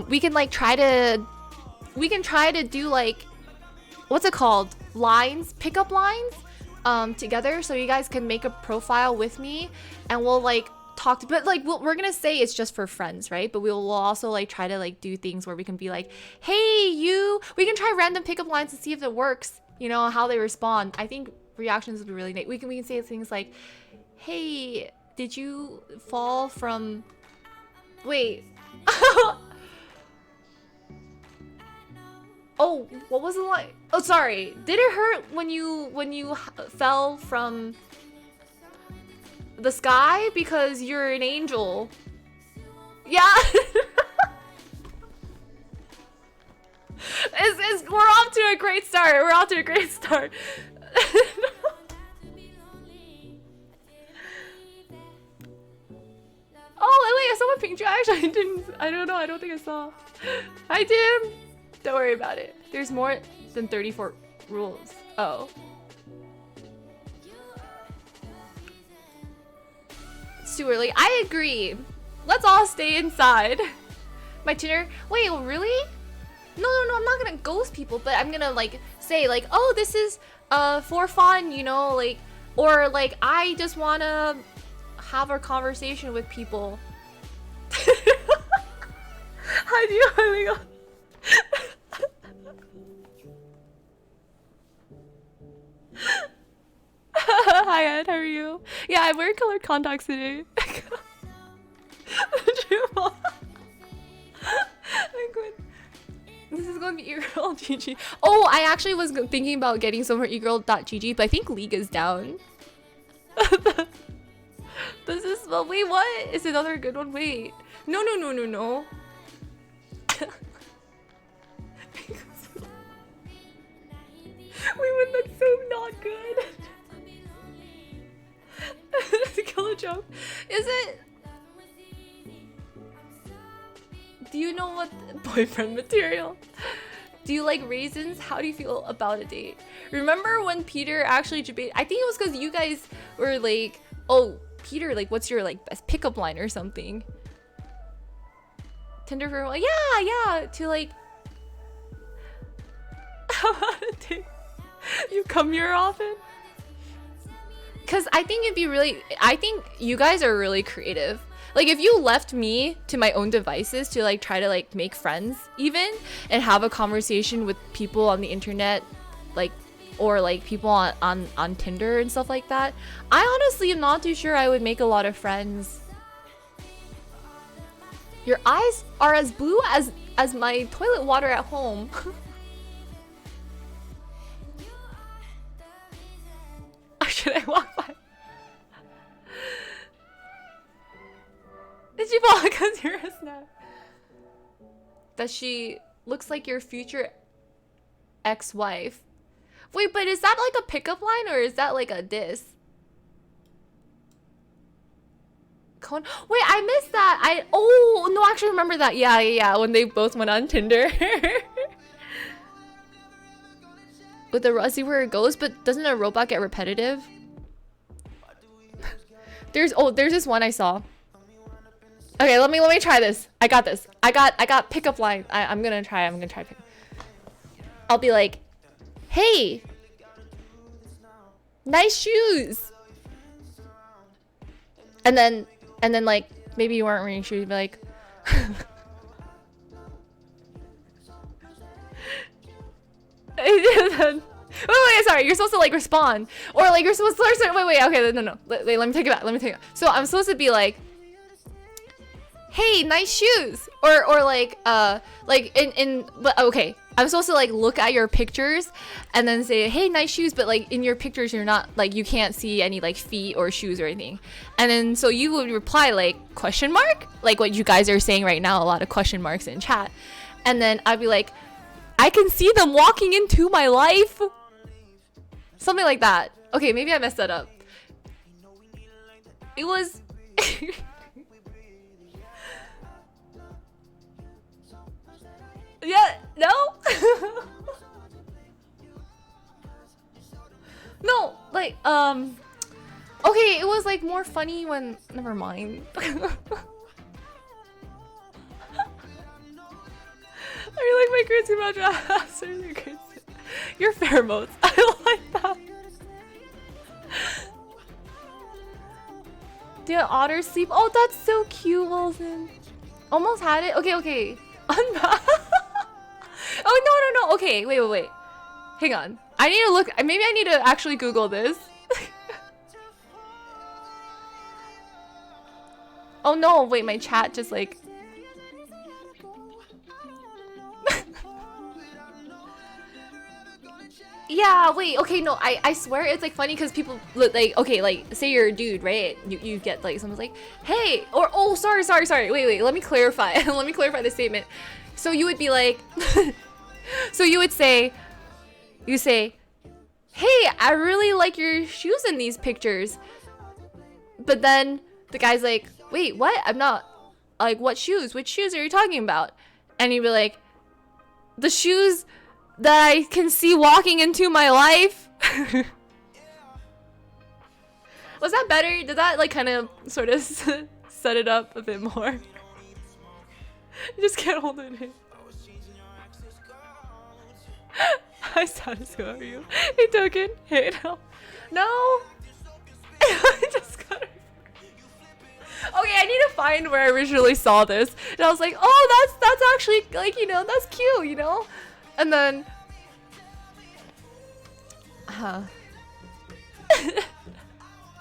we can try to do like, what's it called? Lines, pickup lines together, so you guys can make a profile with me, and we'll like talk to, but like we're gonna say it's just for friends, right? But we'll also like try to like do things where we can be like, hey, we can try random pickup lines to see if it works, you know, how they respond. I think reactions would be really nice. We can say things like, hey, did you fall from, wait. Oh, what was the line? Oh, sorry. Did it hurt when you fell from the sky because you're an angel? Yeah. We're off to a great start. We're off to a great start. Oh, wait, someone pinged you. Actually, I didn't. I don't know. I don't think I saw. Hi, Tim. Don't worry about it. There's more than 34 rules. Oh. It's too early. I agree. Let's all stay inside. My Tinder. Wait, really? No, I'm not gonna ghost people, but I'm gonna like say like, oh, this is for fun, you know, like, or like I just wanna have a conversation with people. How do you? Oh my god. Hi Ed, how are you? Yeah, I'm wearing colored contacts today. This is going to be egirl.gg. Oh, I actually was thinking about getting some for egirl.gg, but I think League is down. This is, well, wait, what? Is another good one? Wait. No. Wait, but that's so not good. Kill a joke. Is it? Do you know what boyfriend material? Do you like raisins? How do you feel about a date? Remember when Peter actually debated? I think it was because you guys were like, oh, Peter, like, what's your like best pickup line or something? Tinder for like, yeah, to like. How about a date? You come here often? Cause I think it'd be really, I think you guys are really creative. Like if you left me to my own devices to like try to like make friends even and have a conversation with people on the internet, like, or like people on Tinder and stuff like that, I honestly am not too sure I would make a lot of friends. Your eyes are as blue as my toilet water at home. Should I walk by? Did you fall because you're a snap? That she looks like your future ex-wife. Wait, but is that like a pickup line or is that like a diss? Wait, I missed that. Oh no, I actually remember that. Yeah. When they both went on Tinder. With the Rusty where it goes, but doesn't a robot get repetitive? There's this one I saw. Okay, let me try this. I got this. I got pickup line. I'm gonna try pick. I'll be like, hey, nice shoes. And then like maybe you weren't wearing shoes, you'd be like wait, sorry. You're supposed to like respond, or like you're supposed to wait. Okay, no. Let me take it back. So I'm supposed to be like, "Hey, nice shoes," or like but okay. I'm supposed to like look at your pictures and then say, "Hey, nice shoes," but like in your pictures, you're not like you can't see any like feet or shoes or anything. And then so you would reply like question mark, like what you guys are saying right now, a lot of question marks in chat, and then I'd be like, I can see them walking into my life. Something like that. Okay, maybe I messed that up. It was... Yeah, no? No, like, okay, it was like more funny when... Never mind. Are you like my crazy much? Your pheromones. I like that. Do otters sleep? Oh, that's so cute, Wilson. Almost had it. Okay, okay. Unbound. Oh, no, no, no. Okay, wait, wait, wait. Hang on. I need to look. Maybe I need to actually Google this. Oh no, wait, my chat just like... Yeah, wait, okay, no, I swear it's like funny because people look like, okay, like say you're a dude, right? You get like someone's like, hey, or oh, sorry, wait, let me clarify. Let me clarify the statement. So you would be like, so you would say, hey, I really like your shoes in these pictures. But then the guy's like, wait, what? I'm not, like, what shoes? Which shoes are you talking about? And you'd be like, the shoes that I can see walking into my life. Was that better? Did that like kind of sort of set it up a bit more? You just can't hold it in. Hi, status, who are you? Hey, Token. Hey, no. No. I just got it. Okay, I need to find where I originally saw this. And I was like, oh, that's actually, like, you know, that's cute, you know? And then...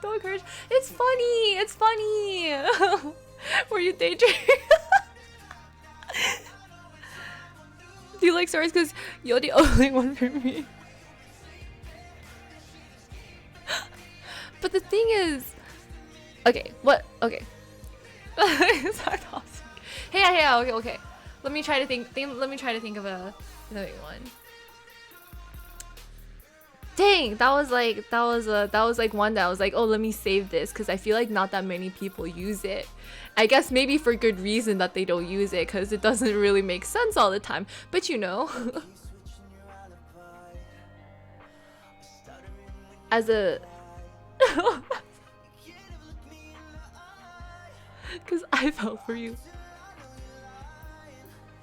Don't encourage... It's funny! It's funny! Were you daydreaming? Do you like stories? Because you're the only one for me. But the thing is... Okay, what? Okay. Hey, okay. Let me try to think of another one. Dang, that was like one that I was like, oh, let me save this because I feel like not that many people use it. I guess maybe for good reason that they don't use it because it doesn't really make sense all the time. But you know, as a because I fell for you.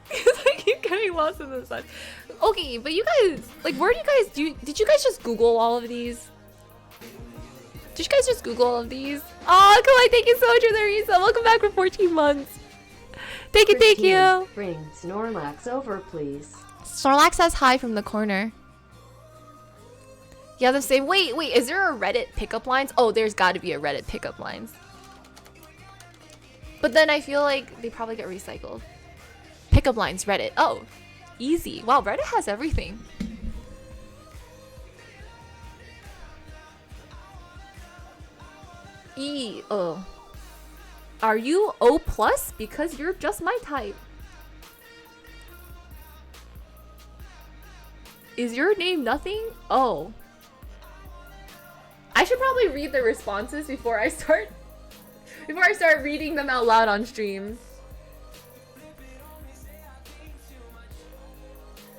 Because I keep getting lost in the sun. Okay, but you guys, like, where do you guys did you guys just Google all of these? Did you guys just Google all of these? Oh, come on, thank you so much for the reason. Welcome back for 14 months. Thank you. Bring Snorlax over, please. Snorlax says hi from the corner. Yeah, the same. Wait, is there a Reddit pickup lines? Oh, there's got to be a Reddit pickup lines. But then I feel like they probably get recycled. Pickup lines, Reddit. Oh, easy. Wow, Reddit has everything. Oh. Are you O plus? Because you're just my type. Is your name nothing? Oh. I should probably read the responses before I start reading them out loud on stream.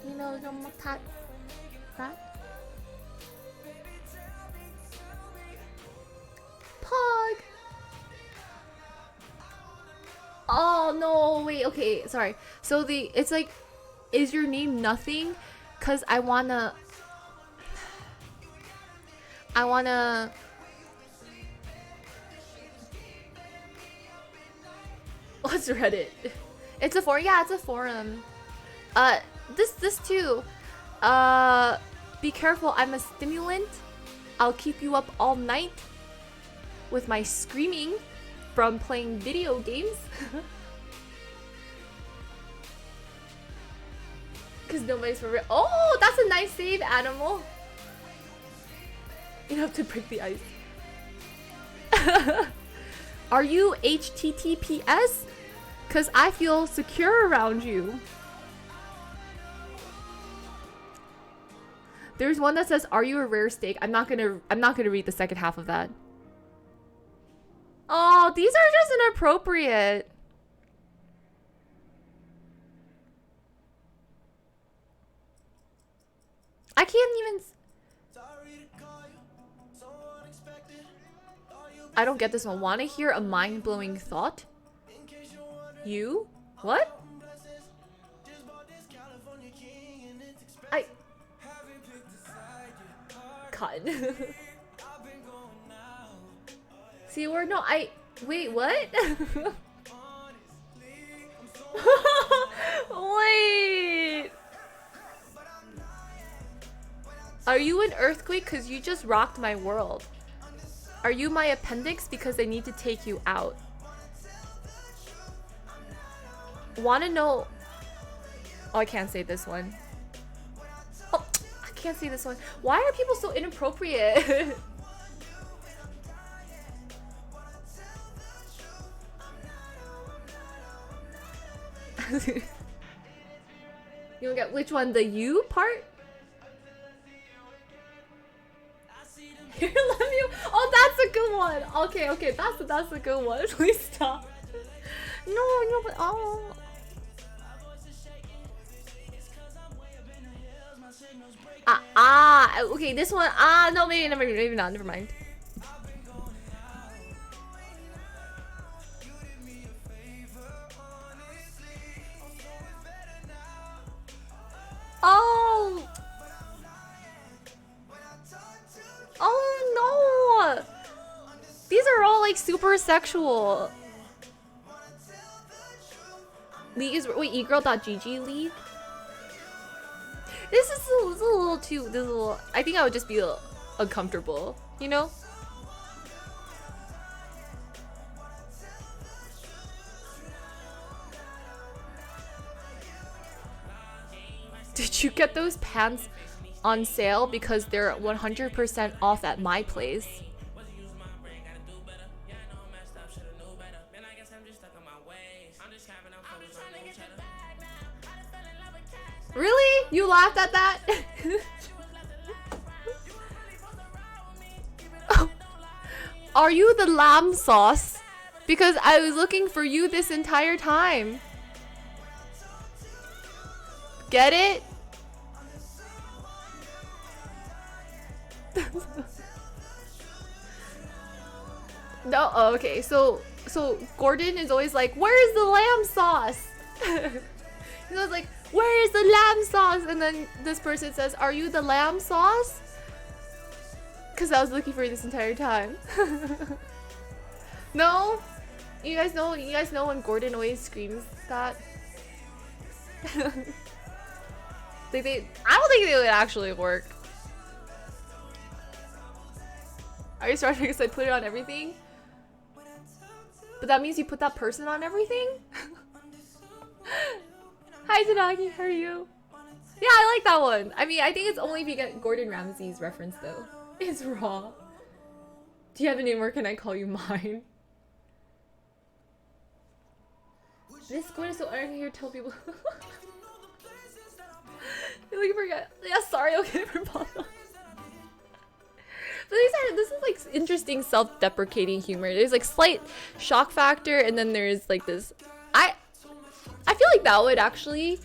You know, that. Pog. Oh no, wait, okay, sorry. So it's like, is your name nothing? Cause I wanna What's Reddit? It's a forum. Yeah, it's a forum. This too. Be careful. I'm a stimulant. I'll keep you up all night with my screaming from playing video games. Cause nobody's for real. Oh, that's a nice save, animal. You have to break the ice. Are you HTTPS? Cause I feel secure around you. There's one that says, "Are you a rare steak?" I'm not gonna read the second half of that. Oh, these are just inappropriate. I can't even. I don't get this one. Want to hear a mind-blowing thought? You? What? Cut. See, or no, Wait, what? Wait. Are you an earthquake? Cause you just rocked my world. Are you my appendix? Because I need to take you out. Wanna know? Oh, I can't say this one. Oh, I can't say this one. Why are people so inappropriate? You don't get which one? The you part? Here, love you. Oh, that's a good one. Okay, okay, that's a good one. Please stop. No, but oh. Okay, this one. No, maybe not. Never mind. Oh. Oh no. These are all like super sexual. League is wait, egirl.gg league. This is a little too. This is a little. I think I would just be uncomfortable. You know. Did you get those pants on sale because they're 100% off at my place? Really? You laughed at that? Are you the lamb sauce? Because I was looking for you this entire time. Get it? No, oh, okay. So Gordon is always like, "Where's the lamb sauce?" He's always like, "Where is the lamb sauce?" And then this person says, "Are you the lamb sauce?" Because I was looking for you this entire time. No, you guys know when Gordon always screams that. I don't think they would actually work. Are you starting because I put it on everything? But that means you put that person on everything? Hi Tanagi, how are you? Yeah, I like that one. I mean, I think it's only if you get Gordon Ramsay's reference though. It's raw. Do you have a name or can I call you mine? This Gordon is so angry here, tell people. You're looking for yeah, sorry, okay, for Paula. But this is like interesting self-deprecating humor. There's like slight shock factor, and then there's like this. I feel like that would actually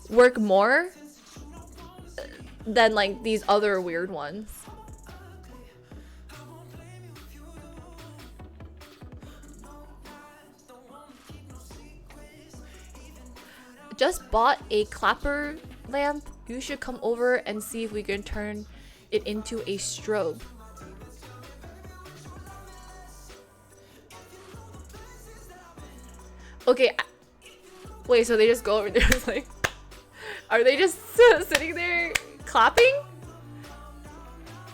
work more than like these other weird ones. Just bought a clapper lamp. You should come over and see if we can turn it into a strobe. Okay, wait, so they just go over there like, are they just sitting there clapping?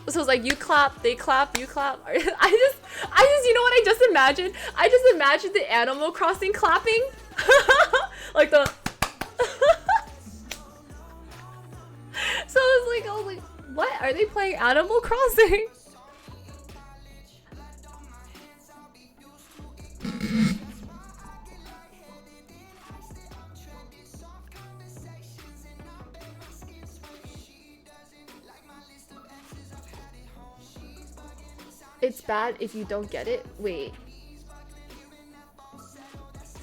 So it's like you clap, they clap, you clap. I just, you know what I just imagined? I just imagined the Animal Crossing clapping. Like the so it's like, I was like, what? Are they playing Animal Crossing? It's bad if you don't get it. Wait.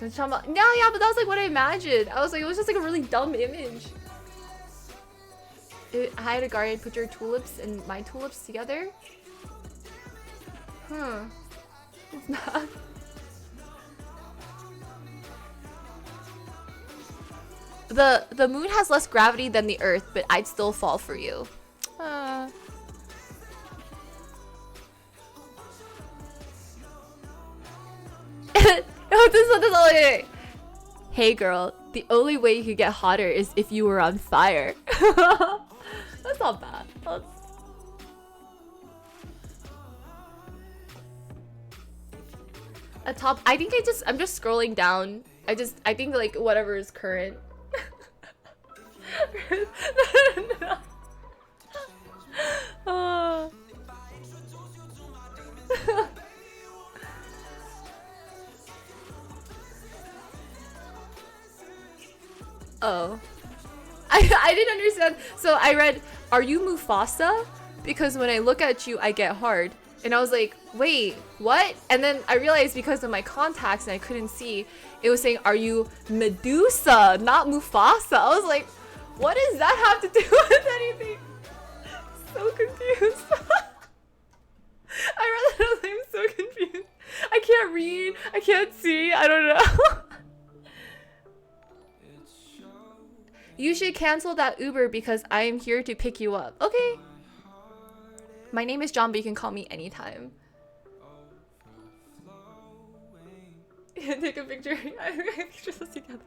No, yeah, but that was like what I imagined. I was like, it was just like a really dumb image. Hi to Guardian, put your tulips and my tulips together. Huh. It's not. The moon has less gravity than the earth, but I'd still fall for you. this all it. Hey girl, the only way you could get hotter is if you were on fire. That's not bad. A top. I think I'm just scrolling down. I think like whatever is current. Oh. Oh. I didn't understand. So I read, are you Mufasa? Because when I look at you, I get hard. And I was like, wait, what? And then I realized because of my contacts and I couldn't see, it was saying, are you Medusa, not Mufasa? I was like, what does that have to do with anything? So confused. I read that, I was like, I'm so confused. I can't read, I can't see, I don't know. You should cancel that Uber because I am here to pick you up. Okay. My name is John, but you can call me anytime. Take a picture. I take pictures us together.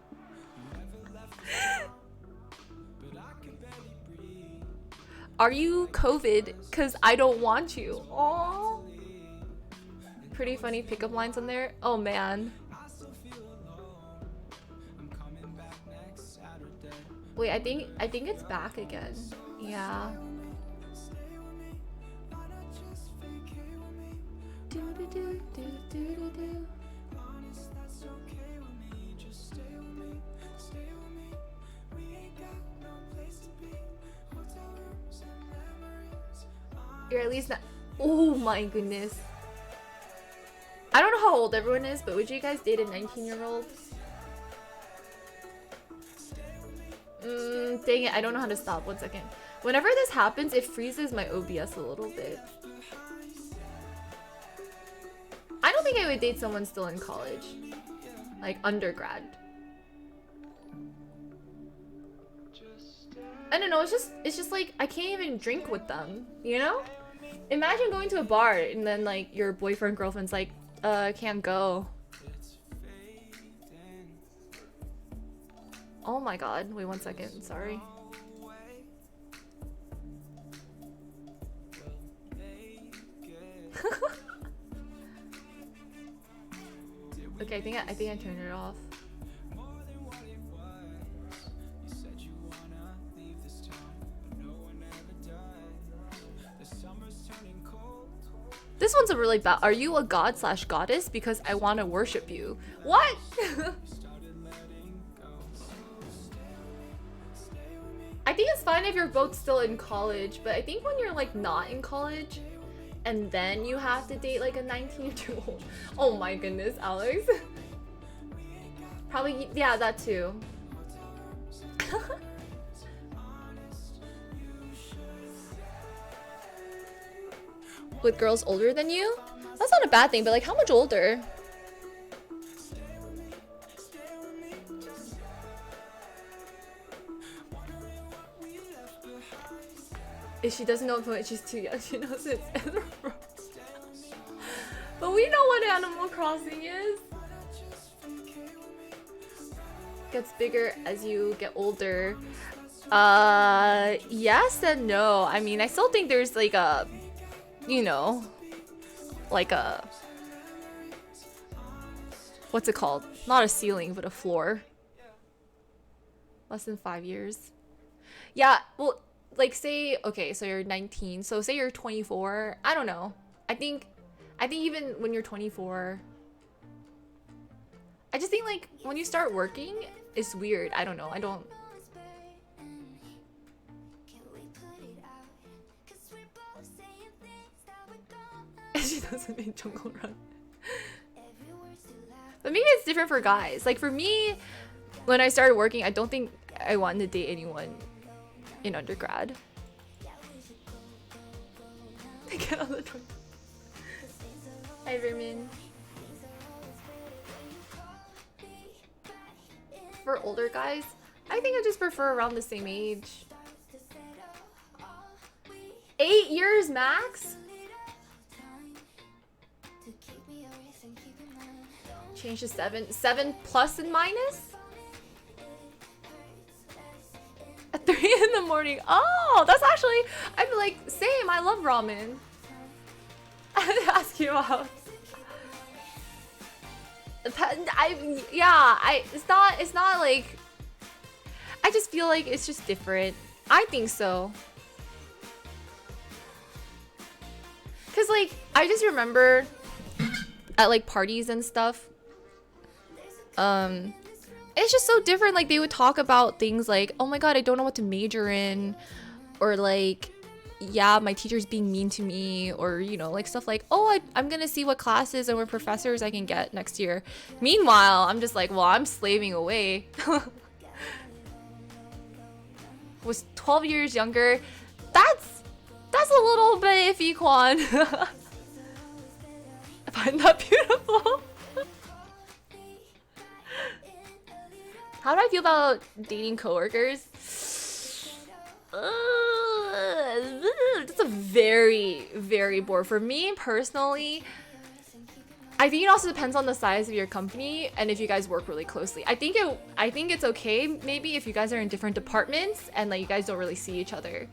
Are you COVID? Cause I don't want you. Aww. Pretty funny pickup lines on there. Oh man. Wait, I think it's back again. Yeah. You're at least not. Oh my goodness. I don't know how old everyone is, but would you guys date a 19-year-old? Dang it, I don't know how to stop. 1 second. Whenever this happens, it freezes my OBS a little bit. I don't think I would date someone still in college. Like undergrad. I don't know, it's just like I can't even drink with them, you know? Imagine going to a bar and then like your boyfriend, girlfriend's like, I can't go. Oh my god, wait 1 second, sorry. Okay, I think I turned it off. This one's a really bad. Are you a god slash goddess? Because I want to worship you. What? I think it's fine if you're both still in college, but I think when you're like not in college and then you have to date like a 19-year-old. Oh my goodness, Alex. Probably, yeah, that too. With girls older than you? That's not a bad thing, but like how much older? If she doesn't know it, she's too young. She knows it's but we know what Animal Crossing is. Gets bigger as you get older. Yes and no. I mean, I still think there's like a, you know, like a, what's it called? Not a ceiling, but a floor. Less than 5 years. Yeah, well, like say, okay, so you're 19. So say you're 24. I don't know. I think even when you're 24, I just think like when you start working, it's weird. I don't know. I don't. She doesn't make Jungle Run. But maybe it's different for guys. Like for me, when I started working, I don't think I wanted to date anyone in undergrad. Get on the truck. Hi, Vermin. For older guys, I think I just prefer around the same age. 8 years max? Change to 7. 7 plus and minus? At 3 in the morning. Oh, that's actually, I'm like, same. I love ramen. I had to ask you out. It's not like, I just feel like it's just different. I think so. Cause like, I just remember at like parties and stuff, it's just so different. Like they would talk about things like, oh my god, I don't know what to major in, or like, yeah, my teacher's being mean to me, or you know, like stuff like, oh, I'm gonna see what classes and what professors I can get next year. Meanwhile, I'm just like, well, I'm slaving away. Was 12 years younger. That's a little bit iffy, Quan. I find that beautiful. How do I feel about dating coworkers? That's a very, very bore. For me personally, I think it also depends on the size of your company and if you guys work really closely. I think it's okay maybe if you guys are in different departments and like you guys don't really see each other.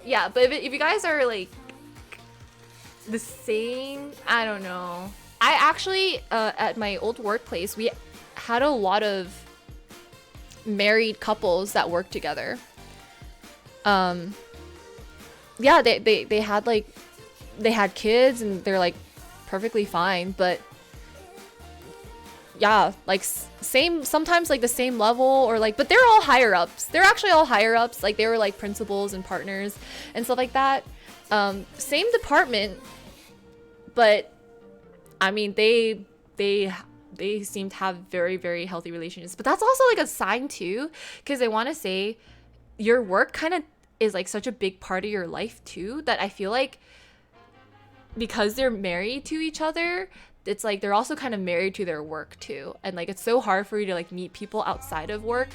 Yeah, but if you guys are like the same, I don't know. I actually at my old workplace, we had a lot of married couples that worked together. Yeah, they had like, they had kids and they're like perfectly fine, but yeah, like same, sometimes like the same level, or like, but they're all higher ups. They're actually all higher ups. Like they were like principals and partners and stuff like that. Same department, but I mean, they seem to have very, very healthy relationships. But that's also like a sign too, because I want to say your work kind of is like such a big part of your life too, that I feel like because they're married to each other, it's like they're also kind of married to their work too. And like it's so hard for you to like meet people outside of work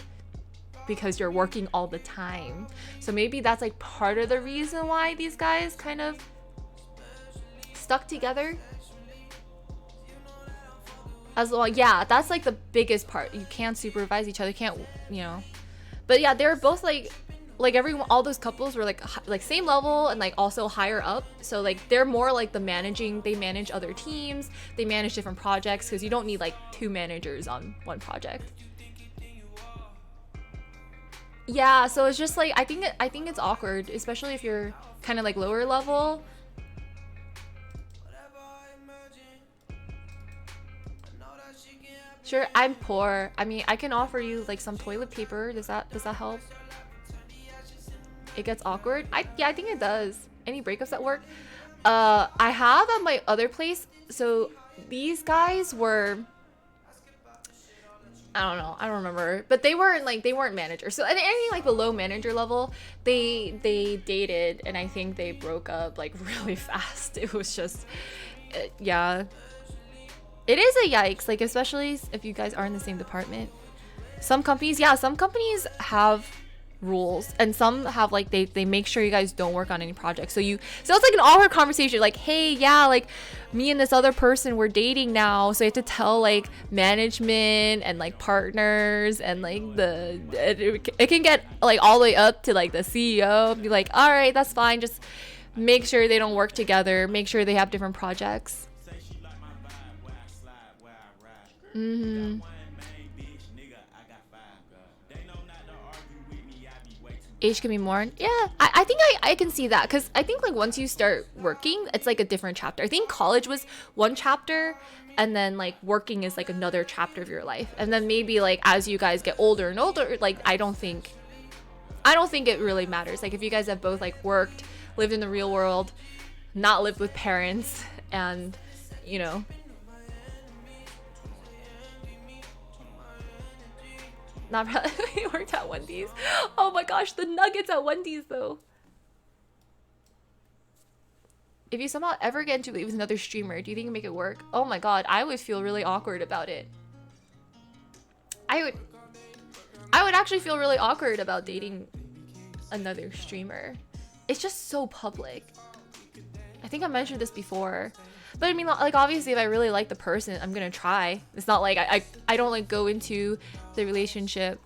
because you're working all the time. So maybe that's like part of the reason why these guys kind of stuck together as well. Yeah, that's like the biggest part. You can't supervise each other, can't, you know. But yeah, they were both like everyone, all those couples were like same level and like also higher up. So like they're more like they manage other teams, they manage different projects, because you don't need like 2 managers on one project. Yeah, so it's just like I think it's awkward, especially if you're kind of like lower level. Sure, I'm poor. I mean, I can offer you like some toilet paper. Does that help? It gets awkward. I think it does. Any breakups at work? I have at my other place. So these guys were, I don't know, I don't remember, but they weren't managers. So anything like below manager level, they dated, and I think they broke up like really fast. It was just, yeah. It is a yikes, like especially if you guys are in the same department. Some companies have rules, and some have like they make sure you guys don't work on any projects. So it's like an awkward conversation, like, hey, yeah, like me and this other person, we're dating now, so you have to tell like management and like partners and like it can get like all the way up to like the CEO. Be like, all right, that's fine, just make sure they don't work together, make sure they have different projects. Age can be more. Yeah, I think I can see that, because I think like once you start working, it's like a different chapter. I think college was one chapter, and then like working is like another chapter of your life. And then maybe like as you guys get older and older, like I don't think it really matters. Like if you guys have both like worked, lived in the real world, not lived with parents, and you know, not really worked at Wendy's. Oh my gosh, the nuggets at Wendy's though. If you somehow ever get into it with another streamer, do you think you make it work? Oh my god, I would feel really awkward about it. I would actually feel really awkward about dating another streamer. It's just so public. I think I mentioned this before. But I mean, like, obviously if I really like the person, I'm gonna try. It's not like I don't like go into the relationship.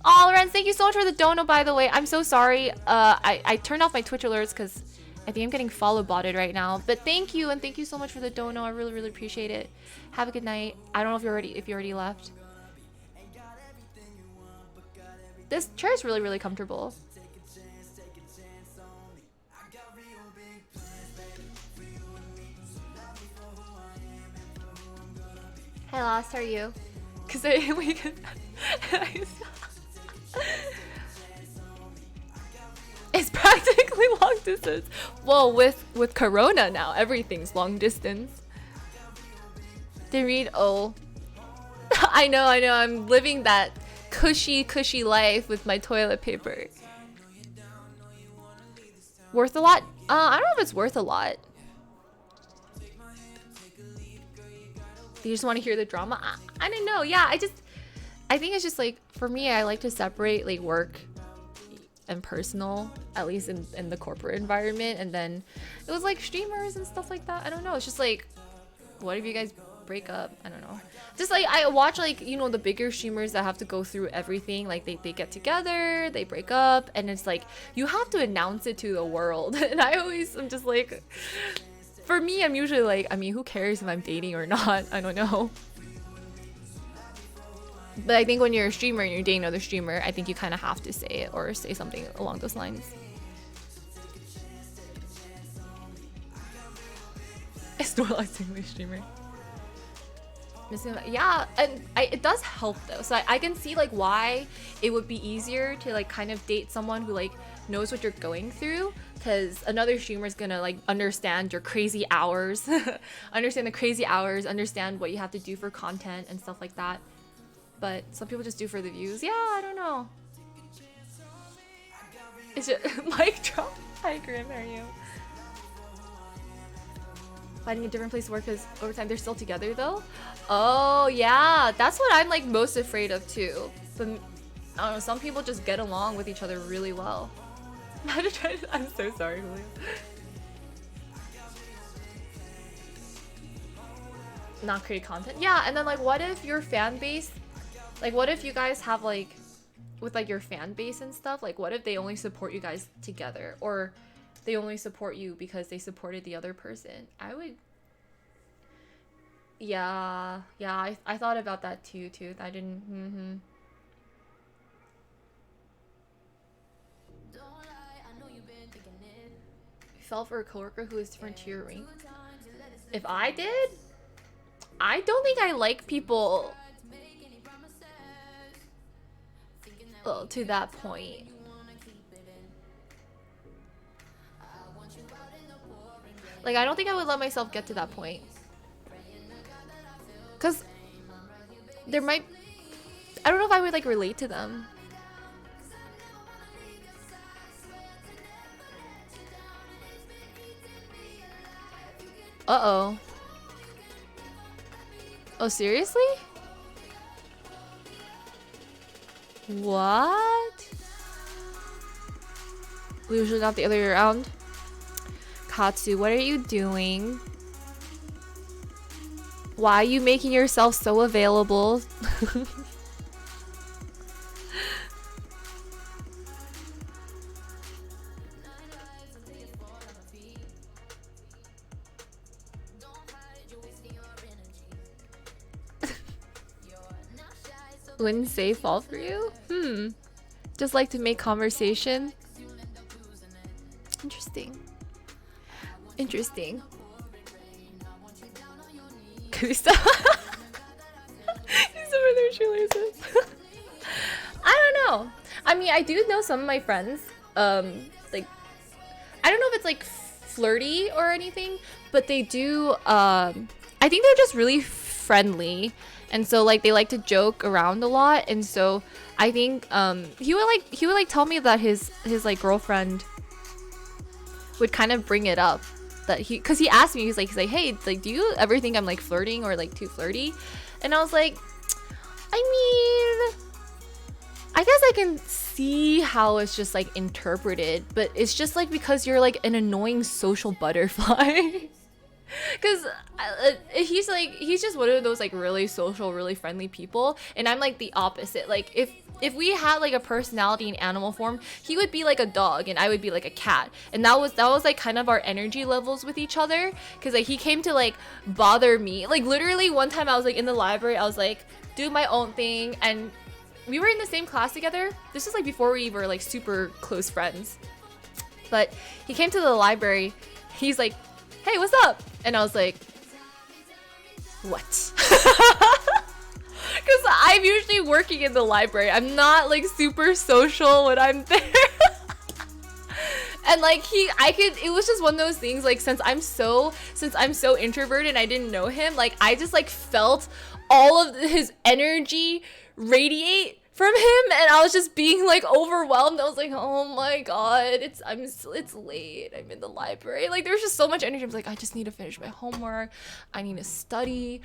Oh, Lorenz, thank you so much for the dono, by the way. I'm so sorry. I turned off my Twitch alerts because I think I'm getting follow botted right now. But thank you, and thank you so much for the dono. I really, really appreciate it. Have a good night. I don't know if you already left. This chair is really, really comfortable. Hey, Lost, how are you? Cause we could. It's practically long distance. Well, with Corona now, everything's long distance. Didn't read. Oh, I know. I'm living that cushy life with my toilet paper. Worth a lot? I don't know if it's worth a lot. Do you just want to hear the drama? I don't know. Yeah, I think it's just like, for me, I like to separate like work and personal, at least in the corporate environment. And then it was like streamers and stuff like that. I don't know. It's just like, what if you guys break up? I don't know. Just like, I watch like, you know, the bigger streamers that have to go through everything. Like they get together, they break up, and it's like, you have to announce it to the world. And I'm just like, for me, I'm usually like, I mean, who cares if I'm dating or not? I don't know. But I think when you're a streamer and you're dating another streamer, I think you kind of have to say it or say something along those lines. It's not like English streamer. Yeah, and it does help though. So I can see like why it would be easier to like kind of date someone who like knows what you're going through, because another streamer is gonna like understand your crazy hours, understand the crazy hours, understand what you have to do for content and stuff like that. But some people just do for the views. Yeah, I don't know. Is it mic drop? Hi, Grim, how are you? Finding a different place to work because over time they're still together though. Oh yeah, that's what I'm like most afraid of too. But I don't know, some people just get along with each other really well. I'm so sorry, Julio. Not create content. Yeah, and then like, what if your fan base, like, what if you guys have like, with like your fan base and stuff, like, what if they only support you guys together, or they only support you because they supported the other person? I would. Yeah, I thought about that too. I didn't. Fell for a coworker who is different to your rank. If I did, I don't think I like people to that point. Like, I don't think I would let myself get to that point. Because there might... I don't know if I would, like, relate to them. Uh-oh. Oh, seriously? What? We usually not the other way around. Katsu, what are you doing? Why are you making yourself so available? Wouldn't say fall for you? Just like to make conversation. Interesting. Could you stop? He's over there shoelaces. I don't know. I mean, I do know some of my friends. Like, I don't know if it's like flirty or anything, but they do. I think they're just really friendly. And so like they like to joke around a lot, and so I think he would tell me that his like girlfriend would kind of bring it up, that because he asked me, he's like, hey, like, do you ever think I'm like flirting or like too flirty? And I was like, I mean, I guess I can see how it's just like interpreted, but it's just like because you're like an annoying social butterfly. Because he's just one of those like really social, really friendly people, and I'm like the opposite. Like if we had like a personality in animal form, he would be like a dog and I would be like a cat, and that was like kind of our energy levels with each other. Because like he came to like bother me. Like literally one time I was like in the library, I was like doing my own thing, and we were in the same class together. This was like before we were like super close friends. But he came to the library. He's like, "Hey, what's up?" And I was like, "What?" Because I'm usually working in the library. I'm not like super social when I'm there. And like it was just one of those things, like since I'm so introverted and I didn't know him, like I just like felt all of his energy radiate from him, and I was just being like overwhelmed. I was like, oh my god, it's late, I'm in the library. Like there's just so much energy. I was like, I just need to finish my homework, I need to study.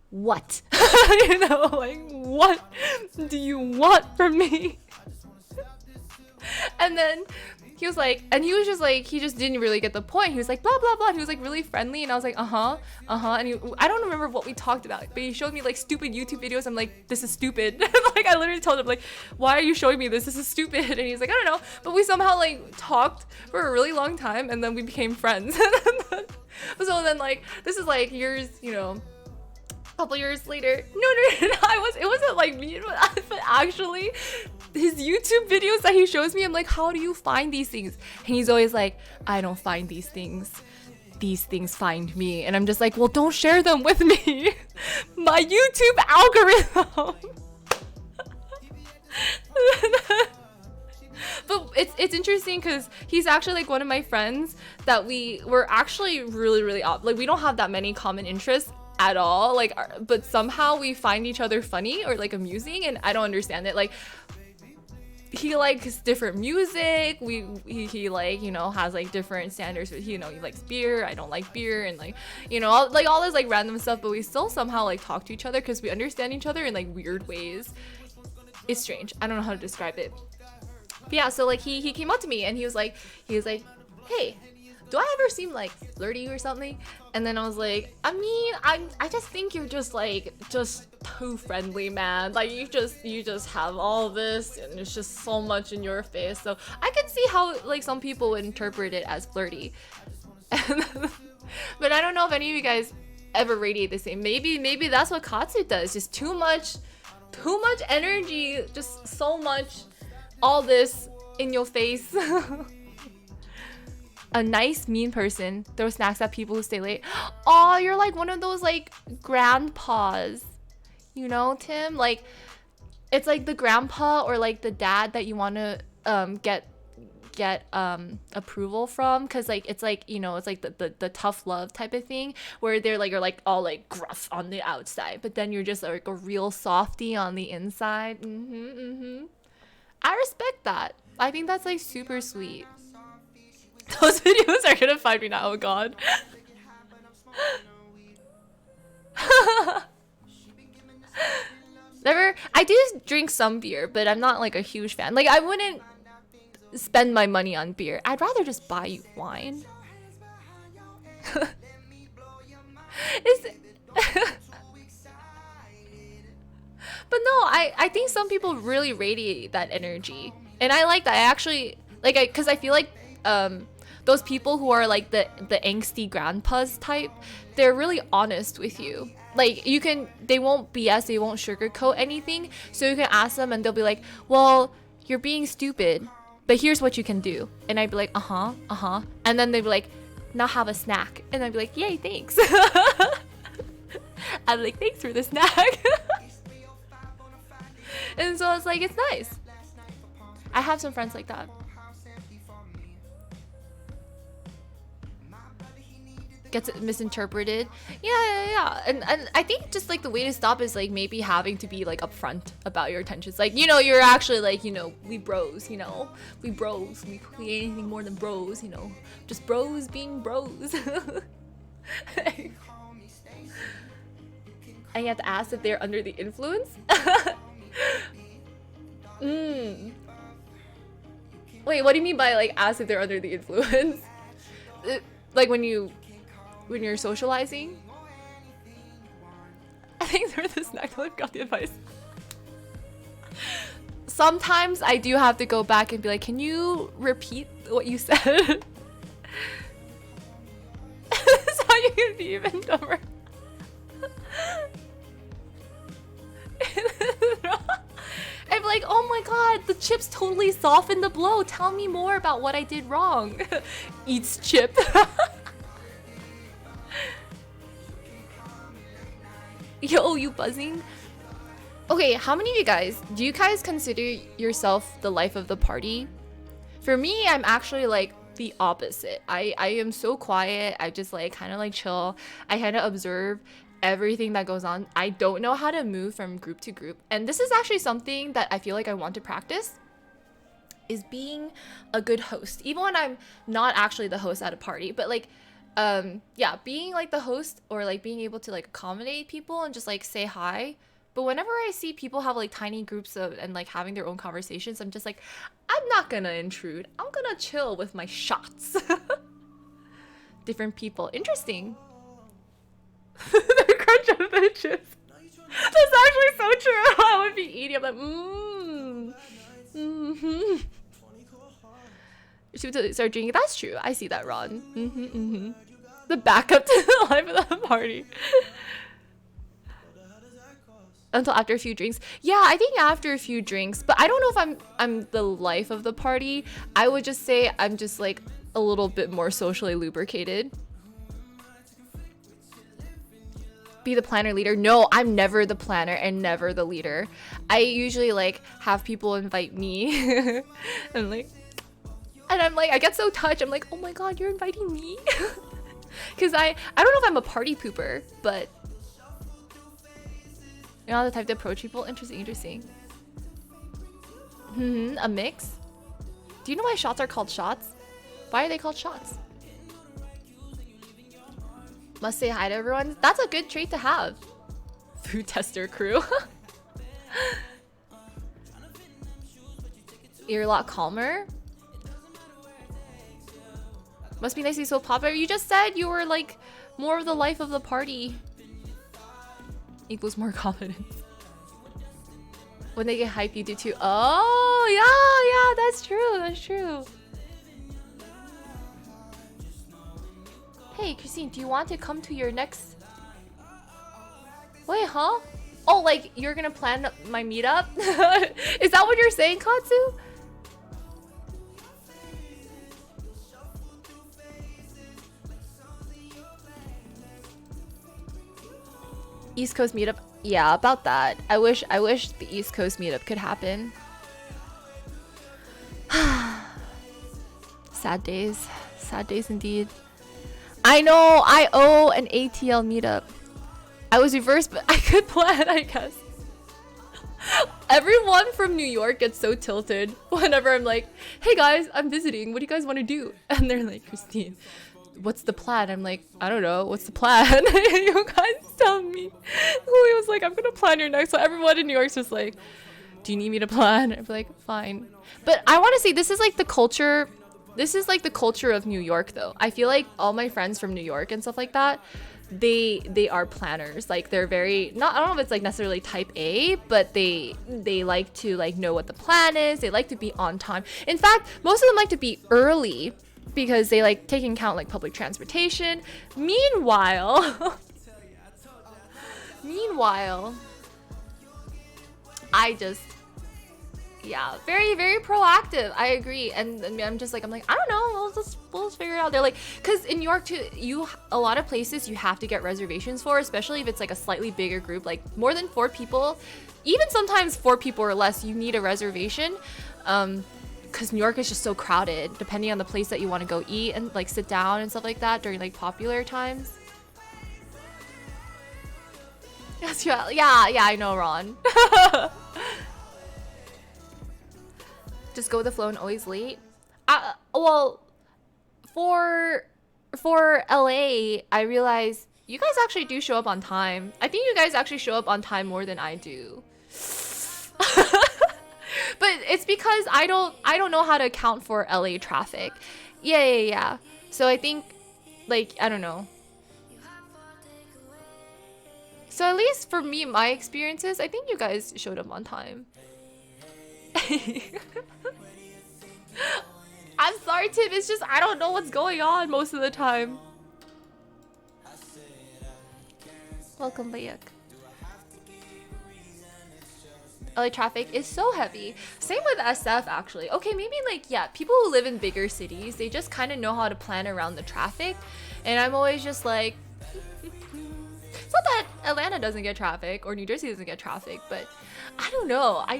What? You know, like what do you want from me? And then he was like, and he was just like, he just didn't really get the point. He was like, blah, blah, blah. And he was like really friendly. And I was like, uh-huh. And I don't remember what we talked about, but he showed me like stupid YouTube videos. I'm like, this is stupid. Like I literally told him like, why are you showing me this? This is stupid. And he's like, I don't know. But we somehow like talked for a really long time, and then we became friends. So then like, this is like years, you know, couple years later. No, it wasn't like me, but actually his YouTube videos that he shows me, I'm like, how do you find these things? And he's always like, I don't find these things find me. And I'm just like, well, don't share them with me. My YouTube algorithm. But it's interesting because he's actually like one of my friends that we're actually really, really like we don't have that many common interests at all, like, but somehow we find each other funny or like amusing, and I don't understand it. Like he likes different music, he like, you know, has like different standards, but you know, he likes beer, I don't like beer, and like, you know, all this like random stuff, but we still somehow like talk to each other because we understand each other in like weird ways. It's strange, I don't know how to describe it. But yeah, so like he came up to me and he was like, hey, do I ever seem like flirty or something? And then I was like, I mean, I just think you're just too friendly, man. Like you just have all this and it's just so much in your face. So I can see how like some people would interpret it as flirty. But I don't know if any of you guys ever radiate the same. Maybe that's what Katsu does. Just too much energy, just so much, all this in your face. A nice mean person throw snacks at people who stay late. Oh, you're like one of those like grandpas, you know, Tim? Like it's like the grandpa or like the dad that you want to get approval from, because like it's like, you know, it's like the tough love type of thing where they're like, you're like all like gruff on the outside, but then you're just like a real softie on the inside. I respect that. I think that's like super sweet. Those videos are gonna find me now, oh god. I do drink some beer, but I'm not like a huge fan. Like I wouldn't spend my money on beer. I'd rather just buy you wine. But no, I think some people really radiate that energy, and I like that. I actually like it because I feel like those people who are like the angsty grandpas type, they're really honest with you. Like they won't BS, they won't sugarcoat anything. So you can ask them and they'll be like, well, you're being stupid, but here's what you can do. And I'd be like, uh-huh. And then they'd be like, now have a snack. And I'd be like, yay, thanks. I'd be like, thanks for the snack. And so it's like, it's nice. I have some friends like that. Gets it misinterpreted. Yeah. And I think just like the way to stop is like maybe having to be like upfront about your intentions. Like, you know, you're actually like, you know, we bros, you know, we ain't anything more than bros, you know, just bros being bros. And you have to ask if they're under the influence. Wait, what do you mean by like ask if they're under the influence? Like when you when you're socializing. I think they're the snack that I've got the advice. Sometimes I do have to go back and be like, can you repeat what you said? That's how you can be even dumber. I'm like, oh my god, the chips totally softened the blow. Tell me more about what I did wrong. Eats chip. Yo, you buzzing? Okay, how many of you guys, do you guys consider yourself the life of the party? For me, I'm actually like the opposite. I am so quiet. I just like kind of like chill. I kind of observe everything that goes on. I don't know how to move from group to group. And this is actually something that I feel like I want to practice, is being a good host. Even when I'm not actually the host at a party, but like yeah, being like the host, or like being able to like accommodate people and just like say hi. But whenever I see people have like tiny groups of and like having their own conversations, I'm just like, I'm not gonna intrude. I'm gonna chill with my shots. Different people. Interesting. The crunch of the chips. That's actually so true. I would be eating. I'm like, She would start drinking. That's true. I see that, Ron. The backup to the life of the party. Until after a few drinks. Yeah, I think after a few drinks. But I don't know if I'm the life of the party. I would just say I'm just like a little bit more socially lubricated. Be the planner leader. No, I'm never the planner and never the leader. I usually like have people invite me. And I'm like, I get so touched. I'm like, oh my god, you're inviting me? Because I don't know if I'm a party pooper, but you're not the type to approach people. Interesting. A mix. Do you know why shots are called shots? Why are they called shots? Must say hi to everyone. That's a good trait to have. Food tester crew. You're a lot calmer. Must be nice to be so popular. You just said you were like more of the life of the party. Equals more confidence. When they get hype, you do too. Oh, yeah, that's true. Hey, Christine, do you want to come to your next... Wait, huh? Oh, like, you're gonna plan my meetup? Is that what you're saying, Katsu? East Coast meetup. Yeah, about that. I wish the East Coast meetup could happen. Sad days indeed. I know, I owe an ATL meetup. I was reversed, but I could plan, I guess. Everyone from New York gets so tilted whenever I'm like, hey guys, I'm visiting. What do you guys want to do? And they're like, Christine, what's the plan? I'm like, I don't know. What's the plan? You guys tell me. Louis was like, I'm going to plan your next. So everyone in New York's just like, do you need me to plan? I'm like, fine. But I want to say this is like the culture. This is like the culture of New York, though. I feel like all my friends from New York and stuff like that, they are planners. Like they're very, not, I don't know if it's like necessarily type A, but they like to like know what the plan is. They like to be on time. In fact, most of them like to be early because they like take into account like public transportation. Meanwhile, I just, yeah, very, very proactive. I agree. And I'm like, I don't know. We'll just figure it out. They're like, because in New York too, a lot of places you have to get reservations for, especially if it's like a slightly bigger group, like more than 4 people, even sometimes 4 people or less, you need a reservation. Because New York is just so crowded, depending on the place that you want to go eat and like sit down and stuff like that during like popular times. Yes, yeah, I know, Ron. Just go with the flow and always late. Well, for LA, I realize you guys actually do show up on time. I think you guys actually show up on time more than I do. But it's because I don't know how to account for LA traffic. Yeah. So I think, like, I don't know. So at least for me, my experiences, I think you guys showed up on time. I'm sorry, Tim. It's just I don't know what's going on most of the time. Welcome, Bayuk. LA traffic is so heavy. Same with SF, actually. Okay, maybe like, yeah, people who live in bigger cities, they just kind of know how to plan around the traffic. And I'm always just like, it's not that Atlanta doesn't get traffic or New Jersey doesn't get traffic, but I don't know. I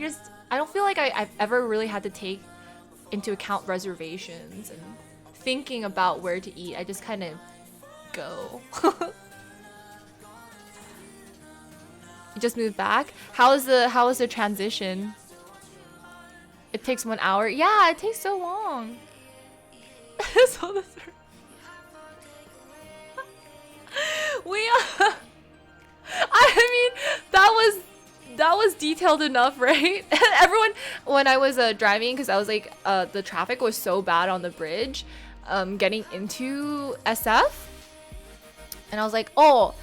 don't feel like I've ever really had to take into account reservations and thinking about where to eat. I just kind of go. You just moved back? How is the transition? It takes 1 hour. Yeah, it takes so long. So this we I mean, that was detailed enough, right? Everyone, when I was driving, because I was like, the traffic was so bad on the bridge, getting into SF, and I was like, oh,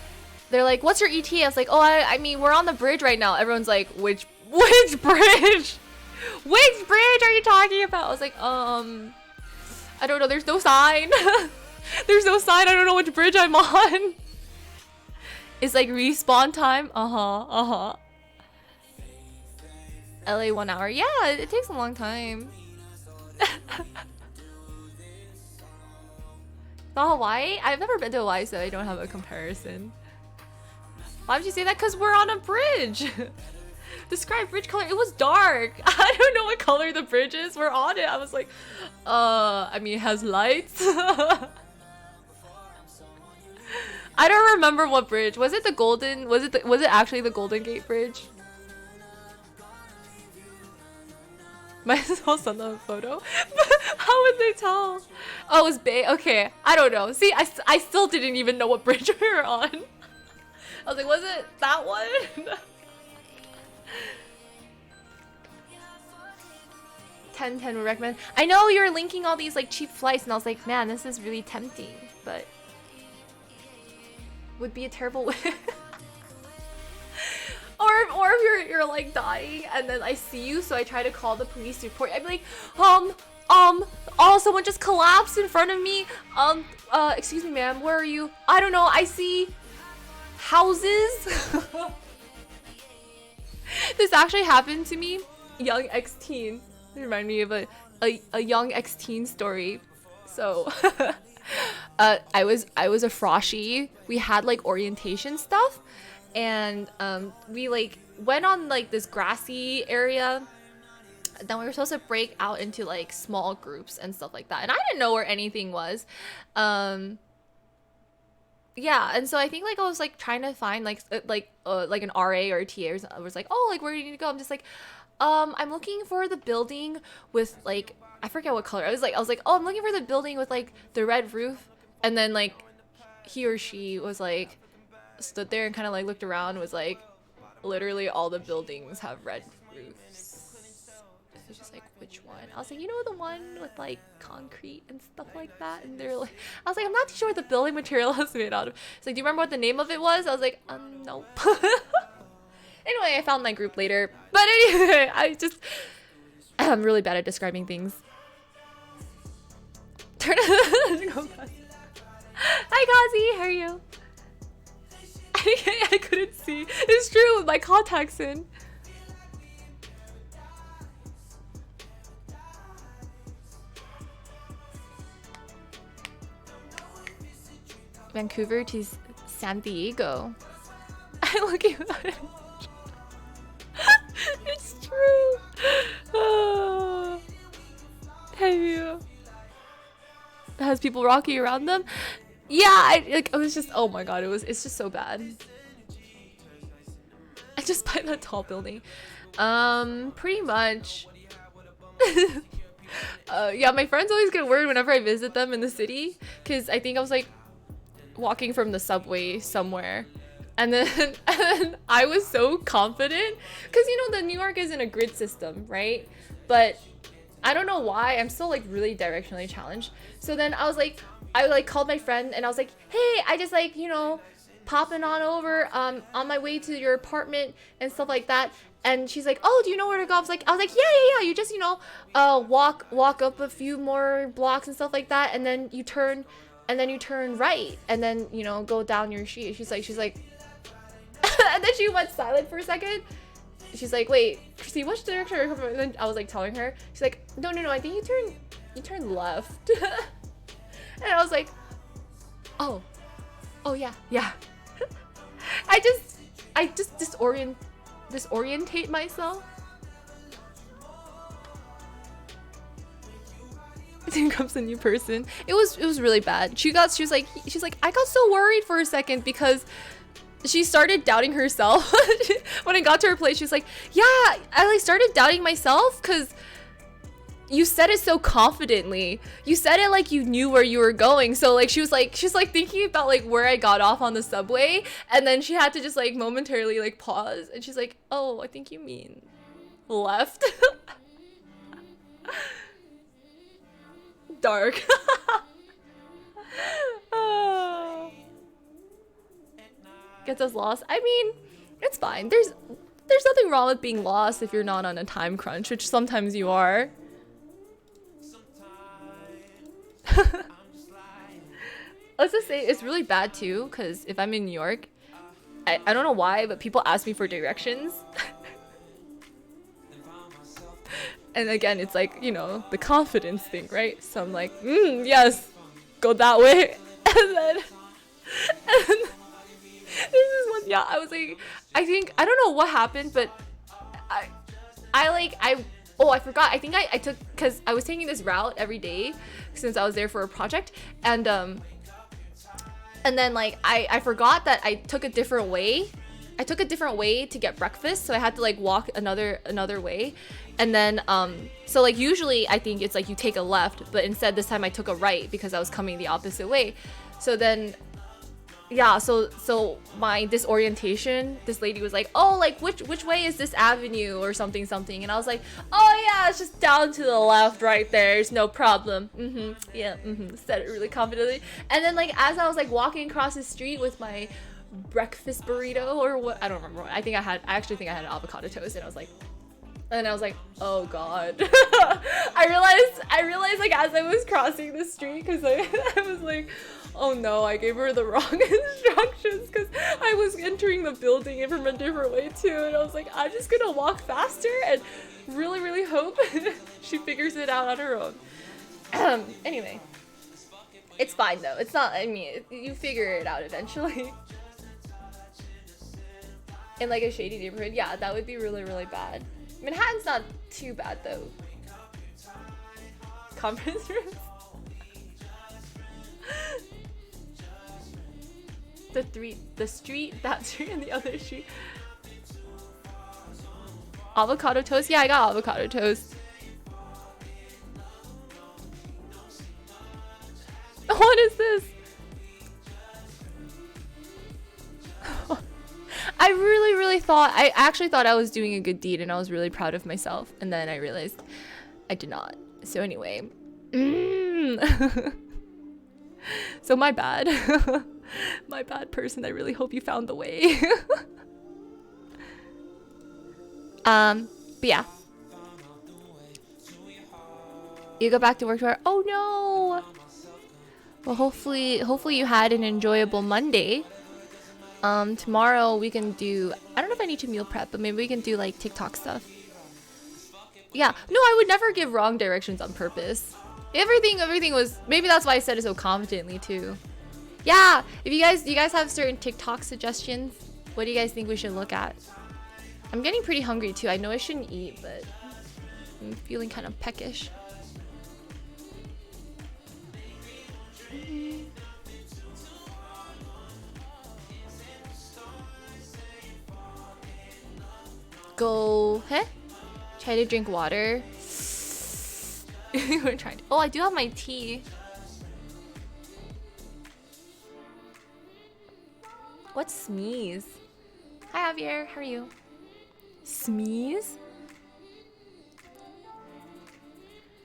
they're like, what's your ETA? I was like, oh, I mean, we're on the bridge right now. Everyone's like, which bridge? Which bridge are you talking about? I was like, I don't know. There's no sign. There's no sign. I don't know which bridge I'm on. It's like respawn time. LA 1 hour. Yeah, it takes a long time. Not Hawaii? I've never been to Hawaii, so I don't have a comparison. Why would you say that? Because we're on a bridge. Describe bridge color. It was dark. I don't know what color the bridge is. We're on it. I was like, I mean, it has lights. I don't remember what bridge. Was it the Golden? Was it actually the Golden Gate Bridge? Might as well send them a photo. How would they tell? Oh, it was Bay. Okay, I don't know. See, I still didn't even know what bridge we were on. I was like, was it that one? 10/10 would recommend. I know you're linking all these like cheap flights, and I was like, man, this is really tempting, but would be a terrible way. or if you're like dying, and then I see you, so I try to call the police to report. I'd be like, oh, someone just collapsed in front of me. Excuse me, ma'am, where are you? I don't know. I see houses. This actually happened to me. Young ex-teen. It reminded me of a young ex-teen story. So I was a froshie. We had like orientation stuff, and we like went on like this grassy area. Then we were supposed to break out into like small groups and stuff like that, and I didn't know where anything was. Yeah, and so I think like I was like trying to find like an RA or a TA or something. I was like, oh, like where do you need to go? I'm just like, I'm looking for the building with like, I forget what color. I was like, oh, I'm looking for the building with like the red roof. And then like he or she was like stood there and kind of like looked around and was like, literally all the buildings have red roofs. It was just like, which one? I was like, you know, the one with like concrete and stuff like that. And they're like, I was like, I'm not too sure what the building material is made out of. It's like, do you remember what the name of it was? I was like, nope. Anyway, I found my group later. But anyway, I'm really bad at describing things. Turn. Hi, Kazi. How are you? I couldn't see. It's true with my contacts in. Vancouver to San Diego. I look at it. It's true. Oh. Have you? It has people rocking around them. Yeah, I was just, oh my god, it's just so bad. I just buy that tall building. Pretty much. Yeah, my friends always get worried whenever I visit them in the city, because I think I was like walking from the subway somewhere, and then I was so confident, because you know the New York is in a grid system, right? But I don't know why, I'm still like really directionally challenged. So then I was like, I like called my friend and I was like, hey, I just like, you know, popping on over on my way to your apartment and stuff like that. And she's like, oh, do you know where to go? I was like, yeah. You just, walk up a few more blocks and stuff like that, and then you turn right, and then, go down your street. She's like, and then she went silent for a second. She's like, wait, Christine, which direction are you coming from? And then I was like telling her. She's like, no, I think you turn left. And I was like, oh yeah. I just disorientate myself. Then comes a new person. It was really bad. She's like, I got so worried for a second because she started doubting herself. When I got to her place, she was like, yeah, I started doubting myself because you said it so confidently. You said it like you knew where you were going. So like she was thinking about like where I got off on the subway, and then she had to just like momentarily like pause, and she's like, oh, I think you mean left. Dark. Oh. Gets us lost. I mean, it's fine. There's nothing wrong with being lost if you're not on a time crunch, which sometimes you are. Let's just say it's really bad too, because if I'm in New York, I don't know why, but people ask me for directions. And again, it's like, the confidence thing, right? So I'm like, yes, go that way. And then there's this one, yeah, I was like, I don't know what happened, but I forgot. I think I took, because I was taking this route every day since I was there for a project, and then like I forgot that I took a different way. I took a different way to get breakfast, so I had to like walk another way. And then so like usually I think it's like you take a left, but instead this time I took a right because I was coming the opposite way. So then yeah, so my disorientation, this lady was like, oh, like which way is this avenue or something, and I was like, oh yeah, it's just down to the left right there, it's no problem. Said it really confidently. And then like as I was like walking across the street with my breakfast burrito or what, I don't remember what, I actually think I had an avocado toast, and I was like, oh god. I realized like as I was crossing the street, because I was like, oh no, I gave her the wrong instructions because I was entering the building from a different way too, and I was like, I'm just gonna walk faster and really hope she figures it out on her own. Anyway, it's fine though. It's not, I mean, you figure it out eventually. In like a shady neighborhood, yeah, that would be really bad. Manhattan's not too bad though. Conference rooms. The street, that street, and the other street. Avocado toast? Yeah, I got avocado toast. What is this? I really thought, I actually thought I was doing a good deed and I was really proud of myself, and then I realized I did not. So anyway. So my bad. My bad person. I really hope you found the way. But yeah. You go back to work tomorrow. Oh no. Well, hopefully you had an enjoyable Monday. Tomorrow we can do, I don't know if I need to meal prep, but maybe we can do like TikTok stuff. Yeah. No, I would never give wrong directions on purpose. Everything was, maybe that's why I said it so confidently too. Yeah, if you guys have certain TikTok suggestions, what do you guys think we should look at? I'm getting pretty hungry too. I know I shouldn't eat, but I'm feeling kind of peckish. Go, try to drink water. We're trying to, oh, I do have my tea. What's sneeze? Hi Javier, how are you? Sneeze?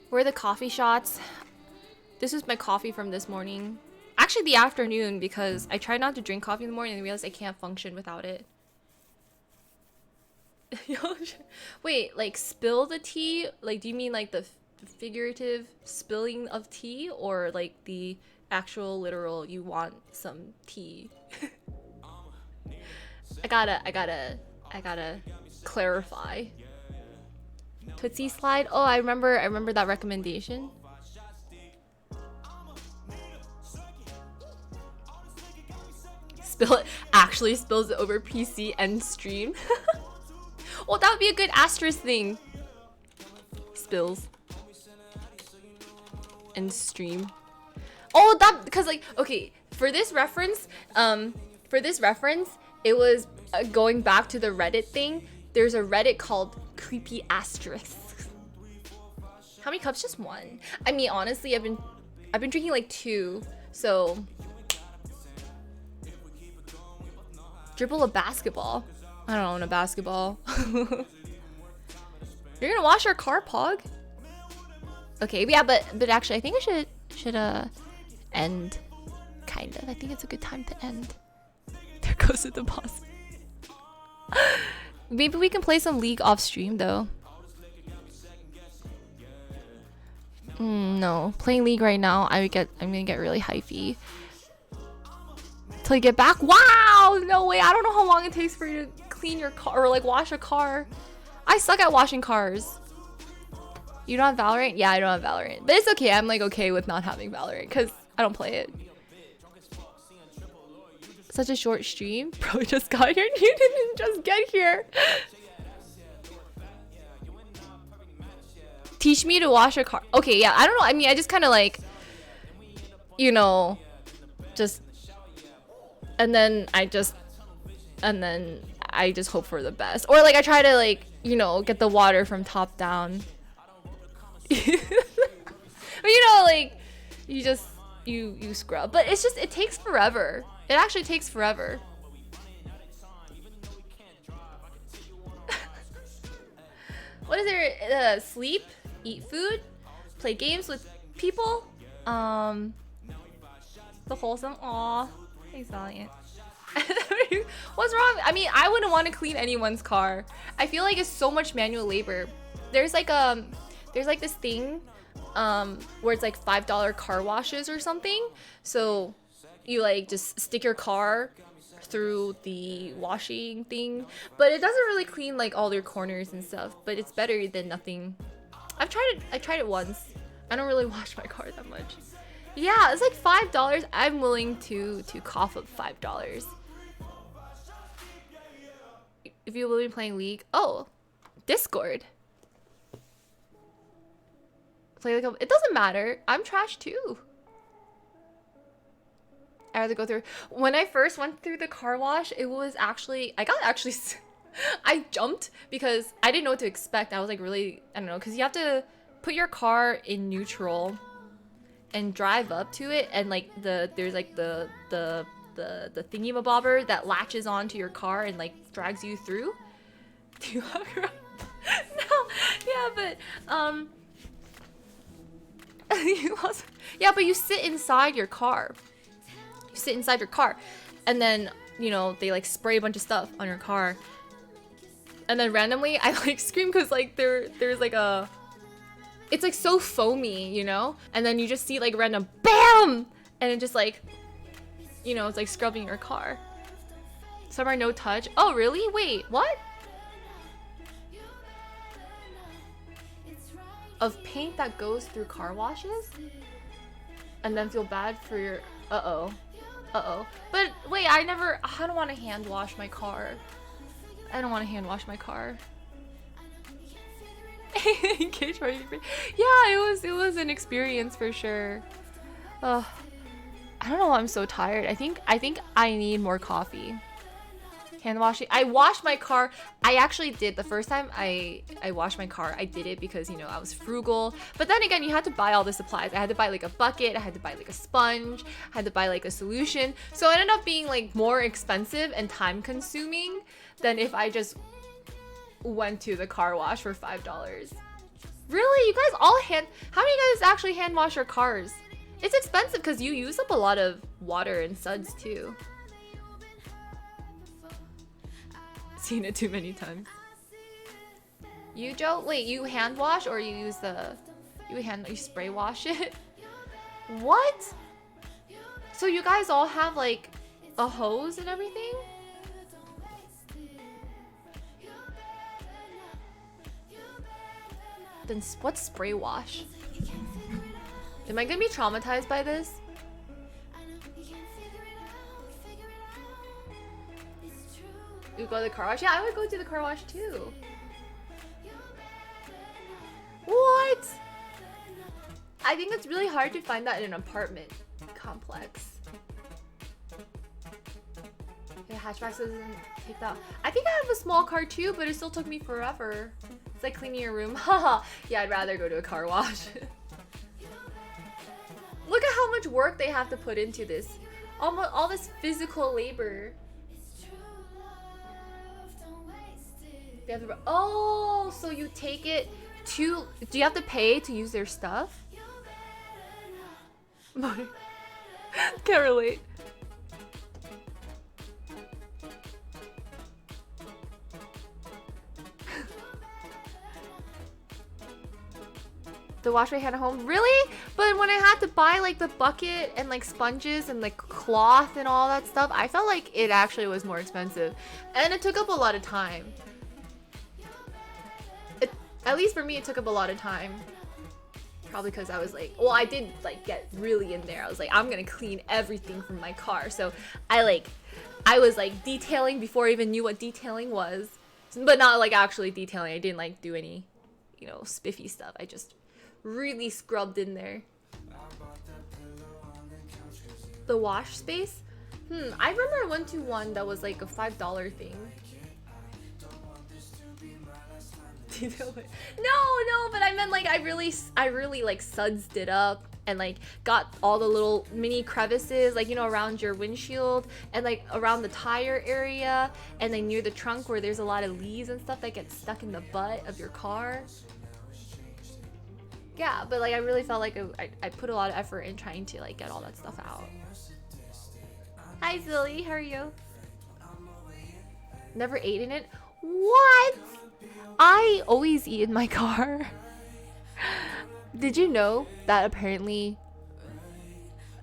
Where are the coffee shots? This is my coffee from this morning. Actually, actually the afternoon because I try not to drink coffee in the morning and realize I can't function without it. Wait, like spill the tea? Like, do you mean like the figurative spilling of tea, or like the actual literal you want some tea? I gotta clarify. Tootsie Slide. Oh, I remember that recommendation. Spill it. Actually spills it over PC and stream. Well, that would be a good asterisk thing. Spills. And stream. Oh, that, because like, okay, for this reference, it was going back to the Reddit thing. There's a Reddit called Creepy Asterisks. How many cups? Just one. I mean, honestly, I've been drinking like 2, so dribble a basketball. I don't own a basketball. You're gonna wash your car, Pog? Okay, yeah, but actually, I think I should end. Kind of. I think it's a good time to end. There goes the deposit. Maybe we can play some League off stream though. No, playing League right now, I'm gonna get really hypey. Till you get back. Wow, no way. I don't know how long it takes for you to clean your car or like wash a car. I suck at washing cars. You don't have Valorant? Yeah, I don't have Valorant, but it's okay. I'm like okay with not having Valorant because I don't play it. Such a short stream. Bro, just got here. You didn't just get here. Teach me to wash a car. Okay, yeah, I don't know. I mean, I just kind of like, you know, just, and then I just hope for the best. Or like I try to like, you know, get the water from top down. But you know, like you just you scrub. But it's just, it takes forever. It actually takes forever. What is there? Sleep, eat food, play games with people. The wholesome. Aw, thanks, Valiant. What's wrong? I mean, I wouldn't want to clean anyone's car. I feel like it's so much manual labor. There's like this thing where it's like $5 car washes or something. So you like just stick your car through the washing thing, but it doesn't really clean like all your corners and stuff, but it's better than nothing. I tried it once. I don't really wash my car that much. Yeah, it's like $5. I'm willing to cough up $5 if you will be playing League. Oh, Discord. Play like it doesn't matter. I'm trash too. I had to go through. When I first went through the car wash, it was actually, I jumped because I didn't know what to expect. I was like really, I don't know, because you have to put your car in neutral and drive up to it, and like there's like the thingy-mabobber that latches onto your car and like drags you through. Do you hug her? No, yeah, but yeah, but you sit inside your car. You sit inside your car, and then, you know, they like spray a bunch of stuff on your car, and then randomly I like scream because like there's like a, it's like so foamy, you know, and then you just see like random BAM, and it just like, you know, it's like scrubbing your car. Some are no touch. Oh really? Wait, what? Of paint that goes through car washes and then feel bad for your uh-oh. But wait, I don't want to hand wash my car. I don't want to hand wash my car. Yeah, it was an experience for sure. I don't know why I'm so tired. I think I need more coffee. Hand washing. I washed my car. I actually did. The first time I washed my car, I did it because, you know, I was frugal. But then again, you had to buy all the supplies. I had to buy like a bucket. I had to buy like a sponge. I had to buy like a solution. So it ended up being like more expensive and time consuming than if I just went to the car wash for $5. Really? You guys all how many of you guys actually hand wash your cars? It's expensive because you use up a lot of water and suds too. Seen it too many times. You, Joe? Wait, you hand wash or you use the... You spray wash it? What? So you guys all have like a hose and everything? Then what's spray wash? Am I gonna be traumatized by this? You go to the car wash? Yeah, I would go to the car wash too. What? I think it's really hard to find that in an apartment complex. The hatchback doesn't take that. I think I have a small car too, but it still took me forever. It's like cleaning your room. Haha. Yeah, I'd rather go to a car wash. Look at how much work they have to put into this. All this physical labor. They have to, oh, so you take it to... Do you have to pay to use their stuff? Can't relate. The wash my hand at home? Really? But when I had to buy like the bucket and like sponges and like cloth and all that stuff, I felt like it actually was more expensive. And it took up a lot of time. At least for me, it took up a lot of time. Probably because I was like, well, I did like get really in there. I was like, I'm gonna clean everything from my car. So I was like detailing before I even knew what detailing was. But not like actually detailing. I didn't like do any, you know, spiffy stuff. I just really scrubbed in there. The wash space? I remember I went to one that was like a $5 thing. No, but I meant like I really like sudsed it up and like got all the little mini crevices, like, you know, around your windshield and like around the tire area and then near the trunk where there's a lot of leaves and stuff that get stuck in the butt of your car. Yeah, but like I really felt like I put a lot of effort in trying to like get all that stuff out. Hi Zilly, how are you? Never ate in it? What? I always eat in my car. Did you know that apparently...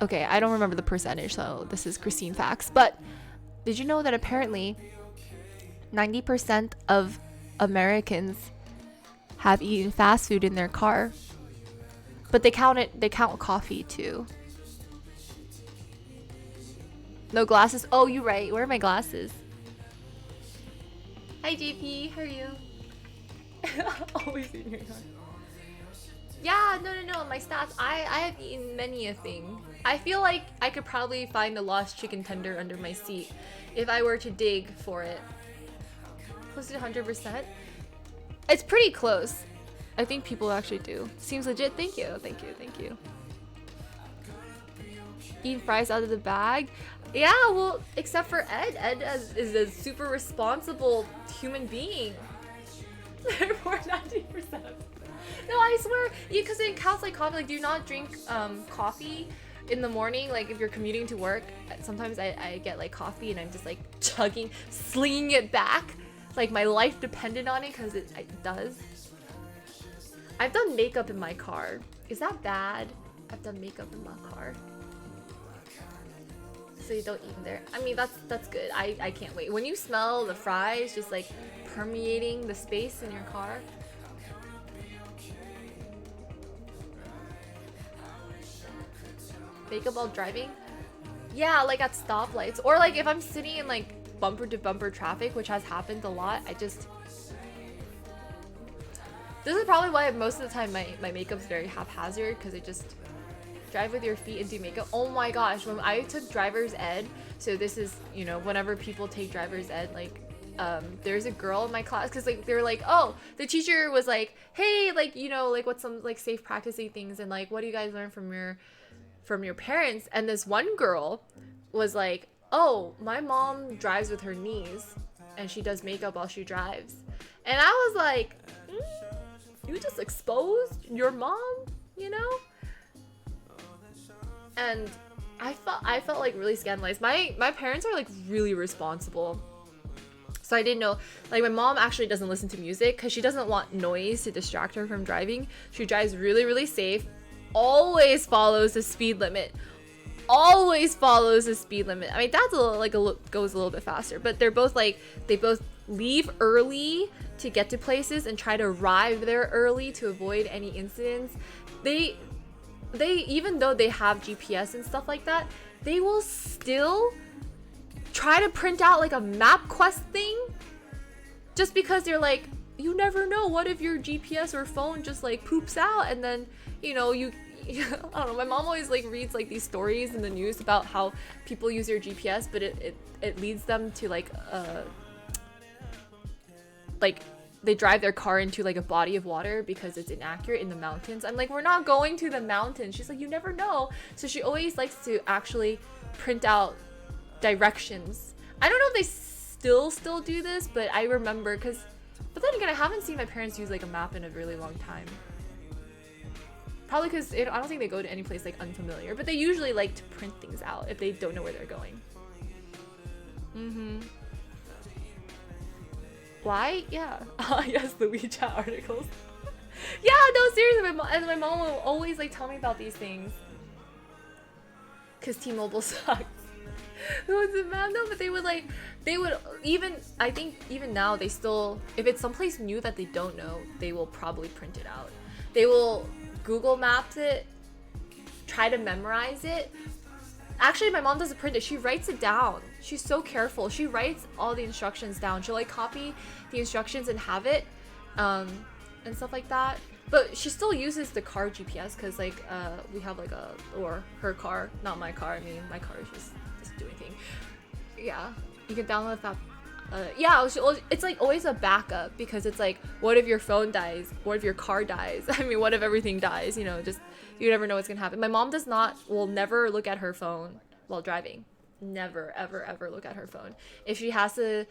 Okay, I don't remember the percentage, so this is Christine facts. But did you know that apparently 90% of Americans have eaten fast food in their car? But they count coffee too. No glasses? Oh, you're right. Where are my glasses? Hi JP, how are you? Always in your car. Yeah, no, my stats. I have eaten many a thing. I feel like I could probably find a lost chicken tender under my seat if I were to dig for it. Close to 100%. It's pretty close. I think people actually do. Seems legit. Thank you. Eat fries out of the bag. Yeah, well, except for Ed. Ed is a super responsible human being. Therefore, 90%. No, I swear, because it counts like coffee. Like, do you not drink coffee in the morning? Like, if you're commuting to work, sometimes I get like coffee and I'm just like chugging, slinging it back. Like my life depended on it because it does. I've done makeup in my car. Is that bad? I've done makeup in my car. So you don't eat in there. I mean, that's good. I can't wait. When you smell the fries just like permeating the space in your car. Makeup while driving? Yeah, like at stoplights. Or like if I'm sitting in like bumper to bumper traffic, which has happened a lot, this is probably why most of the time my makeup's very haphazard, because I just drive with your feet and do makeup. Oh my gosh, when I took driver's ed, so this is, you know, whenever people take driver's ed, like there's a girl in my class, because like they were like, oh, the teacher was like, hey, like, you know, like what's some like safe practicing things, and like what do you guys learn from your parents? And this one girl was like, oh, my mom drives with her knees and she does makeup while she drives. And I was like, you just exposed your mom, you know? And I felt like really scandalized. My parents are like really responsible. So I didn't know, like my mom actually doesn't listen to music because she doesn't want noise to distract her from driving. She drives really, really safe, always follows the speed limit. Always follows the speed limit. I mean, dad's goes a little bit faster, but they're both like, they both leave early to get to places and try to arrive there early to avoid any incidents. They even though they have GPS and stuff like that, they will still try to print out like a MapQuest thing just because they're like, you never know, what if your GPS or phone just like poops out and then, you know, you I don't know, my mom always like reads like these stories in the news about how people use their GPS, but it leads them to like they drive their car into like a body of water because it's inaccurate in the mountains. I'm like, we're not going to the mountains. She's like, you never know. So she always likes to actually print out directions. I don't know if they still do this, but I remember but then again, I haven't seen my parents use like a map in a really long time. Probably because I don't think they go to any place like unfamiliar, but they usually like to print things out if they don't know where they're going. Why? Yeah. Yes, the WeChat articles. Yeah, no, seriously, my mom will always like tell me about these things. Cause T-Mobile sucks. Who's the man? No, but they would even, I think even now they still, if it's someplace new that they don't know, they will probably print it out. They will Google Maps it, try to memorize it. Actually, my mom doesn't print it. She writes it down. She's so careful. She writes all the instructions down. She'll like copy the instructions and have it, and stuff like that. But she still uses the car GPS because like we have like or her car, not my car. I mean, my car is just doing thing. Yeah, you can download that. Yeah, it's like always a backup because it's like, what if your phone dies? What if your car dies? I mean, what if everything dies? You know, just you never know what's gonna happen. My mom will never look at her phone while driving. Never, ever, ever look at her phone. If she has to,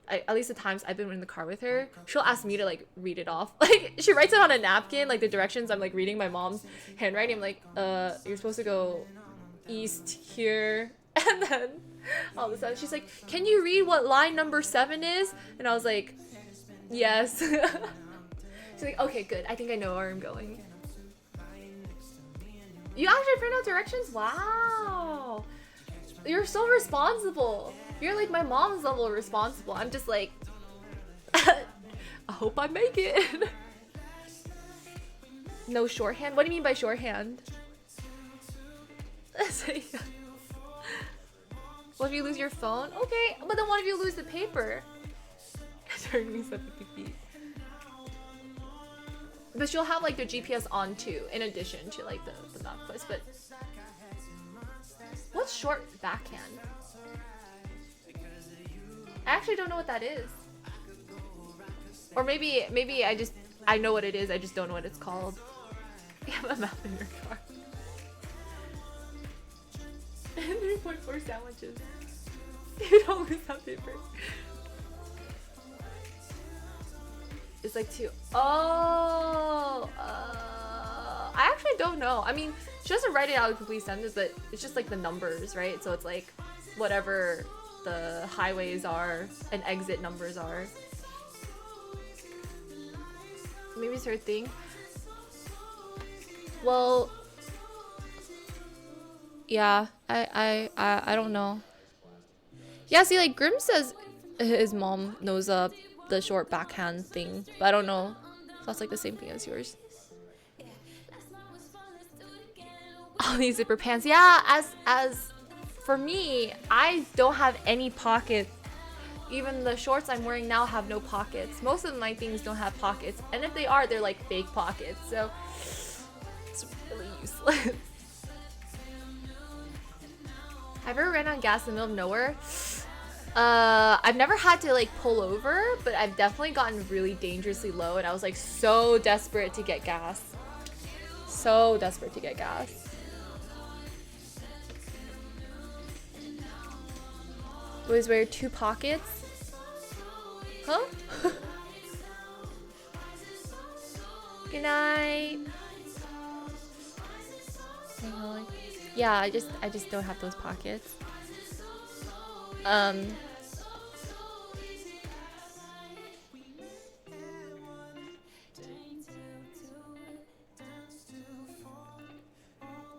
at least the times I've been in the car with her, she'll ask me to like read it off. Like she writes it on a napkin, like the directions. I'm like reading my mom's handwriting. I'm like, you're supposed to go east here, and then all of a sudden she's like, can you read what line number 7 is? And I was like, yes. She's like, okay, good. I think I know where I'm going. You actually print out directions? Wow. You're so responsible. You're like my mom's level of responsible. I'm just like, I hope I make it. No shorthand? What do you mean by shorthand? What if you lose your phone? Okay, but then what if you lose the paper? Turn me 70 feet. But she'll have like the GPS on too, in addition to like the MapQuest. But what's short backhand? I actually don't know what that is. Or maybe I know what it is. I just don't know what it's called. You have a map in your car. 3.4 sandwiches. You don't lose that paper. It's like 2. Oh, I actually don't know. I mean, she doesn't write it out in complete sentence, but it's just like the numbers, right? So it's like whatever the highways are and exit numbers are. Maybe it's her thing. Well, yeah, I don't know. Yeah, see, like Grim says his mom knows the short backhand thing, but I don't know if that's like the same thing as yours. All these zipper pants. Yeah, as for me, I don't have any pockets. Even the shorts I'm wearing now have no pockets. Most of my things don't have pockets, and if they are, they're like fake pockets. So it's really useless. Have you ever ran out of gas in the middle of nowhere? I've never had to like pull over, but I've definitely gotten really dangerously low, and I was like so desperate to get gas. So desperate to get gas. Always wear 2 pockets. Huh? Good night. Yeah, I just don't have those pockets. Um.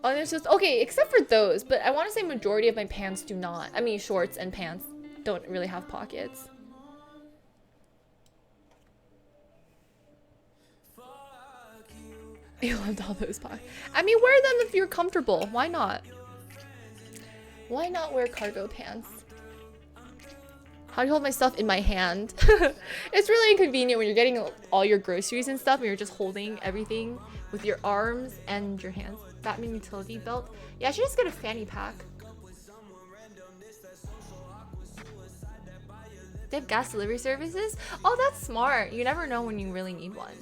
Oh, there's just okay, except for those. But I want to say majority of my pants do not. I mean, shorts and pants don't really have pockets. You loved all those pockets. I mean, wear them if you're comfortable. Why not? Why not wear cargo pants? How do you hold my stuff in my hand? It's really inconvenient when you're getting all your groceries and stuff and you're just holding everything with your arms and your hands. Batman utility belt. Yeah, I should just get a fanny pack. They have gas delivery services? Oh, that's smart. You never know when you really need one.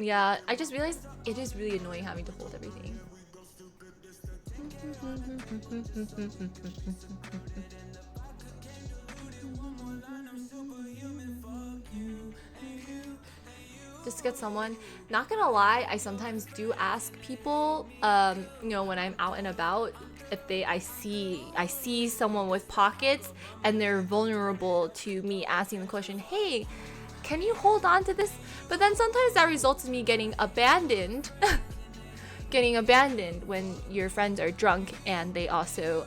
Yeah, I just realized it is really annoying having to hold everything. Just get someone. Not gonna lie, I sometimes do ask people, you know, when I'm out and about, if I see someone with pockets and they're vulnerable to me asking the question, hey, can you hold on to this? But then sometimes that results in me getting abandoned. Getting abandoned when your friends are drunk and they also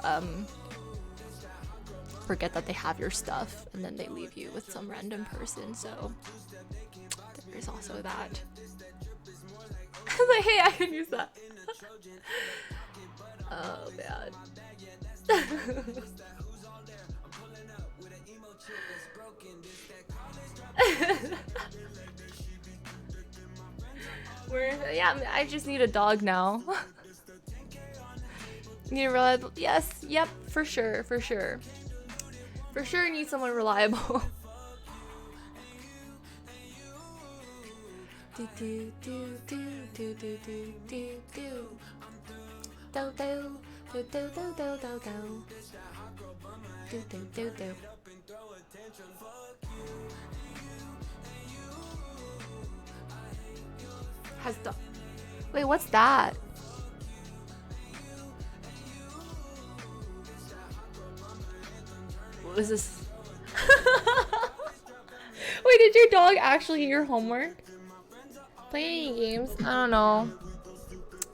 forget that they have your stuff and then they leave you with some random person. So there's also that. I was like, hey, I can use that. Oh man. Yeah, I just need a dog now. Need a reliable. Yes, yep, for sure, for sure. For sure need someone reliable. Do do do do do do do do do. Do do do do do do do do. Do do do do. Has the wait, what's that? What is this? Wait, did your dog actually do your homework? Play any games? I don't know.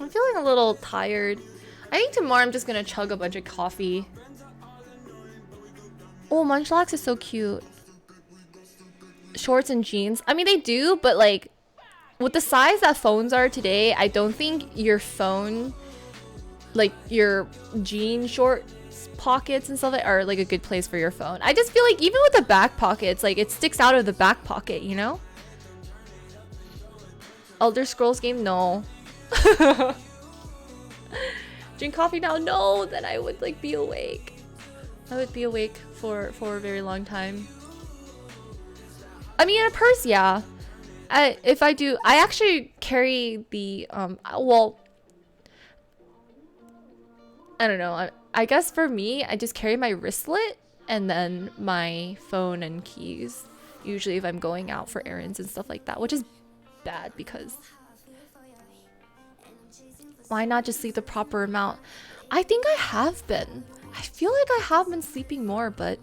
I'm feeling a little tired. I think tomorrow I'm just gonna chug a bunch of coffee. Oh, Munchlax is so cute. Shorts and jeans. I mean, they do, but like, with the size that phones are today, I don't think your phone, like your jean shorts pockets and stuff like are like a good place for your phone. I just feel like even with the back pockets, like it sticks out of the back pocket, you know? Elder Scrolls game? No. Drink coffee now? No, then I would like be awake. I would be awake for a very long time. I mean, in a purse, yeah. If I do, I actually carry the, well, I don't know. I guess for me, I just carry my wristlet and then my phone and keys. Usually if I'm going out for errands and stuff like that, which is bad because why not just sleep the proper amount? I think I have been. I feel like I have been sleeping more, but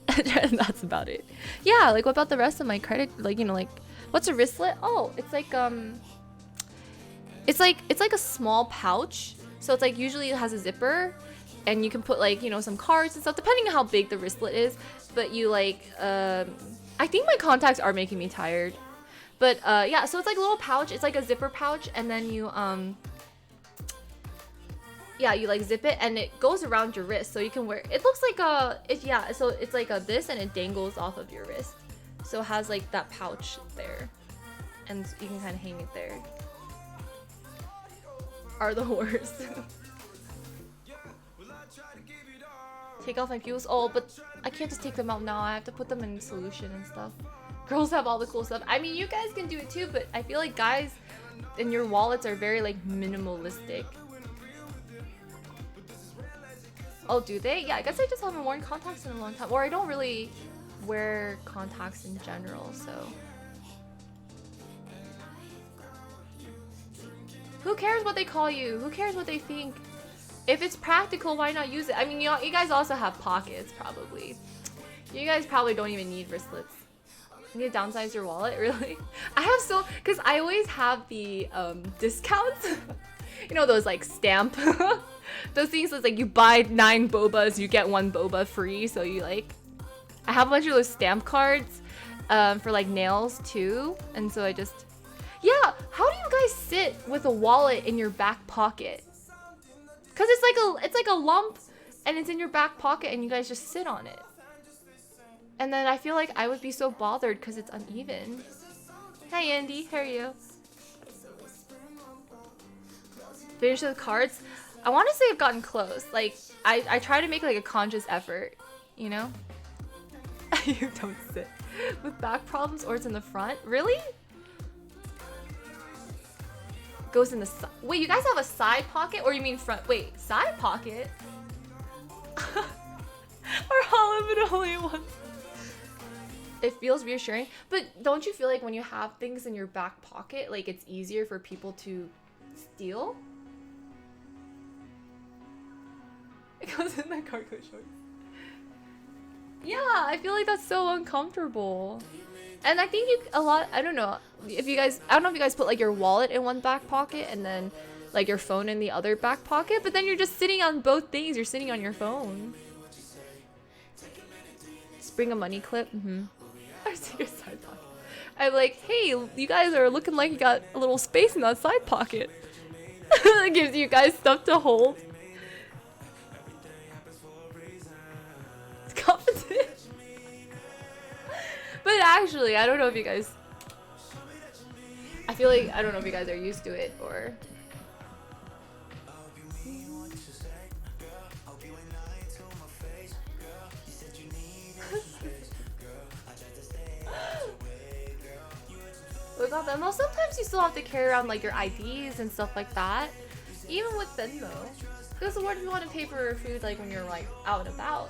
that's about it. Yeah, like what about the rest of my credit? Like, you know, like what's a wristlet? Oh, it's like it's like a small pouch. So it's like usually it has a zipper and you can put like, you know, some cards and stuff depending on how big the wristlet is. But you like I think my contacts are making me tired. But yeah, so it's like a little pouch. It's like a zipper pouch and then you yeah, you like zip it and it goes around your wrist so you can wear it. Looks like yeah, so it's like a this and it dangles off of your wrist. So it has like that pouch there and you can kind of hang it there. Are the worst. Take off my fuels. Oh, but I can't just take them out now. I have to put them in solution and stuff. Girls have all the cool stuff. I mean, you guys can do it too, but I feel like guys and your wallets are very like minimalistic. Oh, do they? Yeah, I guess I just haven't worn contacts in a long time. Or I don't really wear contacts in general, so Who cares what they call you? Who cares what they think? If it's practical, why not use it? I mean, you guys also have pockets, probably. You guys probably don't even need wristlets. You need to downsize your wallet, really? I have so, because I always have the discounts. You know, those like stamp, those things that's like you buy 9 bobas, you get 1 boba free. So you like, I have a bunch of those stamp cards for like nails too. And so I just, yeah, how do you guys sit with a wallet in your back pocket? Cause it's like a lump and it's in your back pocket and you guys just sit on it. And then I feel like I would be so bothered because it's uneven. Hey Andy, how are you? Finish the cards. I want to say I've gotten close. Like I try to make like a conscious effort, you know? You don't sit with back problems or it's in the front. Really? Goes in the side. Wait, you guys have a side pocket or you mean front? Wait, side pocket? Or all of it only one? It feels reassuring, but don't you feel like when you have things in your back pocket, like it's easier for people to steal? It goes in the cargo shorts. Yeah, I feel like that's so uncomfortable. And I think I don't know if you guys put like your wallet in one back pocket and then like your phone in the other back pocket, but then you're just sitting on both things. You're sitting on your phone. Just bring a money clip. I see your side pocket. I'm like, hey, you guys are looking like you got a little space in that side pocket. It gives you guys stuff to hold. It's confident. But actually, I don't know if you guys... I feel like, I don't know if you guys are used to it or... Look at Venmo. Sometimes you still have to carry around like your IDs and stuff like that. Even with Venmo. Because what if you want to pay for food like when you're like out and about?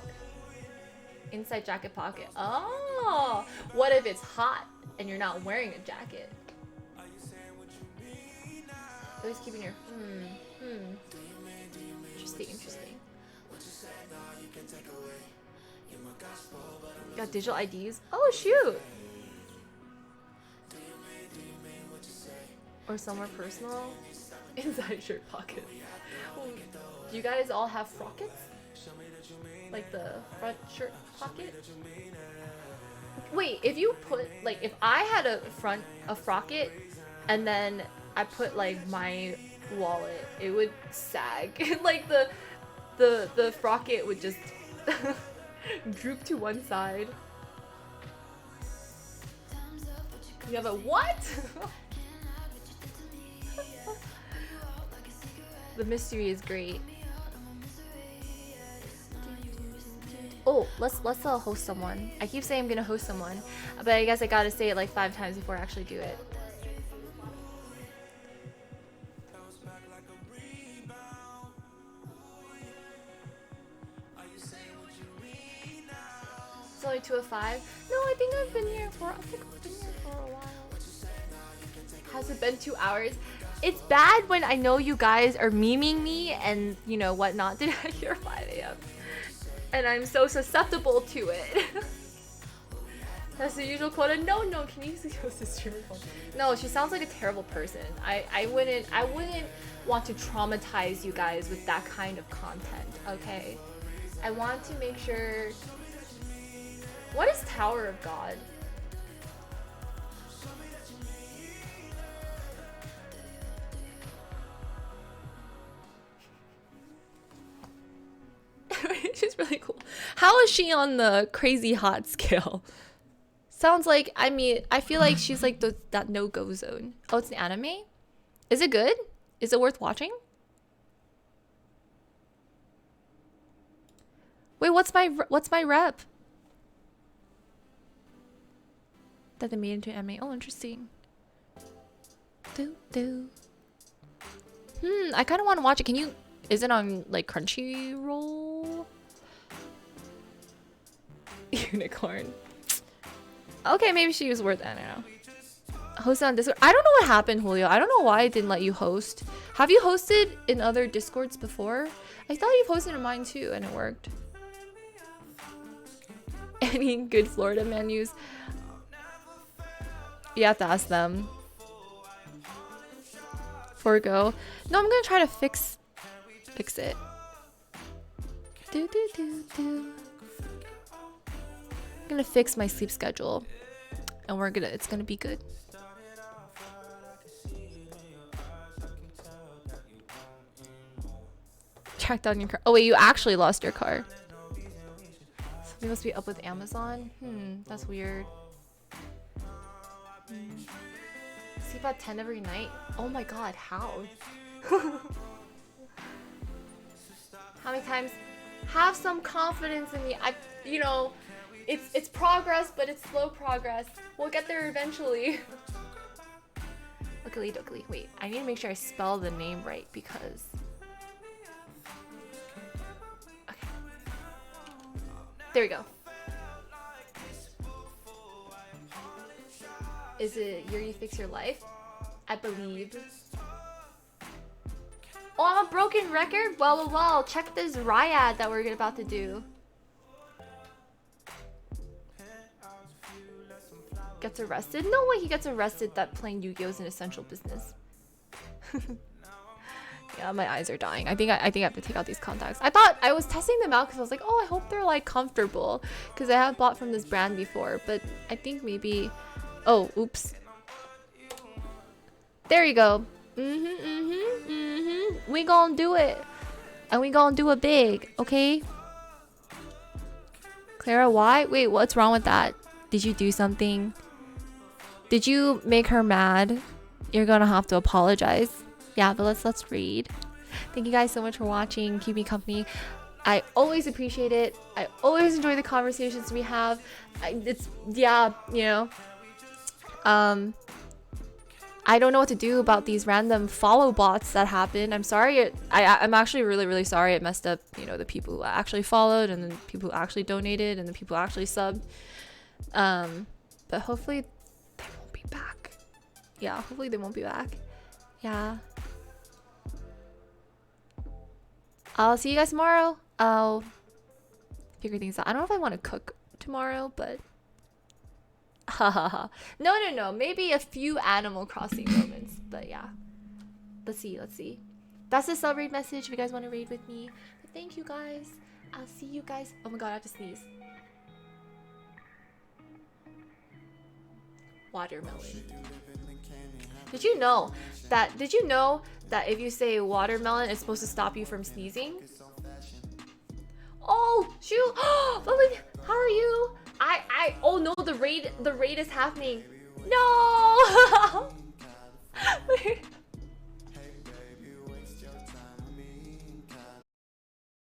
Inside jacket pocket. Oh, what if it's hot and you're not wearing a jacket? Always keeping your Interesting. Got digital IDs. Oh shoot. Or somewhere personal. Inside shirt pocket. Do you guys all have frockets? Like the front shirt pocket? Wait, if you put like if I had a frocket and then I put like my wallet, it would sag. Like the frocket would just droop to one side. You have a what? The mystery is great. Oh, let's host someone. I keep saying I'm gonna host someone, but I guess I gotta say it like 5 times before I actually do it. It's only 2:05. No, I think I've been here for a while. Has it been 2 hours? It's bad when I know you guys are memeing me and you know whatnot. Did I hear 5 a.m.? And I'm so susceptible to it. That's the usual quota. No, can you use the streamer phone? No, she sounds like a terrible person. I wouldn't want to traumatize you guys with that kind of content, okay? I want to make sure... What is Tower of God? She's really cool. How is she on the crazy hot scale? Sounds like, I mean, I feel like she's like that no-go zone. Oh, it's an anime? Is it good? Is it worth watching? Wait, what's my rep? That they made into anime. Oh, interesting. I kind of want to watch it. Can you... Is it on like Crunchyroll? Unicorn. Okay, maybe she was worth, I don't know. Hosted on Discord. I don't know what happened, Julio. I don't know why I didn't let you host. Have you hosted in other Discords before? I thought you've hosted in mine too, and it worked. Any good Florida menus? You have to ask them. Forgo. No, I'm gonna try to fix it. I'm gonna fix my sleep schedule, and it's gonna be good. Track down your car. Oh wait, you actually lost your car. Something must be up with Amazon. That's weird. Sleep at 10 every night. Oh my god, how? How many times? Have some confidence in me. It's progress, but it's slow progress. We'll get there eventually. Luckily, duckily. Wait, I need to make sure I spell the name right because. Okay. There we go. Is it Yuri Fix Your Life? I believe. Oh, I'm a broken record? Well. Check this Ryad that we're about to do. Gets arrested? No way he gets arrested that playing Yu-Gi-Oh is an essential business. Yeah, my eyes are dying. I think I have to take out these contacts. I thought I was testing them out because I was like, oh, I hope they're like comfortable. Because I have bought from this brand before. But I think maybe... Oh, oops. There you go. We gonna do it. And we gonna do it big, okay? Clara, why? Wait, what's wrong with that? Did you do something? Did you make her mad? You're gonna have to apologize. Yeah, but let's read. Thank you guys so much for watching. Keep me company. I always appreciate it. I always enjoy the conversations we have. I don't know what to do about these random follow bots that happen. I'm sorry. I'm actually really sorry it messed up, the people who actually followed and then people who actually donated and the people who actually subbed. But hopefully they won't be back. Yeah, hopefully they won't be back. Yeah. I'll see you guys tomorrow. I'll figure things out. I don't know if I want to cook tomorrow, but no. Maybe a few Animal Crossing moments, but yeah. Let's see. That's the sub raid message if you guys want to raid with me. But thank you guys. I'll see you guys. Oh my god, I have to sneeze. Watermelon. Did you know that if you say watermelon, it's supposed to stop you from sneezing? Oh shoot! How are you? Oh no, the raid is happening. No!